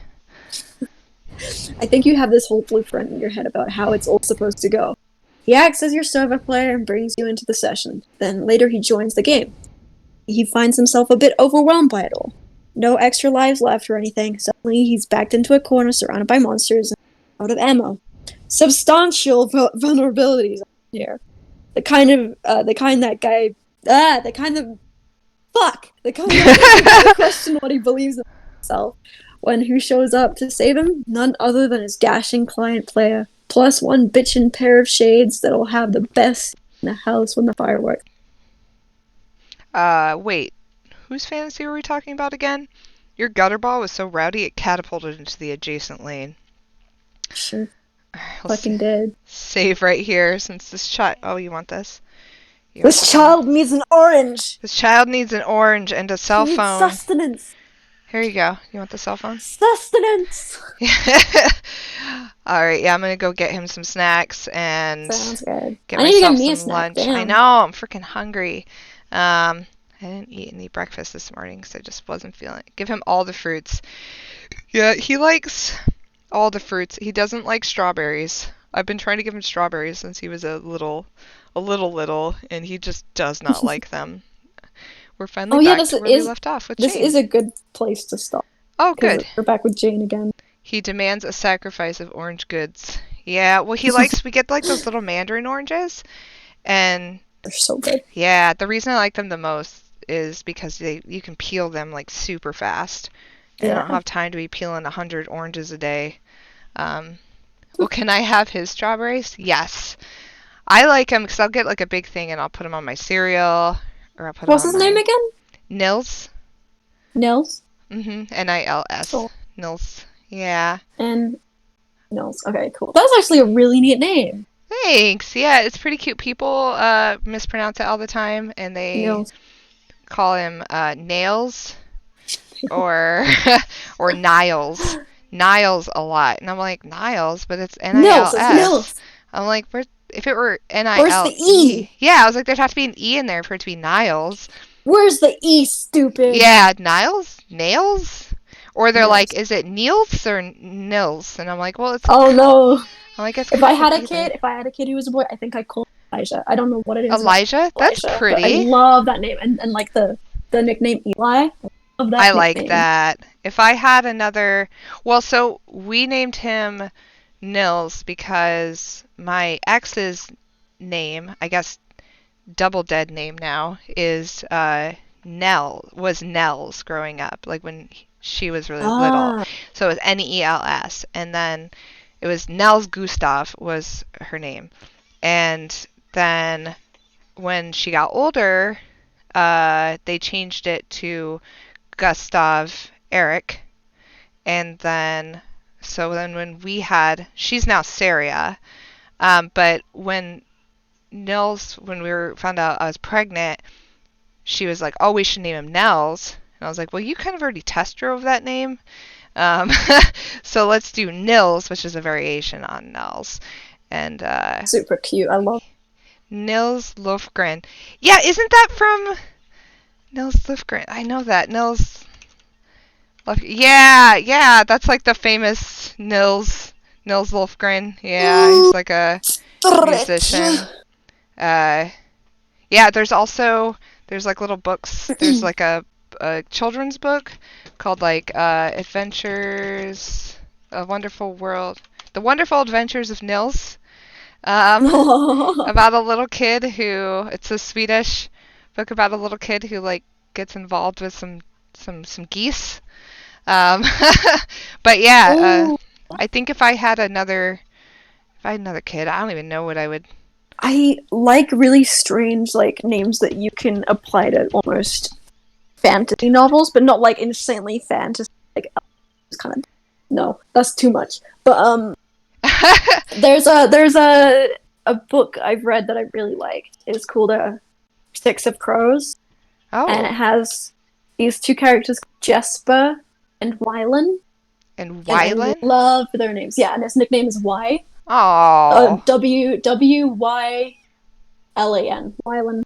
I think you have this whole blueprint in your head about how it's all supposed to go. He acts as your server player and brings you into the session. Then later he joins the game. He finds himself a bit overwhelmed by it all. No extra lives left or anything. Suddenly he's backed into a corner surrounded by monsters and out of ammo. Substantial vulnerabilities here. The kind that guy question what he believes in himself. When who shows up to save him? None other than his dashing client player. Plus one bitchin' pair of shades that'll have the best in the house when the fireworks. Wait. Whose fantasy were we talking about again? Your gutter ball was so rowdy it catapulted into the adjacent lane. Sure. Right, Fucking dead. Save right here since this child... Oh, you want this? This child needs an orange! This child needs an orange and a cell phone. Sustenance! Here you go. You want the cell phone? Sustenance! Alright, yeah, I'm gonna go get him some snacks and Sounds good. get I need to myself get me a some snack. lunch. Damn. I know, I'm freaking hungry. I didn't eat any breakfast this morning because I just wasn't feeling it. Give him all the fruits. Yeah, he likes all the fruits. He doesn't like strawberries. I've been trying to give him strawberries since he was a little, and he just does not like them. We're finally back to where we left off with Jane. This is a good place to stop. Oh, good. We're back with Jane again. He demands a sacrifice of orange goods. Yeah, well, we get like those little mandarin oranges, and they're so good. Yeah, the reason I like them the most is because you can peel them like super fast. And I don't have time to be peeling 100 oranges a day. Well, can I have his strawberries? Yes. I like them because I'll get like a big thing and I'll put them on my cereal. Or I'll put What's his name again? Nils. Nils? Mm-hmm. N-I-L-S. Cool. Nils. Yeah. And Nils. Okay, cool. That's actually a really neat name. Thanks. Yeah, it's pretty cute. People mispronounce it all the time, and they call him Nails. or or Niles. Niles a lot. And I'm like, Niles, but it's Nils, it's Nils. Nils. I'm like, if it were Where's the Nile. E? Yeah, I was like, there'd have to be an E in there for it to be Niles. Where's the E, stupid? Yeah, Niles? Nails? Or they're like, Nils. is it Niels or Nils? And I'm like, well, it's Oh no. I'm like, it's If I had a either. kid who was a boy, I think I'd call him Elijah. I don't know what it is. Elijah? That's Elijah, pretty. but I love that name. And like the nickname Eli. I love that I nickname. like that. If I had another, well, so we named him Nils because my ex's name, I guess double dead name now, is was Nels growing up, like when she was really little. So it was Nels, and then it was Nels Gustav was her name, and then when she got older, they changed it to Gustav Eric, and then when she's now Saria, but when we found out I was pregnant, she was like, oh, we should name him Nels, and I was like, well, you kind of already test drove that name, so let's do Nils, which is a variation on Nels, and super cute. I love Nils Lofgren. Yeah, isn't that from Nils Lofgren? I know that. Yeah, that's like the famous Nils Lofgren. Yeah, he's like a musician. Yeah, there's like little books. There's like a children's book called like Adventures, A Wonderful World, The Wonderful Adventures of Nils. About a little kid it's a Swedish book about a little kid who like gets involved with some geese. But yeah, I think if I had another kid, I don't even know what I would. I like really strange like names that you can apply to almost fantasy novels, but not like insanely fantasy. Like, it's kind of no, that's too much. But there's a book I've read that I really liked. It's called Six of Crows. Oh. And it has these two characters, Jesper and Wylan. And Wylan? I love their names. Yeah, and his nickname is Y. Oh. Wylan. Wylan.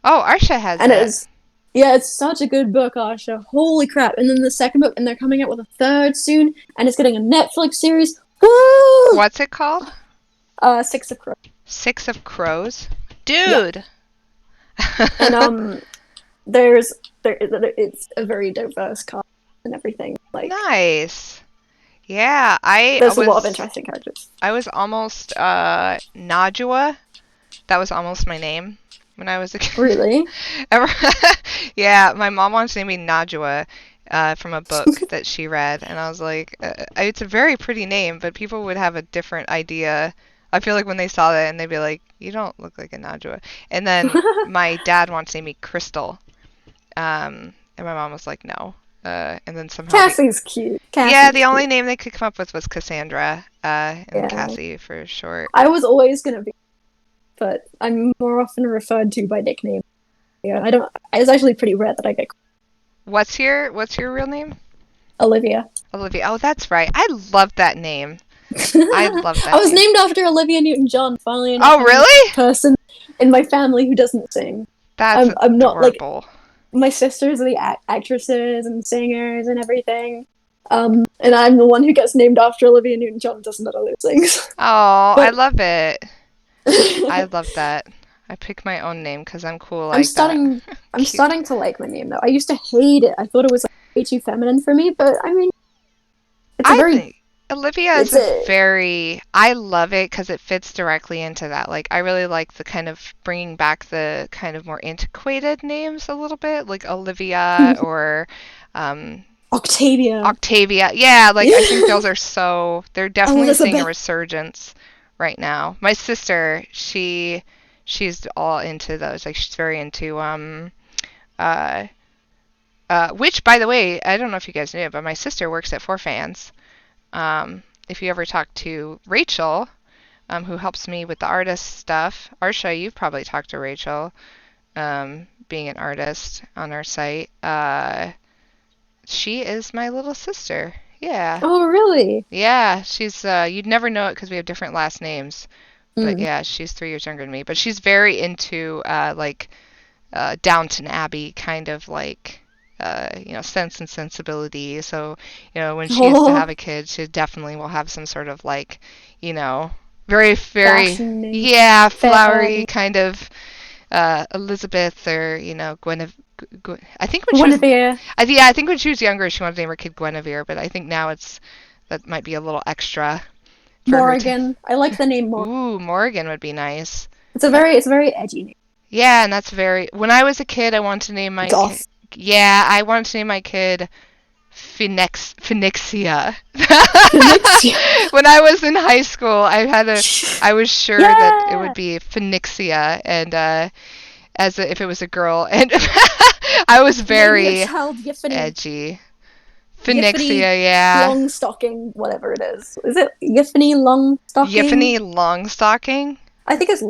Oh, Arsha has and it. It's such a good book, Arsha. Holy crap. And then the second book, and they're coming out with a third soon, and it's getting a Netflix series. Woo! What's it called? Six of Crows. Six of Crows? Dude! Yeah. And it's a very diverse cast and everything. Like, nice. Yeah, there's a lot of interesting characters. I was almost Najwa. That was almost my name when I was a kid. Really? Yeah, my mom wanted to name me Najwa from a book that she read, and I was like, it's a very pretty name, but people would have a different idea. I feel like when they saw that, and they'd be like, you don't look like a Najwa. And then my dad wanted to name me Crystal, and my mom was like, no. And then somehow Cassie's cute. Yeah, the only name they could come up with was Cassandra, and Cassie for short. I was always gonna be, but I'm more often referred to by nickname. Yeah, it's actually pretty rare that I get. What's your real name? Olivia. Olivia. Oh, that's right. I love that name. I love that. I was named after Olivia Newton-John. Finally, enough. Oh, really? Person in my family who doesn't sing. That's I'm not like adorable. My sisters are the actresses and singers and everything. And I'm the one who gets named after Olivia Newton-John and doesn't know those things. Oh, I love it. I love that. I pick my own name because I'm cool like that. I'm starting to like my name though. I used to hate it. I thought it was like, way too feminine for me, but I mean, think Olivia is I love it because it fits directly into that. Like, I really like the kind of bringing back the kind of more antiquated names a little bit, like Olivia or Octavia. Yeah, like I think those are they're definitely seeing a resurgence right now. My sister, she's all into those. Like, she's very into which, by the way, I don't know if you guys knew, but my sister works at 4Fans. If you ever talk to Rachel, who helps me with the artist stuff, Arsha, you've probably talked to Rachel, being an artist on our site. She is my little sister. Yeah. Oh, really? Yeah, she's you'd never know it because we have different last names. But Mm. yeah, she's 3 years younger than me. But she's very into like Downton Abbey kind of like Sense and Sensibility. So, when she gets to have Oh, a kid, she definitely will have some sort of like, very very fascinating. yeah, flowery Fanny. kind of Elizabeth or Guinevere. I think when she was Guinevere. I think when she was younger she wanted to name her kid Guinevere, but I think now that might be a little extra for her to. Morgan. I like the name Morgan. Ooh, Morgan would be nice. It's a very edgy name. Yeah, and that's very. When I was a kid, I wanted to name my kid. Goth. Yeah, I wanted to name my kid Phoenixia. Phoenixia. When I was in high school, I was sure that it would Yeah. be Phoenixia, and if it was a girl, and I was Name your very child Yiffany. edgy. Yiffany Phoenixia, yeah. Longstocking, whatever it is. Is it Yiffany Longstocking? Yiffany Longstocking. I think it's It's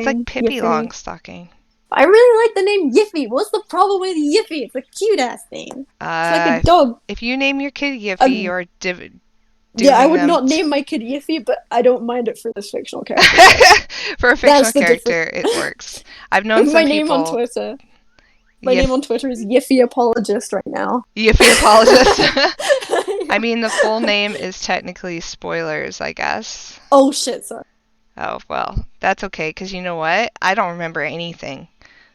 like Longstocking. Pippi Yiffany. Longstocking. I really like the name Yiffy. What's the problem with Yiffy? It's a cute ass name. It's like a dog. If you name your kid Yiffy, you're Yeah, I dooming would them not name my kid Yiffy, but I don't mind it for this fictional character. for a fictional character, it works. I've known some my name on people. Twitter. My name on Twitter is Yiffy Apologist right now. Yiffy Apologist. I mean, the full name is technically spoilers, I guess. Oh shit, sorry. Oh, well, that's okay, because you know what? I don't remember anything.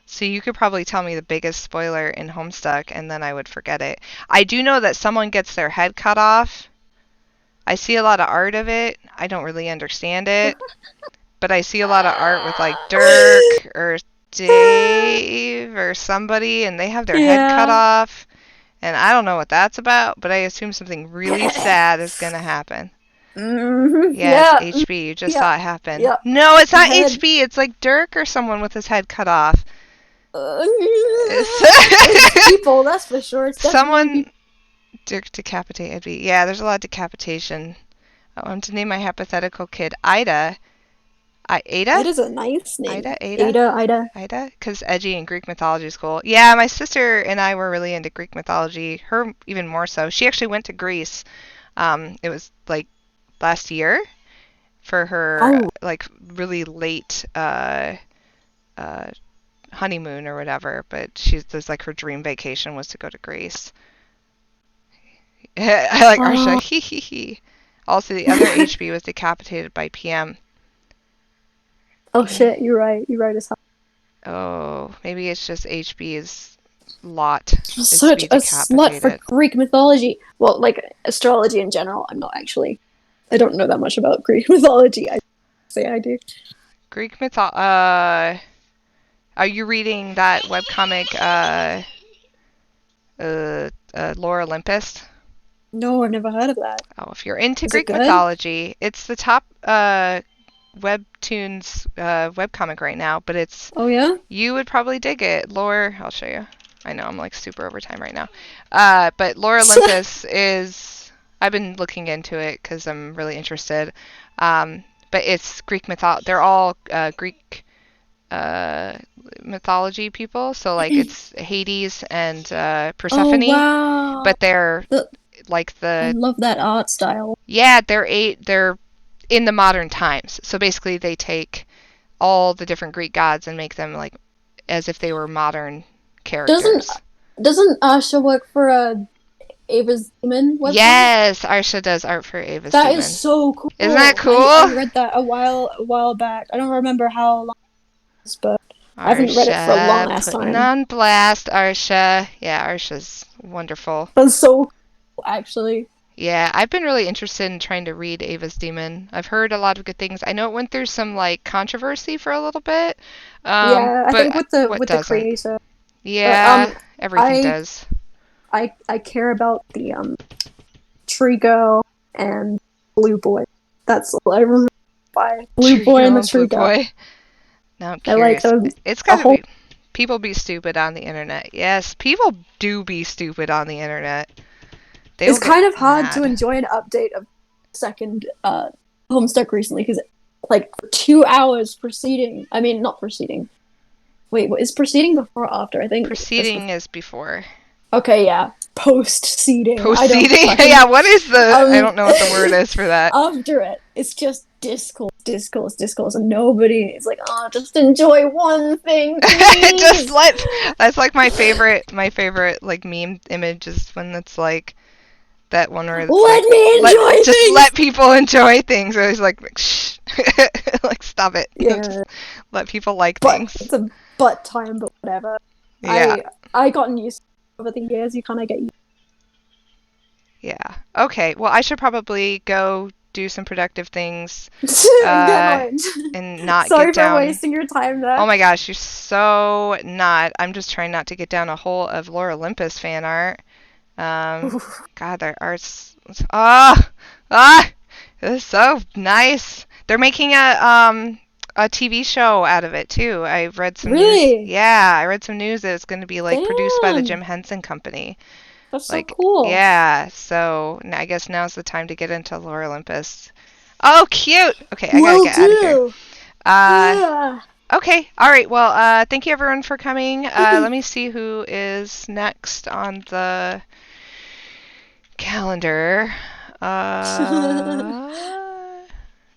So you could probably tell me the biggest spoiler in Homestuck, and then I would forget it. I do know that someone gets their head cut off. I see a lot of art of it. I don't really understand it. But I see a lot of art with, like, Dirk or Dave or somebody, and they have their head cut off. And I don't know what that's about, but I assume something really sad is going to happen. Mm-hmm. Yeah, it's HB. You just saw it happen. Yep. No, it's not HB. It's like Dirk or someone with his head cut off. It's people, that's for sure. It's someone Dirk decapitate HB. Yeah, there's a lot of decapitation. I want to name my hypothetical kid Ida. Ada? Ida's a nice name. Ida? Because edgy and Greek mythology is cool. Yeah, my sister and I were really into Greek mythology. Her even more so. She actually went to Greece. It was like last year for her like really late honeymoon or whatever. But there's like her dream vacation was to go to Greece. I like Arsha. Hee hee hee. Also, the other HB was decapitated by PM. Oh shit, you're right. You're right as hell. Oh, maybe it's just HB's lot. Such a slut for Greek mythology. Well, like astrology in general. I don't know that much about Greek mythology. I say I do. Greek are you reading that webcomic, Lore Olympus? No, I've never heard of that. Oh, if you're into Greek mythology, it's the top webtoons webcomic right now, but it's... Oh, yeah? You would probably dig it. Lore, I'll show you. I know, I'm like super over time right now. But Lore Olympus is... I've been looking into it because I'm really interested. But it's Greek mythology. They're all Greek mythology people. So, like, it's Hades and Persephone. Oh, wow. But they're... I love that art style. Yeah, they're in the modern times. So basically they take all the different Greek gods and make them like as if they were modern characters. Doesn't Arsha work for Ava's Demon website? Yes, Arsha does art for Ava's Demon. That is so cool. Isn't that cool? I read that a while back. I don't remember how long it was, but I haven't read it for a long ass time. On blast, Arsha. Yeah, Arsha's wonderful. That's so cool, actually. Yeah, I've been really interested in trying to read Ava's Demon. I've heard a lot of good things. I know it went through some like controversy for a little bit. Yeah, I think with the creator. Yeah, everything does. I care about the Tree Girl and Blue Boy. That's all I remember by Blue Boy and the Tree Girl. Now I'm curious. I like it's gotta be people be stupid on the internet. Yes, people do be stupid on the internet. It's kind of hard to enjoy an update of second Homestuck recently because like 2 hours preceding. I mean, not preceding. Wait, what is preceding before or after? I think preceding is before. Okay, yeah. Post-seeding. Post-seeding? Fucking, Yeah, what is the... I don't know what the word um, is for that. after it, it's just discourse, and nobody is like, oh, just enjoy one thing, Just please. let... That's like my favorite, like, meme image is when it's like... That one where it's Let like, me enjoy just things. let people enjoy things. Or it's like, shh, like stop it. Yeah, Just let people like but things. it's a butt time, but whatever. Yeah. I gotten used to it over the years. You kind of get used. Yeah. Okay. Well, I should probably go do some productive things And get annoyed. and not Sorry get for down. wasting your time there. Oh my gosh, you're so not. I'm just trying not to get down a hole of Laura Olympus fan art. God, their art's it's so nice. They're making a TV show out of it too. I read some news. Really? Yeah, I read some news that it's going to be like produced by the Jim Damn, Henson Company. that's so Like, cool. yeah. So I guess now's the time to get into Laura Olympus. Oh, cute. Okay, I gotta Will get out of here. do. Uh, Yeah. okay. All right. Well, thank you everyone for coming. Let me see who is next on the calendar.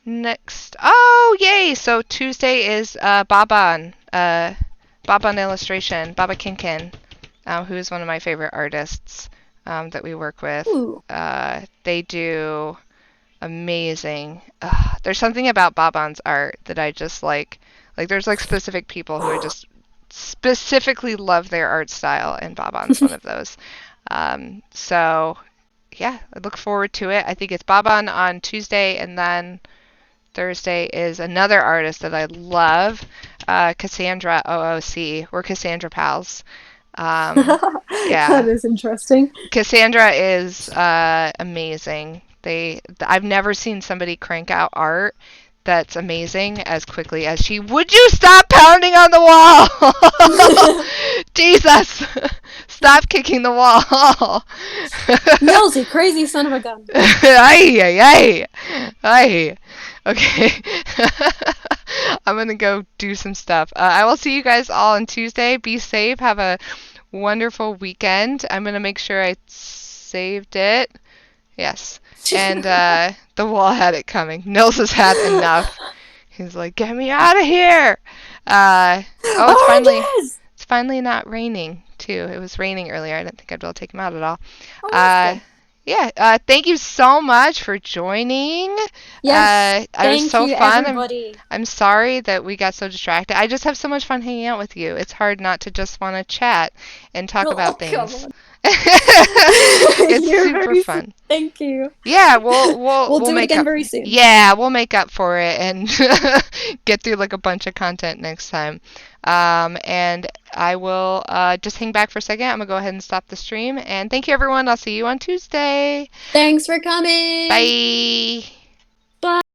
Next. Oh, yay! So Tuesday is Baban. Baban Illustration. Baba Kinkin, who is one of my favorite artists that we work with. Ooh. They do amazing. There's something about Baban's art that I just like. Like, there's like specific people who I just specifically love their art style, and Baban's one of those. So yeah, I look forward to it. I think it's Baban on Tuesday, and then Thursday is another artist that I love, Cassandra OOC. We're Cassandra pals. That Yeah, is interesting. Cassandra is amazing. I've never seen somebody crank out art that's amazing as quickly as she. Would you stop pounding on the wall? Jesus! Stop kicking the wall. Nils, you crazy son of a gun. Ay, ay, ay. Ay. Okay. I'm gonna go do some stuff. I will see you guys all on Tuesday. Be safe. Have a wonderful weekend. I'm gonna make sure I saved it. Yes. And the wall had it coming. Nils has had enough. He's like, get me out of here. Yes! It's finally not raining too. It was raining earlier. I didn't think I'd be able to take him out at all. Oh, that's good. Yeah. Thank you so much for joining. Yes, It was thank so you, fun. everybody. I'm sorry that we got so distracted. I just have so much fun hanging out with you. It's hard not to just want to chat and talk about Come things. on. It's You're super very fun. Thank you. Yeah, we'll do it make again up. very soon. Yeah, we'll make up for it and get through like a bunch of content next time. And I will just hang back for a second. I'm gonna go ahead and stop the stream. And thank you, everyone. I'll see you on Tuesday. Thanks for coming. Bye. Bye.